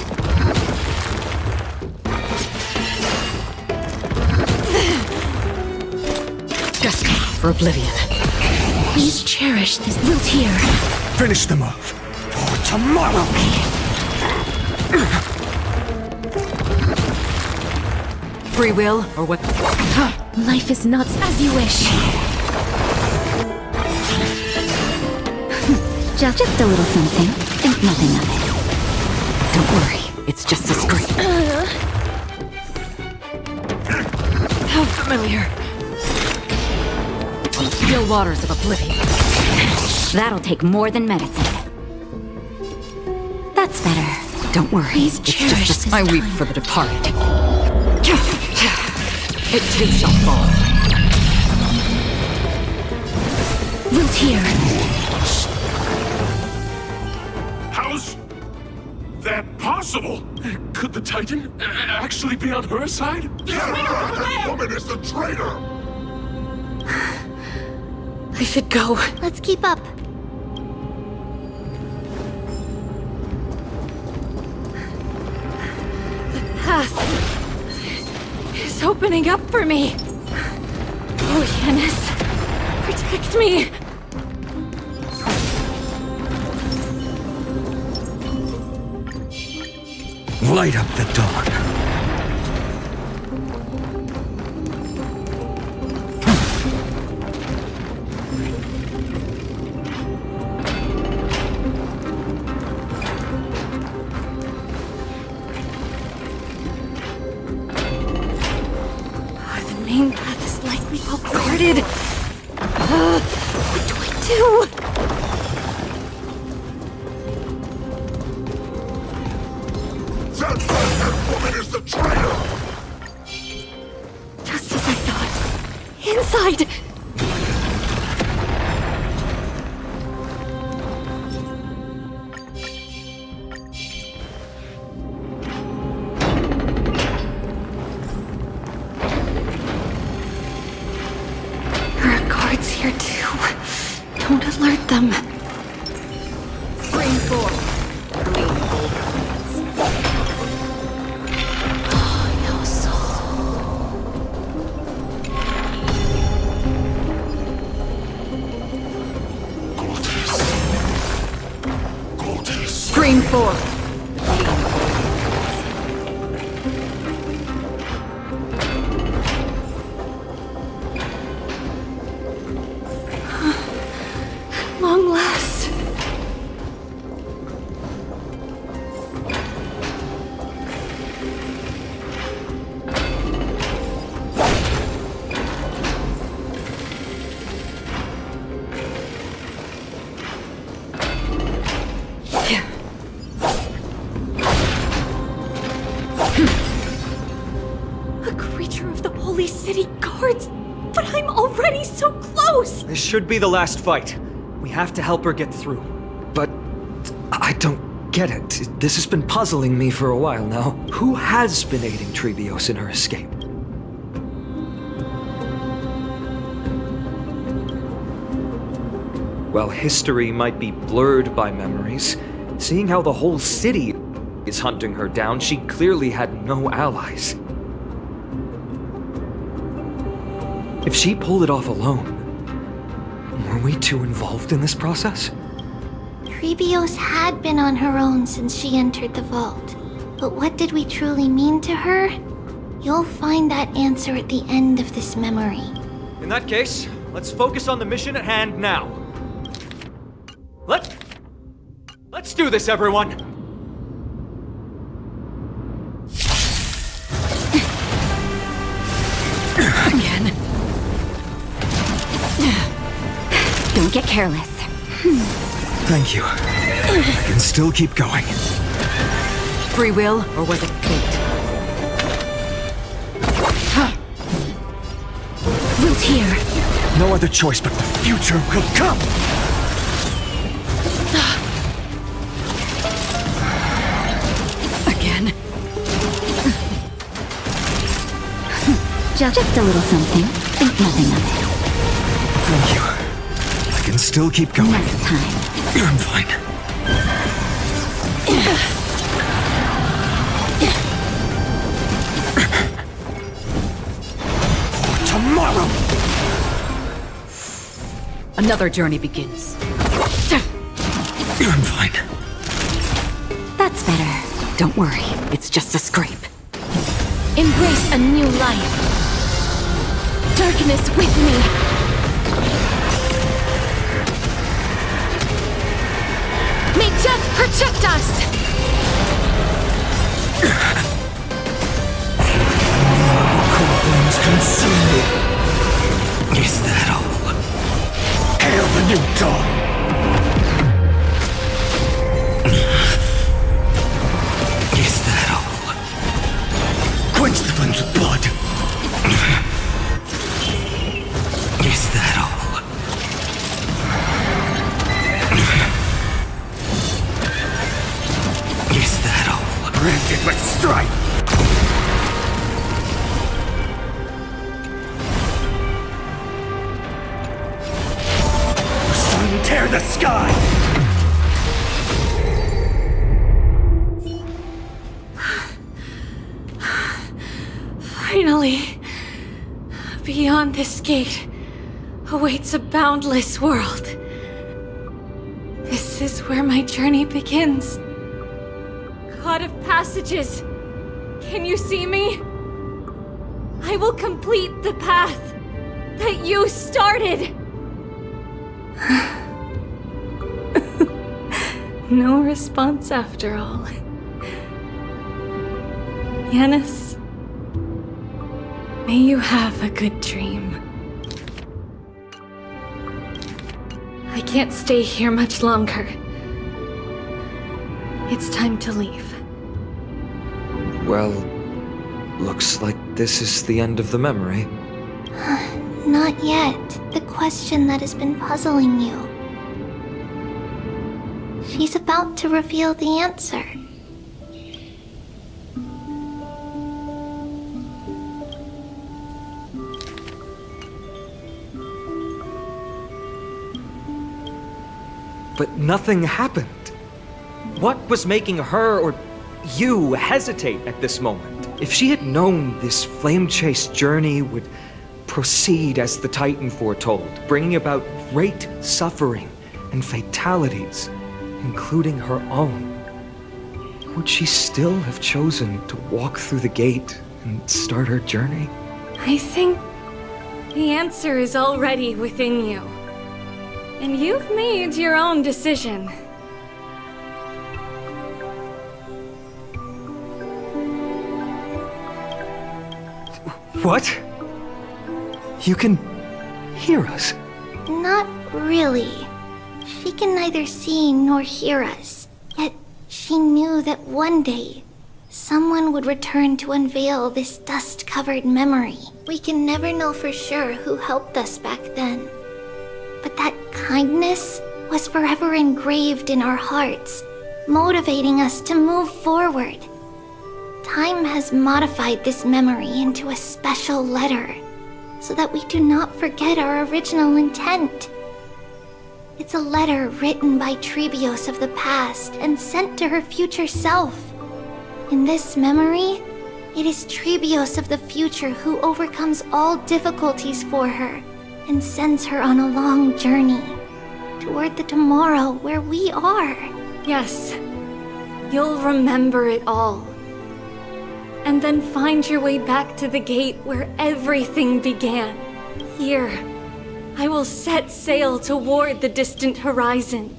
Destined for oblivion. Please cherish this wilt here. Finish the move, for tomorrow! Free will, or what? Life is not as you wish. Just a little something. Think nothing of it. Don't worry, it's just a scream. How familiar. On the still waters of oblivion. That'll take more than medicine. That's better. Don't worry, Please it's cherish just this I weep time. for the departed. It too shall fall. Wilt here. How's that possible? Could the Titan actually be on her side? That woman is the traitor! I should go. Let's keep up. Path is opening up for me. Oh, Yanis, protect me. Light up the dawn. The main path is likely well guarded. What do I do? That woman is the traitor! Just as I thought. Inside! There are guards here too. Don't alert them. Spring forth. Scream forth! Long last. A creature of the Holy City Guards, but I'm already so close! This should be the last fight. We have to help her get through. But I don't get it. This has been puzzling me for a while now. Who has been aiding Trebios in her escape? While history might be blurred by memories, seeing how the whole city is hunting her down, she clearly had no allies. If she pulled it off alone, were we too involved in this process? Trebios had been on her own since she entered the vault. But what did we truly mean to her? You'll find that answer at the end of this memory. In that case, let's focus on the mission at hand now. Let's do this, everyone! get careless. Thank you. I can still keep going. Free will, or was it fate? Root here. No other choice but the future will come! Again? Just a little something. Think nothing of it. Thank you. I can still keep going. Next time. I'm fine. For tomorrow! Another journey begins. I'm fine. That's better. Don't worry, it's just a scrape. Embrace a new life. Darkness with me. May death protect us! Cold flames consume me. Is that all? Hail the new dawn! Is that all? Quench the flames with blood! Is that all? Is that all? Branded with strife! Sun tear the sky! Finally, beyond this gate awaits a boundless world. This is where my journey begins. God of passages, can you see me? I will complete the path that you started. No response after all. Yanis, may you have a good dream. I can't stay here much longer. It's time to leave. Well, looks like this is the end of the memory. Not yet. The question that has been puzzling you. She's about to reveal the answer. But nothing happened. What was making her or you hesitate at this moment? If she had known this flame-chased journey would proceed as the Titan foretold, bringing about great suffering and fatalities, including her own, would she still have chosen to walk through the gate and start her journey? I think the answer is already within you. And you've made your own decision. What? You can hear us? Not really. She can neither see nor hear us. Yet she knew that one day, someone would return to unveil this dust-covered memory. We can never know for sure who helped us back then. But that kindness was forever engraved in our hearts, motivating us to move forward. Time has modified this memory into a special letter, so that we do not forget our original intent. It's a letter written by Trebios of the past and sent to her future self. In this memory, it is Trebios of the future who overcomes all difficulties for her and sends her on a long journey toward the tomorrow where we are. Yes, you'll remember it all. And then find your way back to the gate where everything began. Here, I will set sail toward the distant horizon.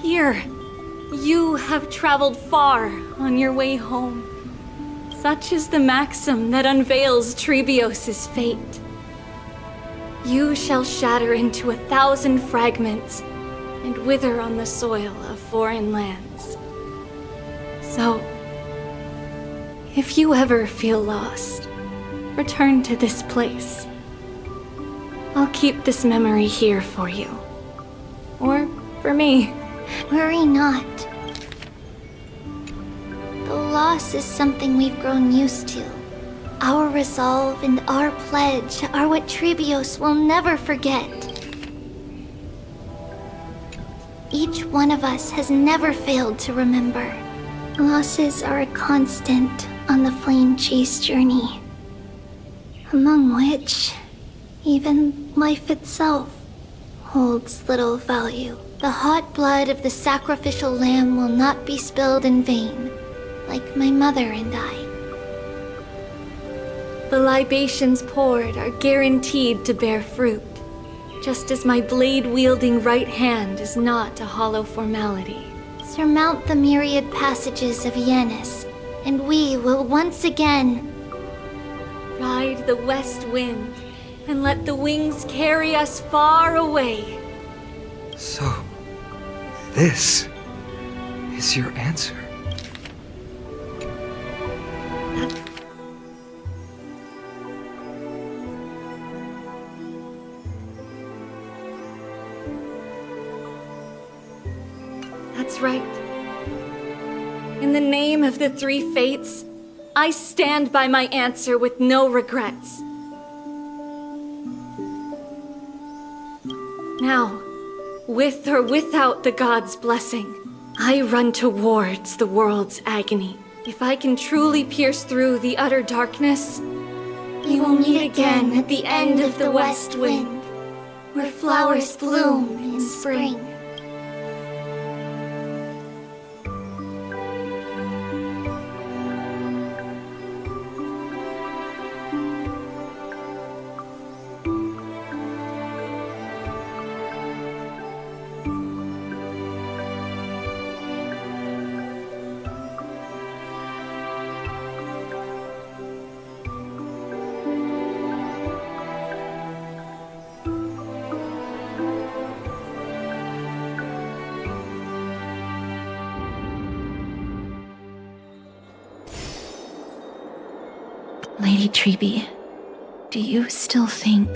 Here, you have traveled far on your way home. Such is the maxim that unveils Trebios' fate. You shall shatter into 1,000 fragments and wither on the soil of foreign lands. So, if you ever feel lost, return to this place. I'll keep this memory here for you. Or for me. Worry not. The loss is something we've grown used to. Our resolve and our pledge are what Trebios will never forget. Each one of us has never failed to remember. Losses are a constant on the flame chase journey, among which even life itself holds little value. The hot blood of the sacrificial lamb will not be spilled in vain, like my mother and I. The libations poured are guaranteed to bear fruit, just as my blade-wielding right hand is not a hollow formality. Surmount the myriad passages of Yanis, and we will once again ride the west wind and let the wings carry us far away. So, this is your answer. That's right. In the name of the three fates, I stand by my answer with no regrets. Now, with or without the god's blessing, I run towards the world's agony. If I can truly pierce through the utter darkness, we will meet again at the end of the west wind, where flowers bloom in spring. Lady Treeby, do you still think...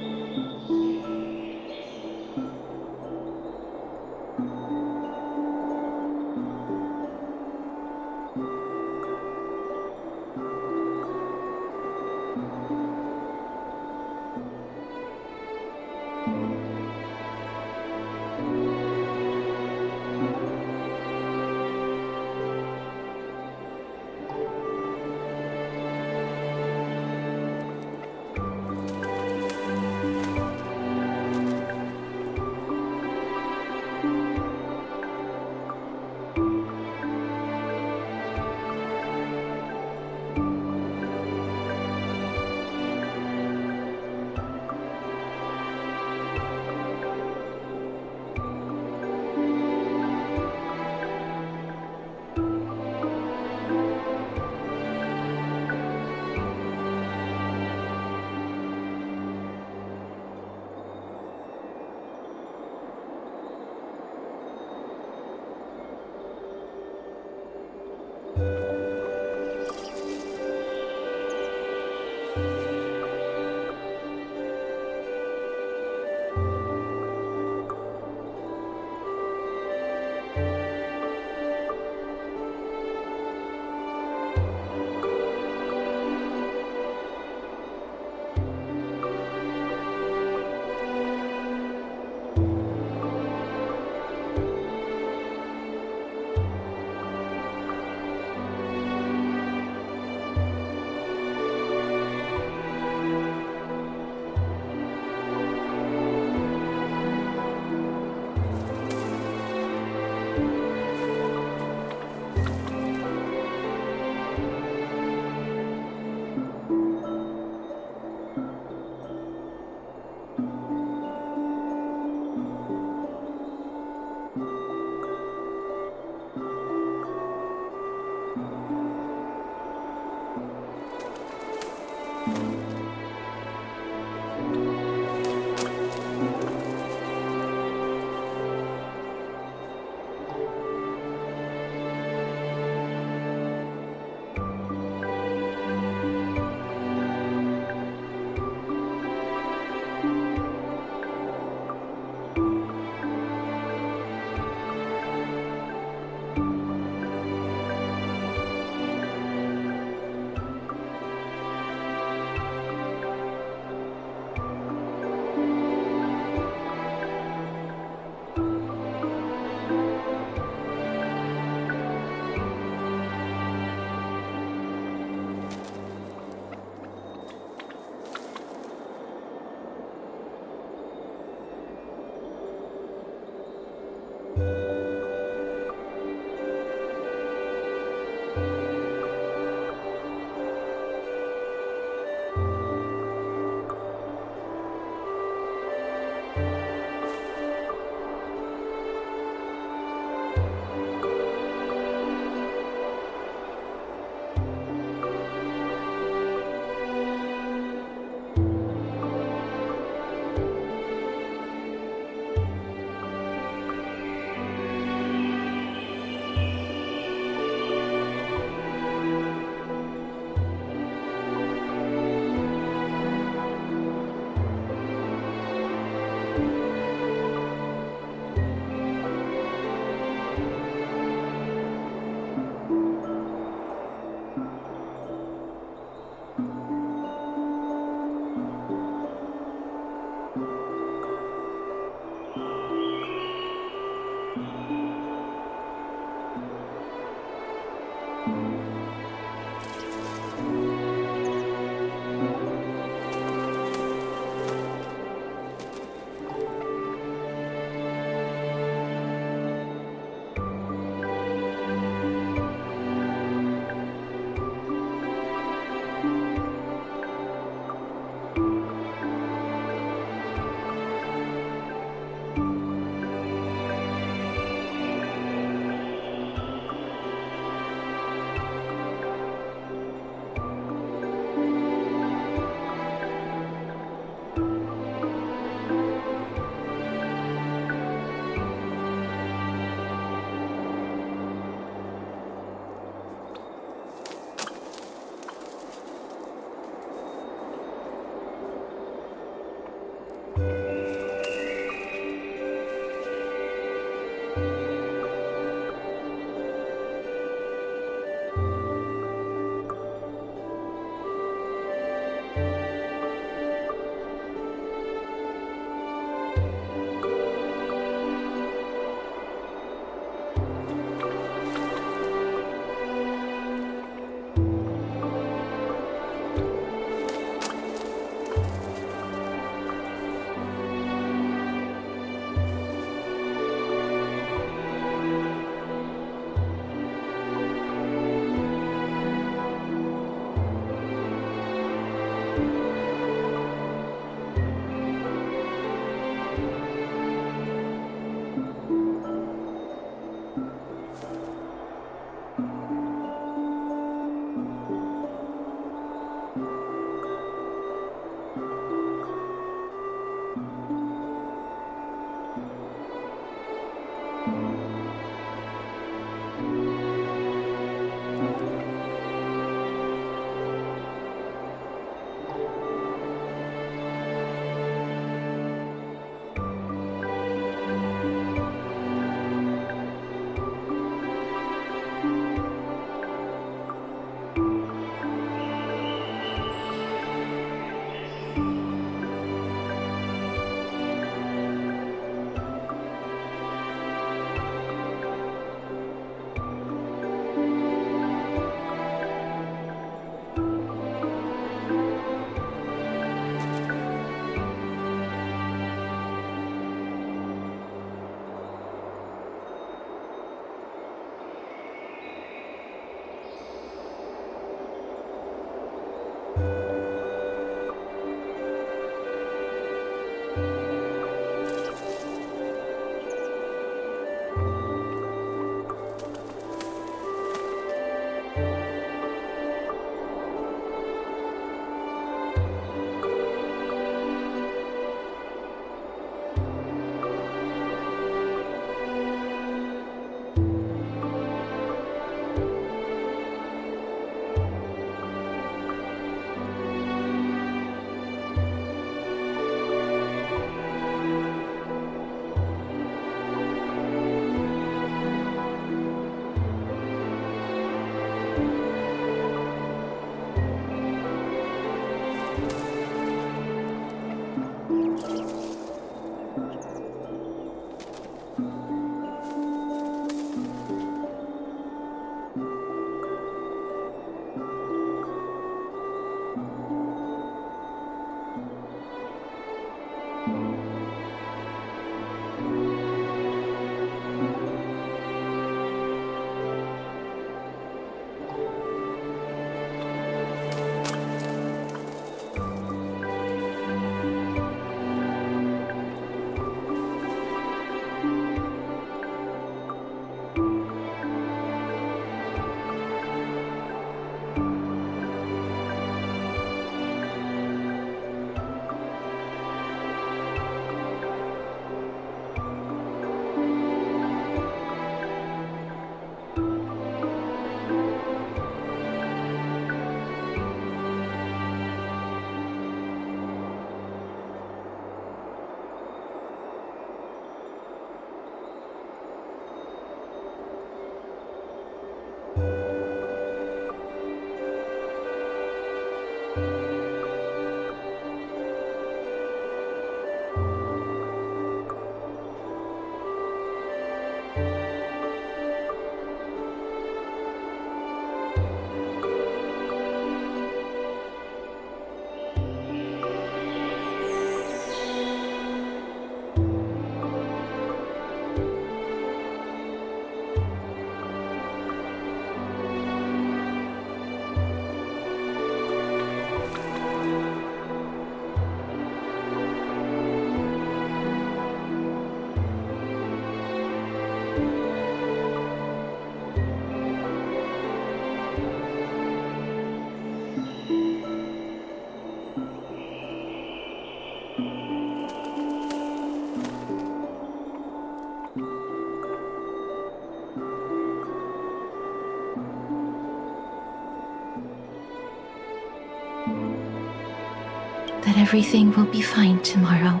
That everything will be fine tomorrow.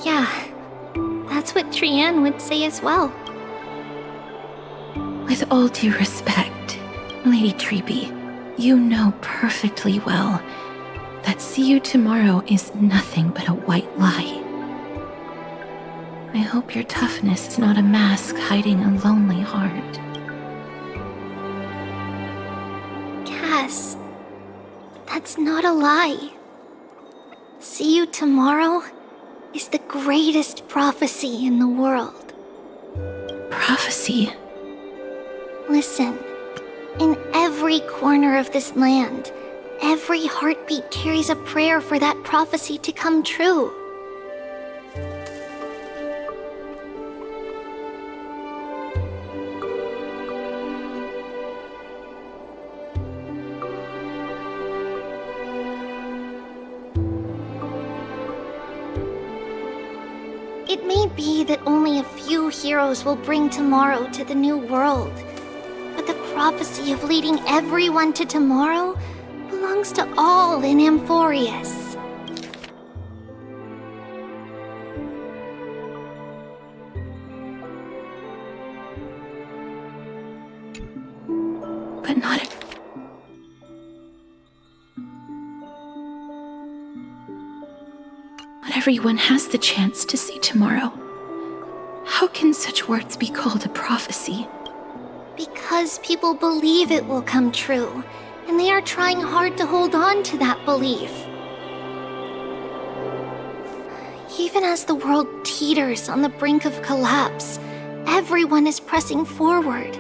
Yeah, that's what Trianne would say as well. With all due respect, Lady Treeby, you know perfectly well that see you tomorrow is nothing but a white lie. I hope your toughness is not a mask hiding a lonely heart. Cass, that's not a lie. See you tomorrow is the greatest prophecy in the world. Prophecy? Listen, in every corner of this land, every heartbeat carries a prayer for that prophecy to come true. It may be that only a few heroes will bring tomorrow to the new world, but the prophecy of leading everyone to tomorrow belongs to all in Amphorius. But not everyone has the chance to see tomorrow. How can such words be called a prophecy? Because people believe it will come true, and they are trying hard to hold on to that belief. Even as the world teeters on the brink of collapse, everyone is pressing forward,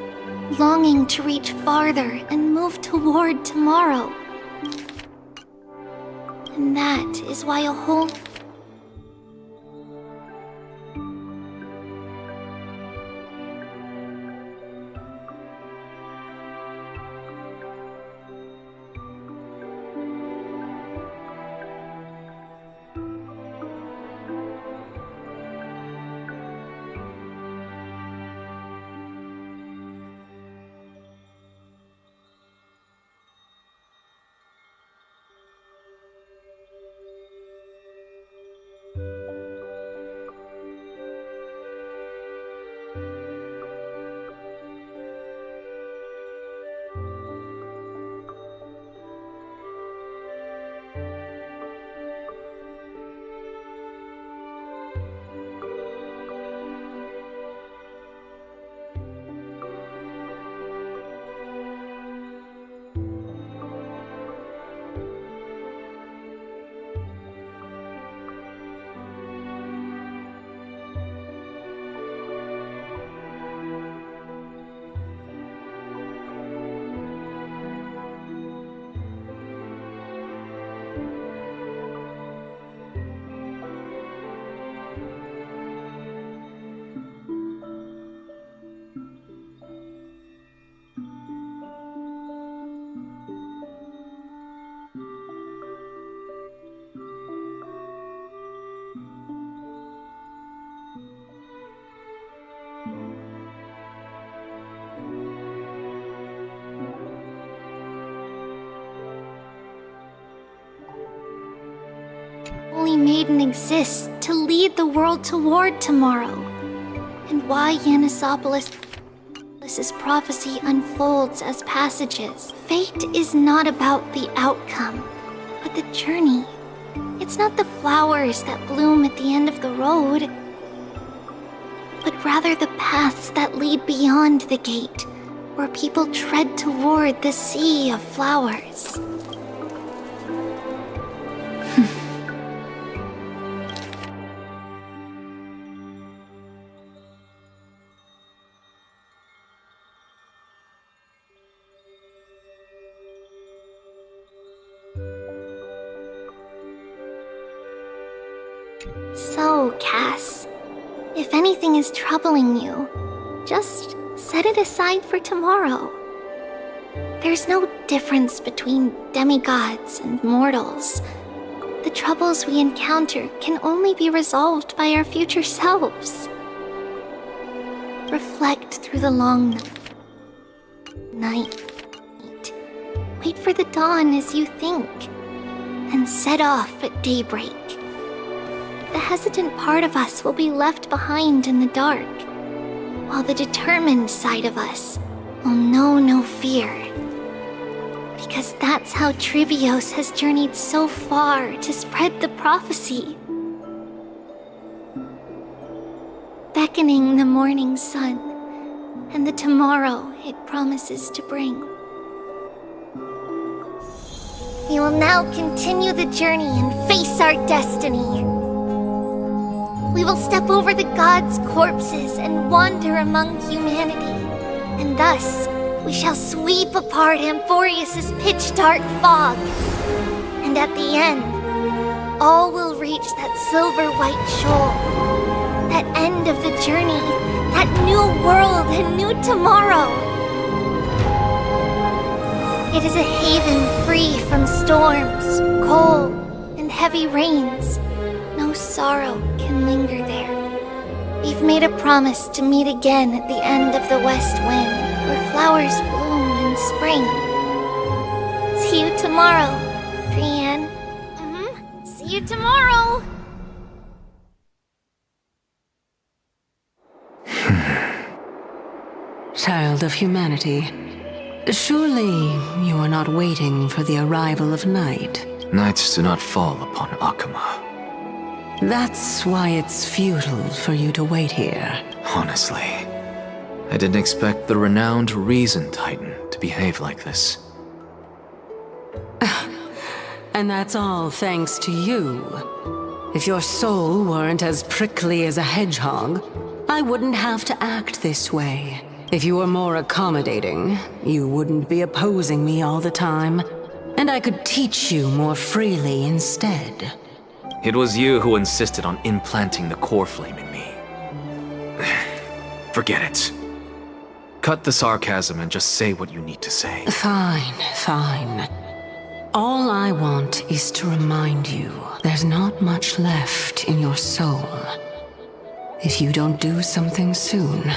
longing to reach farther and move toward tomorrow. And that is why a whole Holy Maiden exists to lead the world toward tomorrow, and why Yanisopolis' prophecy unfolds as passages. Fate is not about the outcome, but the journey. It's not the flowers that bloom at the end of the road, but rather the paths that lead beyond the gate, where people tread toward the sea of flowers. So, Cass, if anything is troubling you, just set it aside for tomorrow. There's no difference between demigods and mortals. The troubles we encounter can only be resolved by our future selves. Reflect through the long night. Wait for the dawn as you think, and set off at daybreak. the hesitant part of us will be left behind in the dark, while the determined side of us will know no fear. Because that's how Trivios has journeyed so far to spread the prophecy. Beckoning the morning sun and the tomorrow it promises to bring. We will now continue the journey and face our destiny. We will step over the gods' corpses and wander among humanity, and thus we shall sweep apart Amphorius's pitch-dark fog. And at the end, all will reach that silver-white shoal. That end of the journey, that new world and new tomorrow. It is a haven free from storms, cold, and heavy rains. No sorrow can linger there. We've made a promise to meet again at the end of the west wind, where flowers bloom in spring. See you tomorrow, Brienne. See you tomorrow! Child of humanity, surely you are not waiting for the arrival of night. Nights do not fall upon Akama. That's why it's futile for you to wait here. Honestly, I didn't expect the renowned Reason Titan to behave like this. And that's all thanks to you. If your soul weren't as prickly as a hedgehog, I wouldn't have to act this way. If you were more accommodating, you wouldn't be opposing me all the time, and I could teach you more freely instead. It was you who insisted on implanting the core flame in me. Forget it. Cut the sarcasm and just say what you need to say. Fine, fine. All I want is to remind you there's not much left in your soul. If you don't do something soon,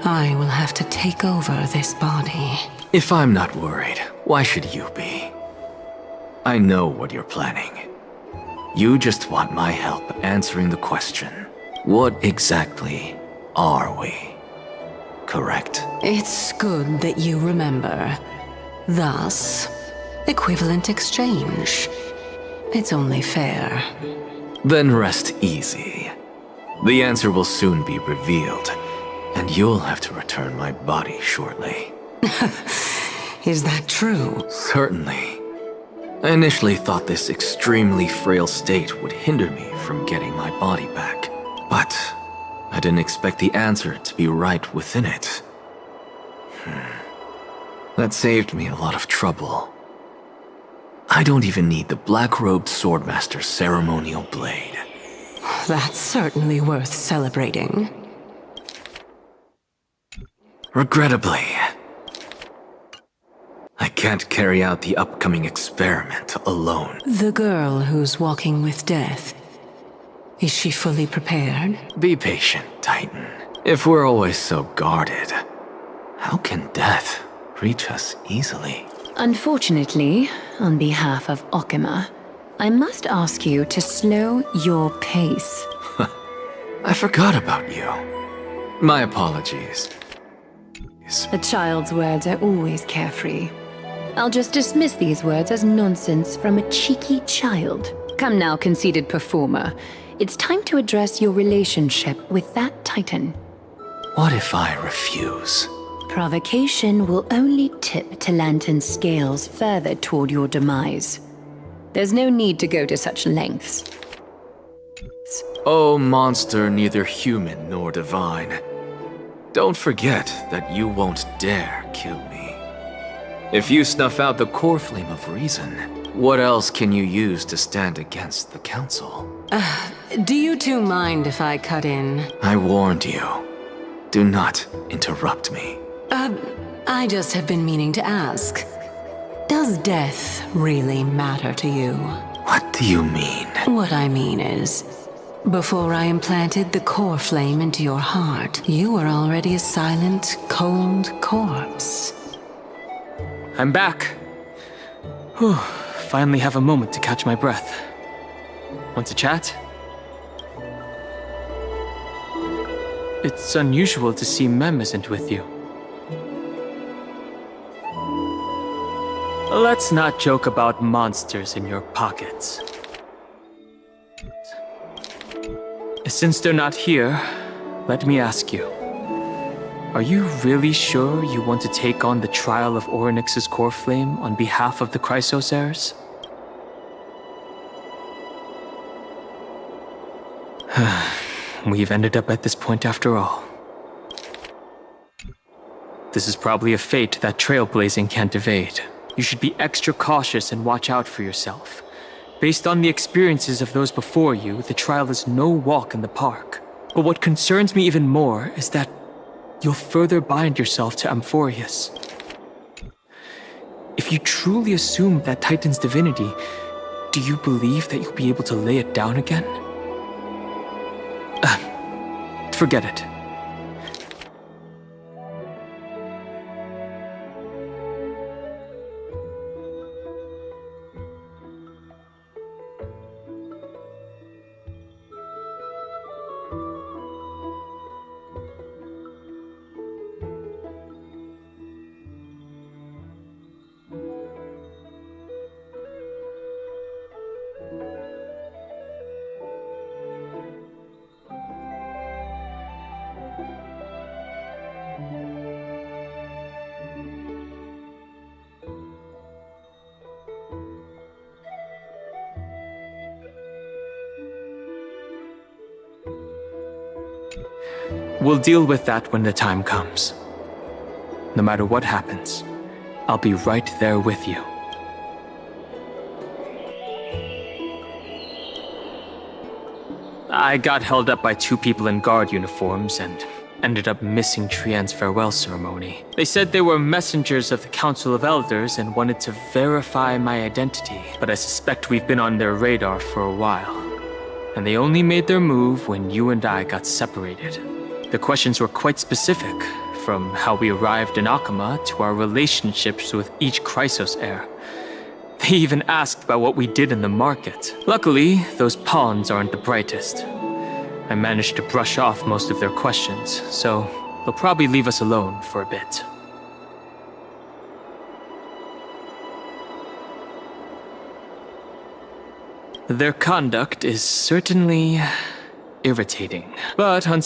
I will have to take over this body. If I'm not worried, why should you be? I know what you're planning. You just want my help answering the question. What exactly are we? Correct? It's good that you remember. Thus, equivalent exchange. It's only fair. Then rest easy. The answer will soon be revealed, and you'll have to return my body shortly. Is that true? Certainly. I initially thought this extremely frail state would hinder me from getting my body back. But I didn't expect the answer to be right within it. That saved me a lot of trouble. I don't even need the black-robed swordmaster's ceremonial blade. That's certainly worth celebrating. Regrettably, I can't carry out the upcoming experiment alone. The girl who's walking with death, is she fully prepared? Be patient, Titan. If we're always so guarded, how can death reach us easily? Unfortunately, on behalf of Okima, I must ask you to slow your pace. I forgot about you. My apologies. A child's words are always carefree. I'll just dismiss these words as nonsense from a cheeky child. Come now, conceited performer. It's time to address your relationship with that Titan. What if I refuse? Provocation will only tip Talantan's scales further toward your demise. There's no need to go to such lengths. Oh, monster neither human nor divine. Don't forget that you won't dare kill me. If you snuff out the core flame of reason, what else can you use to stand against the council? Do you two mind if I cut in? I warned you. Do not interrupt me. I just have been meaning to ask. Does death really matter to you? What do you mean? What I mean is, before I implanted the core flame into your heart, you were already a silent, cold corpse. I'm back. Whew, finally have a moment to catch my breath. Want to chat? It's unusual to see Mem isn't with you. Let's not joke about monsters in your pockets. Since they're not here, let me ask you. Are you really sure you want to take on the trial of Orynyx's core flame on behalf of the Chrysos heirs? We've ended up at this point after all. This is probably a fate that trailblazing can't evade. You should be extra cautious and watch out for yourself. Based on the experiences of those before you, the trial is no walk in the park. But what concerns me even more is that you'll further bind yourself to Amphorius. If you truly assume that Titan's divinity, do you believe that you'll be able to lay it down again? Forget it. We'll deal with that when the time comes. No matter what happens, I'll be right there with you. I got held up by two people in guard uniforms and ended up missing Trian's farewell ceremony. They said they were messengers of the Council of Elders and wanted to verify my identity, but I suspect we've been on their radar for a while. And they only made their move when you and I got separated. The questions were quite specific, from how we arrived in Akama to our relationships with each Chrysos heir. They even asked about what we did in the market. Luckily, those pawns aren't the brightest. I managed to brush off most of their questions, so they'll probably leave us alone for a bit. Their conduct is certainly irritating, but on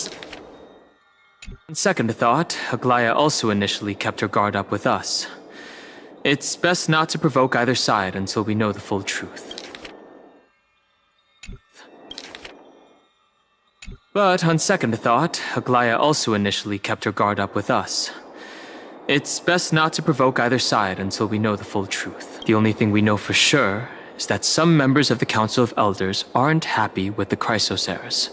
second thought, Aglaya also initially kept her guard up with us. It's best not to provoke either side until we know the full truth. But on second thought, Aglaya also initially kept her guard up with us. It's best not to provoke either side until we know the full truth. The only thing we know for sure is that some members of the Council of Elders aren't happy with the Chrysos heirs.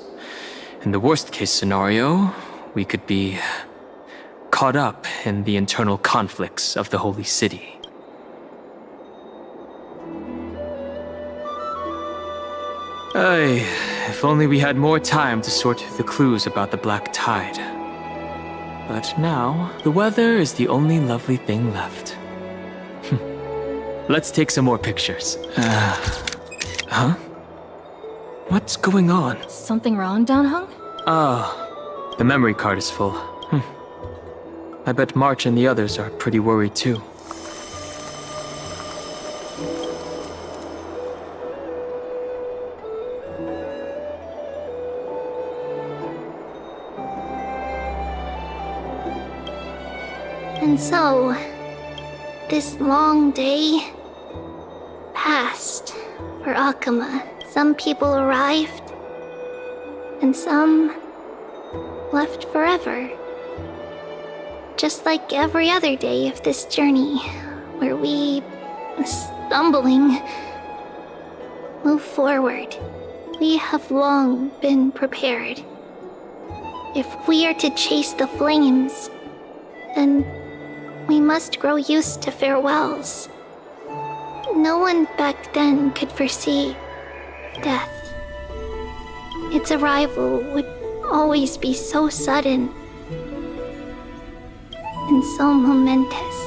In the worst case scenario, we could be caught up in the internal conflicts of the Holy City. If only we had more time to sort through the clues about the Black Tide. But now, the weather is the only lovely thing left. Let's take some more pictures. Huh? What's going on? Something wrong, Danhung? Oh, the memory card is full. I bet March and the others are pretty worried too. And so, this long day passed for Akama. Some people arrived, and some left forever. Just like every other day of this journey, where we, stumbling, move forward. We have long been prepared. If we are to chase the flames, then we must grow used to farewells. No one back then could foresee death. Its arrival would always be so sudden and so momentous.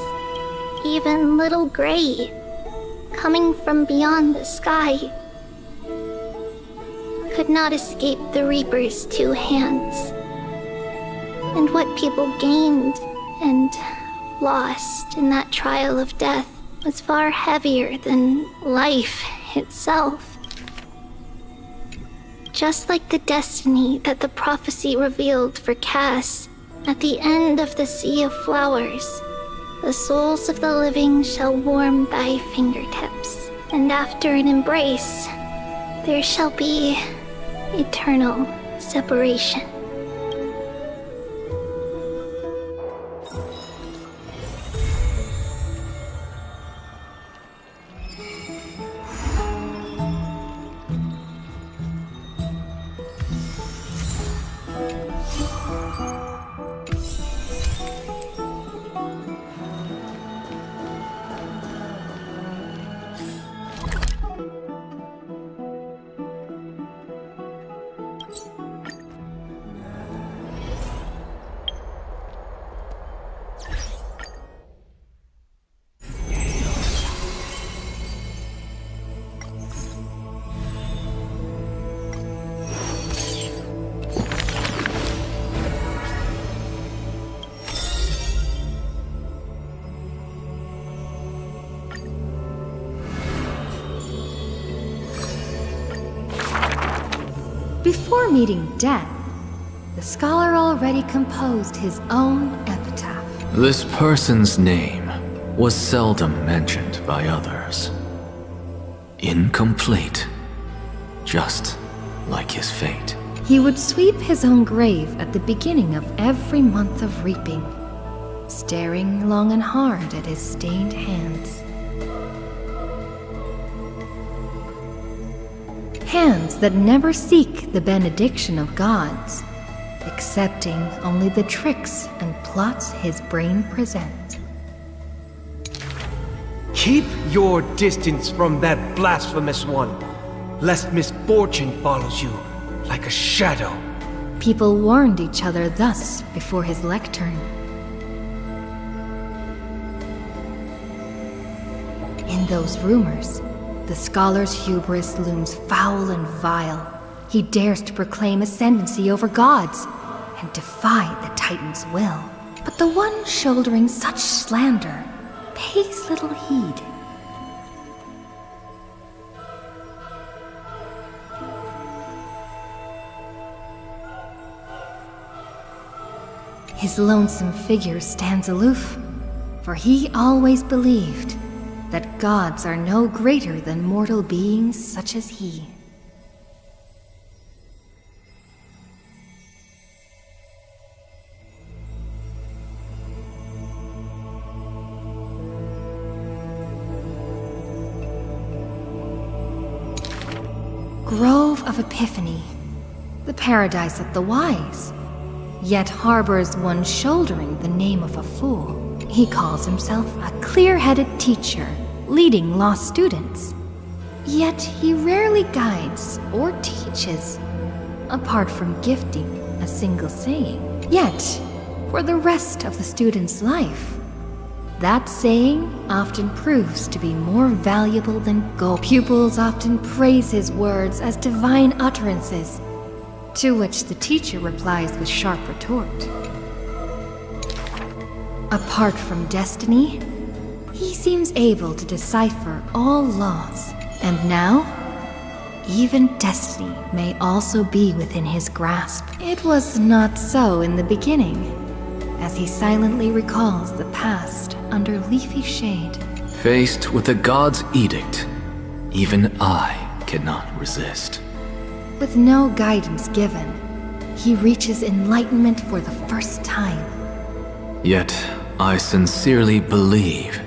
Even little Gray, coming from beyond the sky, could not escape the Reaper's two hands. and what people gained and lost in that trial of death was far heavier than life itself. Just like the destiny that the prophecy revealed for Cass, at the end of the Sea of Flowers, the souls of the living shall warm thy fingertips, and after an embrace, there shall be eternal separation. Before meeting death, the scholar already composed his own epitaph. This person's name was seldom mentioned by others. Incomplete, just like his fate. He would sweep his own grave at the beginning of every month of reaping, staring long and hard at his stained hands. Hands that never seek the benediction of gods, accepting only the tricks and plots his brain presents. Keep your distance from that blasphemous one, lest misfortune follows you like a shadow. People warned each other thus before his lectern. In those rumors, the scholar's hubris looms foul and vile. He dares to proclaim ascendancy over gods and defy the Titan's will. But the one shouldering such slander pays little heed. His lonesome figure stands aloof, for he always believed that gods are no greater than mortal beings such as he. Grove of Epiphany, the paradise of the wise, yet harbors one shouldering the name of a fool. He calls himself a clear-headed teacher, leading lost students. Yet he rarely guides or teaches, apart from gifting a single saying. Yet, for the rest of the student's life, that saying often proves to be more valuable than gold. Pupils often praise his words as divine utterances, to which the teacher replies with sharp retort. Apart from destiny, he seems able to decipher all laws. And now, even destiny may also be within his grasp. It was not so in the beginning, as he silently recalls the past under leafy shade. Faced with the god's edict, even I cannot resist. With no guidance given, he reaches enlightenment for the first time. Yet, I sincerely believe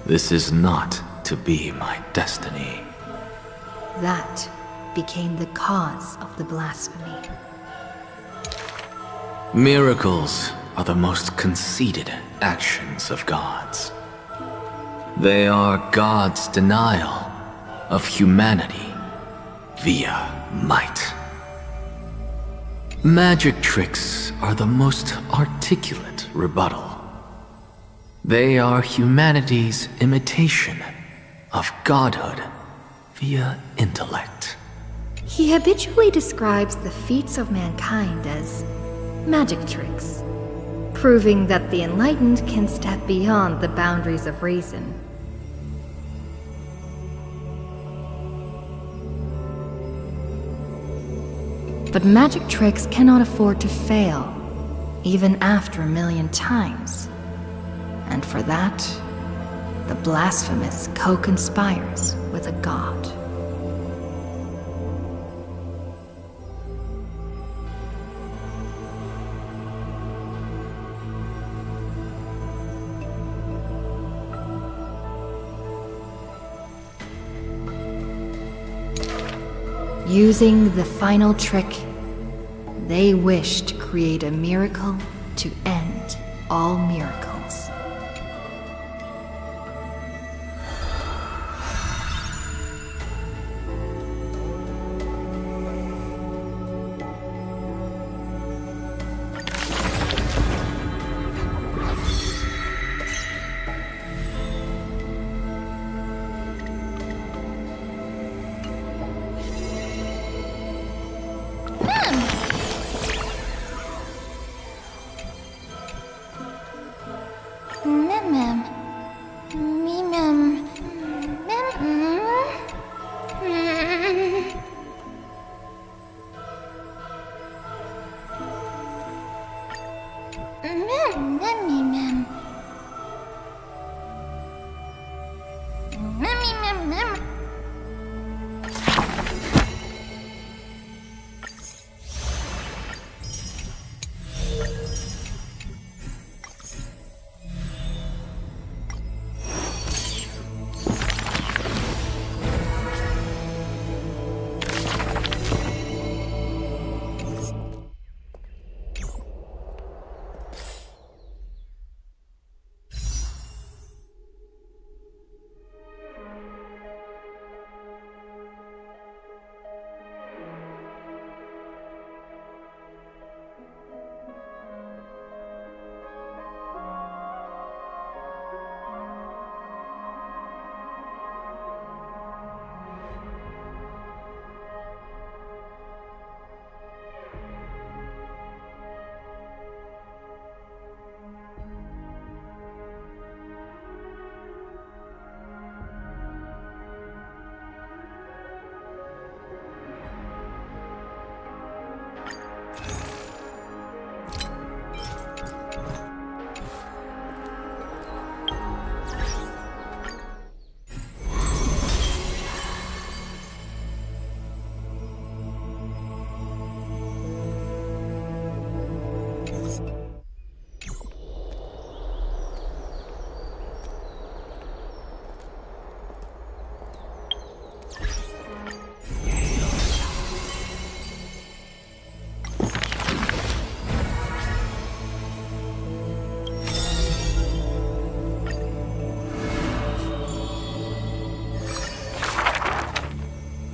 this is not to be my destiny. That became the cause of the blasphemy. Miracles are the most conceited actions of gods. They are God's denial of humanity via might. Magic tricks are the most articulate rebuttal. They are humanity's imitation of godhood via intellect. He habitually describes the feats of mankind as magic tricks, proving that the enlightened can step beyond the boundaries of reason. But magic tricks cannot afford to fail, even after 1,000,000 times. And for that, the blasphemous co-conspires with a god. Using the final trick, they wish to create a miracle to end all miracles.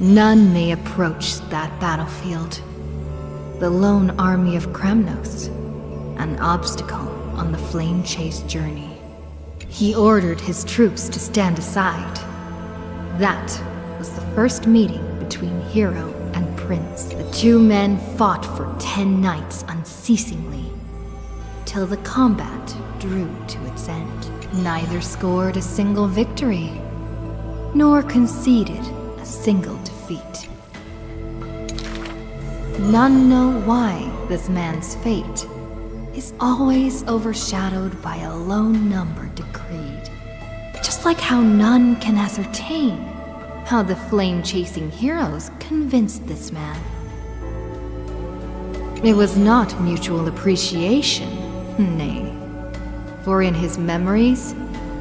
None may approach that battlefield. The lone army of Kremnos, an obstacle on the flame-chased journey. He ordered his troops to stand aside. That was the first meeting between hero and prince. The two men fought for 10 nights unceasingly, till the combat drew to its end. Neither scored a single victory, nor conceded a single defeat. None know why this man's fate is always overshadowed by a lone number decreed. Just like how none can ascertain how the flame-chasing heroes convinced this man. It was not mutual appreciation, nay. For in his memories,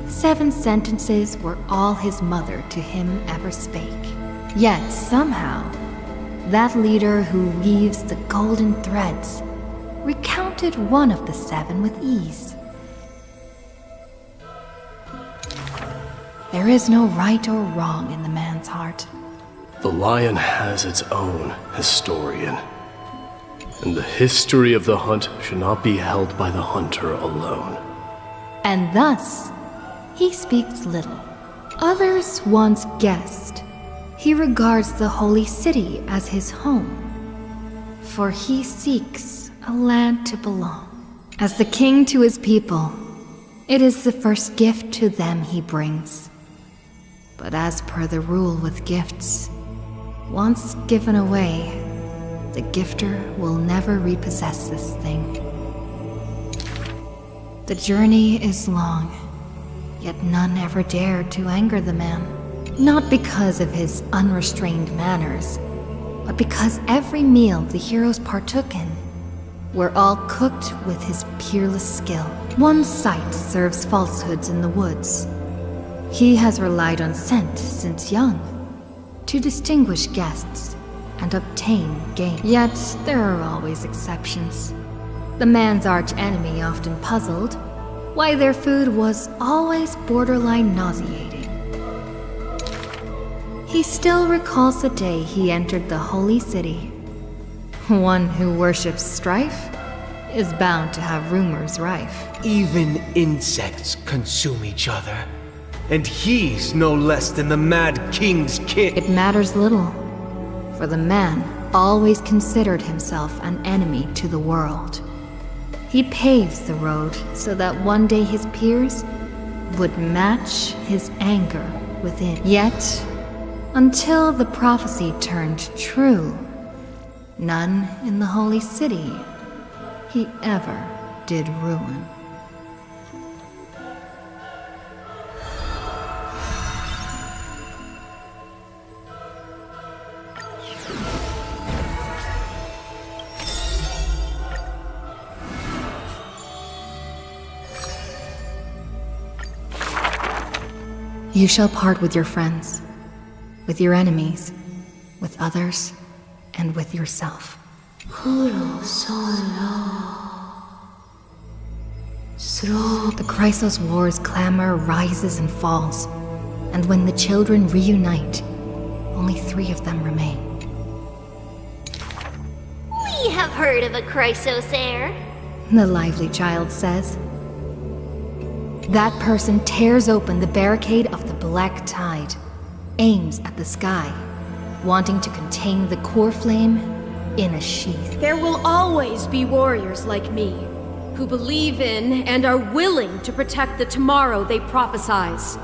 7 sentences were all his mother to him ever spake. Yet somehow, that leader who weaves the golden threads recounted one of the 7 with ease. There is no right or wrong in the man's heart. The lion has its own historian. And the history of the hunt should not be held by the hunter alone. And thus, he speaks little. Others once guessed he regards the holy city as his home, for he seeks a land to belong, As the king to his people, it is the first gift to them he brings. But as per the rule with gifts, once given away, the gifter will never repossess this thing. The journey is long, yet none ever dared to anger the man. Not because of his unrestrained manners, but because every meal the heroes partook in were all cooked with his peerless skill. One sight serves falsehoods in the woods. He has relied on scent since young to distinguish guests and obtain gain. Yet there are always exceptions. The man's arch enemy often puzzled why their food was always borderline nauseating. He still recalls the day he entered the holy city. One who worships strife is bound to have rumors rife. Even insects consume each other. And he's no less than the Mad King's kid. It matters little, for the man always considered himself an enemy to the world. He paves the road so that one day his peers would match his anger within. Yet, until the prophecy turned true, none in the holy city he ever did ruin. You shall part with your friends, with your enemies, with others, and with yourself. The Chrysos War's clamor rises and falls, and when the children reunite, only 3 of them remain. We have heard of a Chrysos heir. The lively child says. That person tears open the barricade of the Black Tide, aims at the sky, wanting to contain the core flame in a sheath. There will always be warriors like me, who believe in and are willing to protect the tomorrow they prophesize.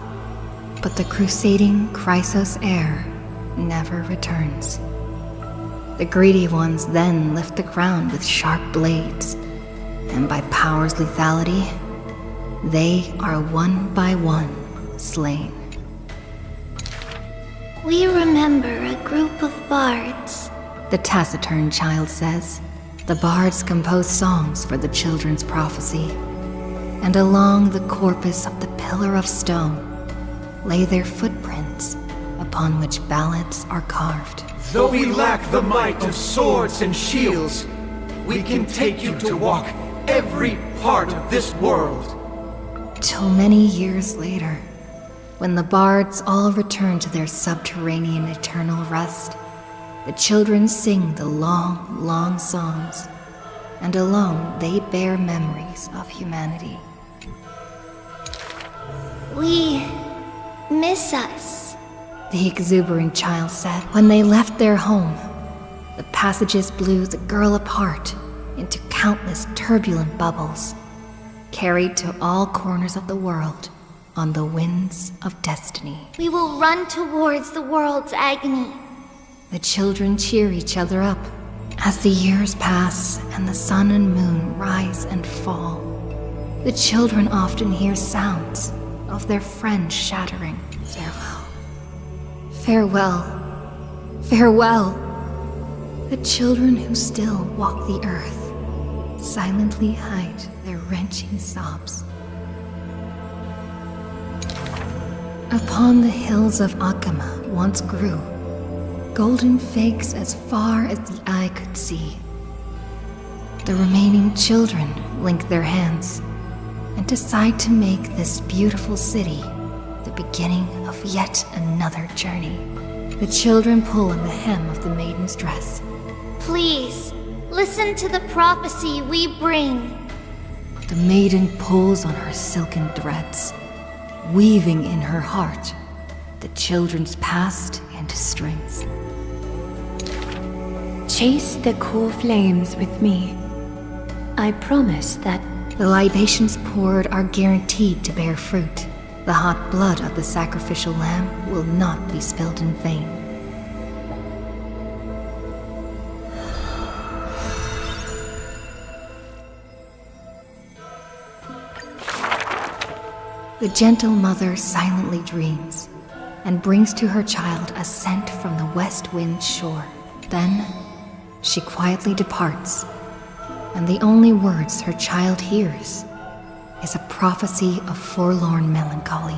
But the crusading Chrysos heir never returns. The greedy ones then lift the ground with sharp blades, and by power's lethality, they are one by one slain. We remember a group of bards. The taciturn child says. The bards compose songs for the children's prophecy, and along the corpus of the pillar of stone lay their footprints upon which ballads are carved. Though we lack the might of swords and shields, we can take you to walk every part of this world. Till many years later, when the bards all return to their subterranean eternal rest, the children sing the long, long songs, and alone they bear memories of humanity. We miss us, the exuberant child said. When they left their home, the passages blew the girl apart into countless turbulent bubbles, carried to all corners of the world on the winds of destiny. We will run towards the world's agony. The children cheer each other up as the years pass and the sun and moon rise and fall. The children often hear sounds of their friends shattering. Farewell. Farewell. Farewell. The children who still walk the earth silently hide their wrenching sobs. Upon the hills of Akama once grew golden figs as far as the eye could see. The remaining children link their hands and decide to make this beautiful city the beginning of yet another journey. The children pull on the hem of the maiden's dress. Please, listen to the prophecy we bring. The maiden pulls on her silken threads, weaving in her heart the children's past into strings. Chase the core flames with me. I promise that The libations poured are guaranteed to bear fruit. The hot blood of the sacrificial lamb will not be spilled in vain. The gentle mother silently dreams and brings to her child a scent from the west wind's shore. Then she quietly departs, and the only words her child hears is a prophecy of forlorn melancholy.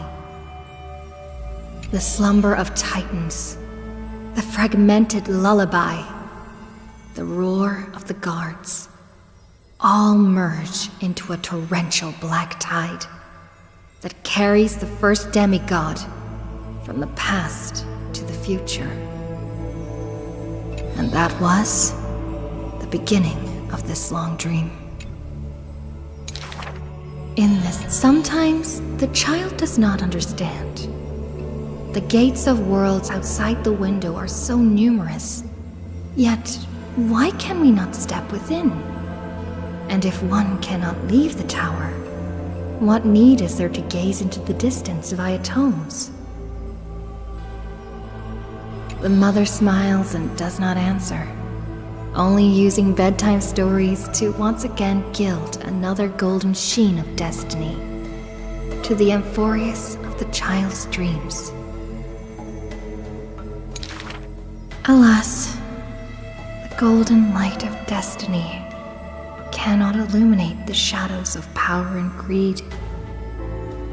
The slumber of titans, the fragmented lullaby, the roar of the guards, all merge into a torrential black tide that carries the first demigod from the past to the future. And that was the beginning of this long dream. In this, sometimes the child does not understand. The gates of worlds outside the window are so numerous, yet why can we not step within? And if one cannot leave the tower, what need is there to gaze into the distance via tomes? The mother smiles and does not answer, only using bedtime stories to once again gild another golden sheen of destiny to the Amphoreus of the child's dreams. Alas, the golden light of destiny cannot illuminate the shadows of power and greed.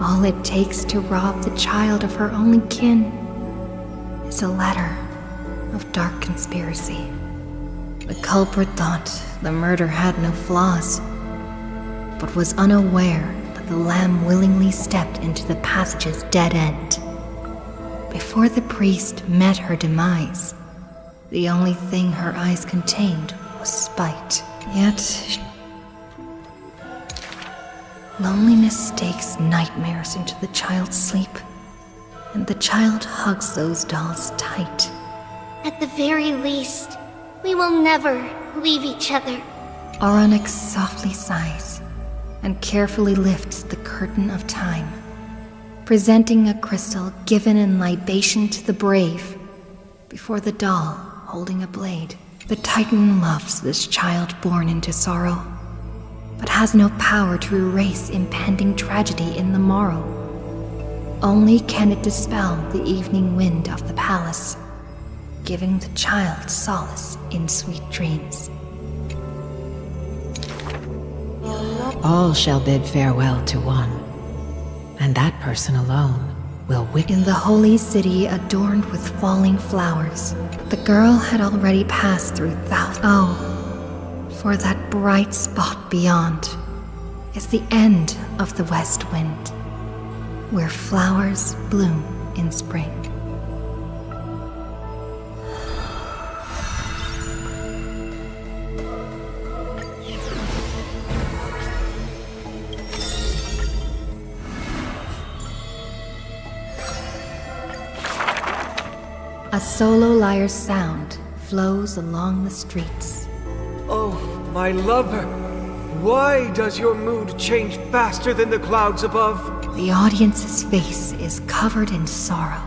All it takes to rob the child of her only kin is a letter of dark conspiracy. The culprit thought the murder had no flaws, but was unaware that the lamb willingly stepped into the passage's dead end. Before the priest met her demise, the only thing her eyes contained was spite. Yet, loneliness stakes nightmares into the child's sleep, and the child hugs those dolls tight. At the very least, we will never leave each other. Oronex softly sighs and carefully lifts the curtain of time, presenting a crystal given in libation to the brave before the doll holding a blade. The Titan loves this child born into sorrow, but has no power to erase impending tragedy in the morrow. Only can it dispel the evening wind of the palace, giving the child solace in sweet dreams. All shall bid farewell to one, and that person alone will In the holy city adorned with falling flowers, the girl had already passed through thousands. Oh, for that bright spot beyond is the end of the west wind, where flowers bloom in spring. A solo lyre's sound flows along the streets. Oh, my lover, why does your mood change faster than the clouds above? The audience's face is covered in sorrow.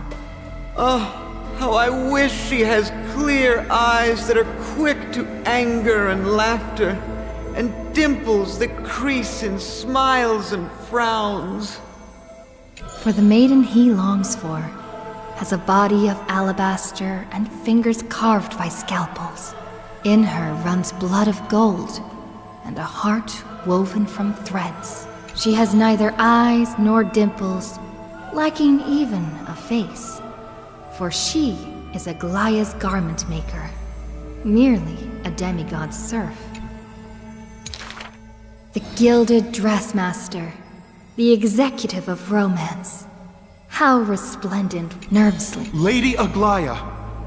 Oh, how I wish she has clear eyes that are quick to anger and laughter, and dimples that crease in smiles and frowns. For the maiden he longs for has a body of alabaster and fingers carved by scalpels. In her runs blood of gold and a heart woven from threads. She has neither eyes nor dimples, lacking even a face, for she is Aglaya's garment maker, merely a demigod's serf. The gilded dressmaster, the executive of romance. How resplendent, nervously. Lady Aglaya,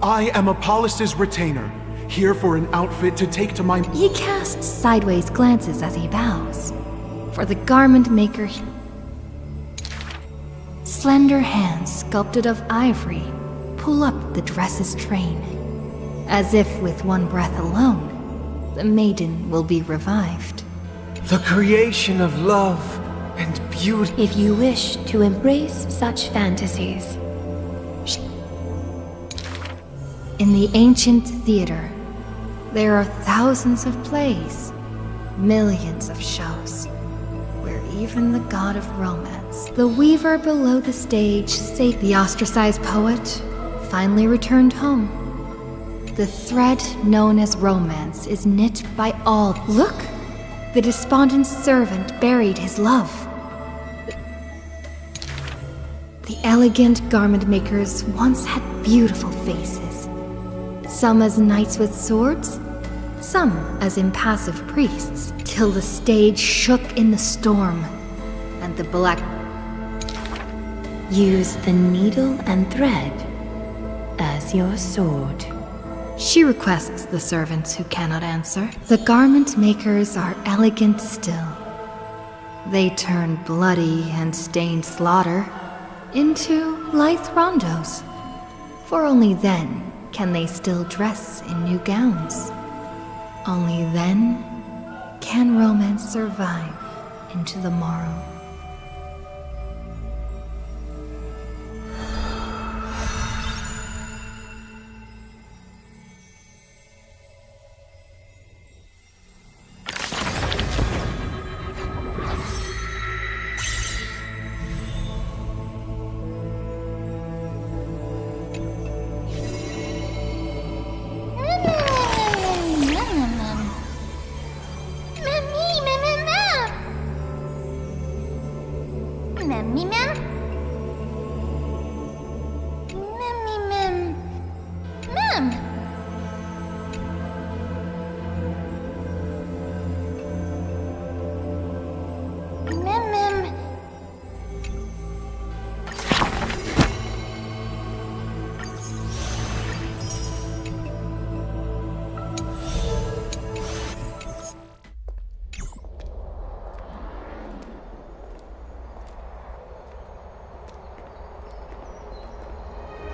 I am Apollos' retainer, here for an outfit to take to my... He casts sideways glances as he bows. For the garment maker... Slender hands sculpted of ivory pull up the dress's train, as if with one breath alone, the maiden will be revived. The creation of love and beauty. If you wish to embrace such fantasies. In the ancient theater, there are thousands of plays, millions of shows, where even the god of romance, the weaver below the stage, say the ostracized poet, finally returned home. The thread known as romance is knit by all. Look! The despondent servant buried his love. The elegant garment makers once had beautiful faces. Some as knights with swords, some as impassive priests, till the stage shook in the storm, and the black... Use the needle and thread as your sword. She requests the servants who cannot answer. The garment makers are elegant still. They turn bloody and stained slaughter into lithe rondos, for only then can they still dress in new gowns. Only then can romance survive into the morrow. Mem.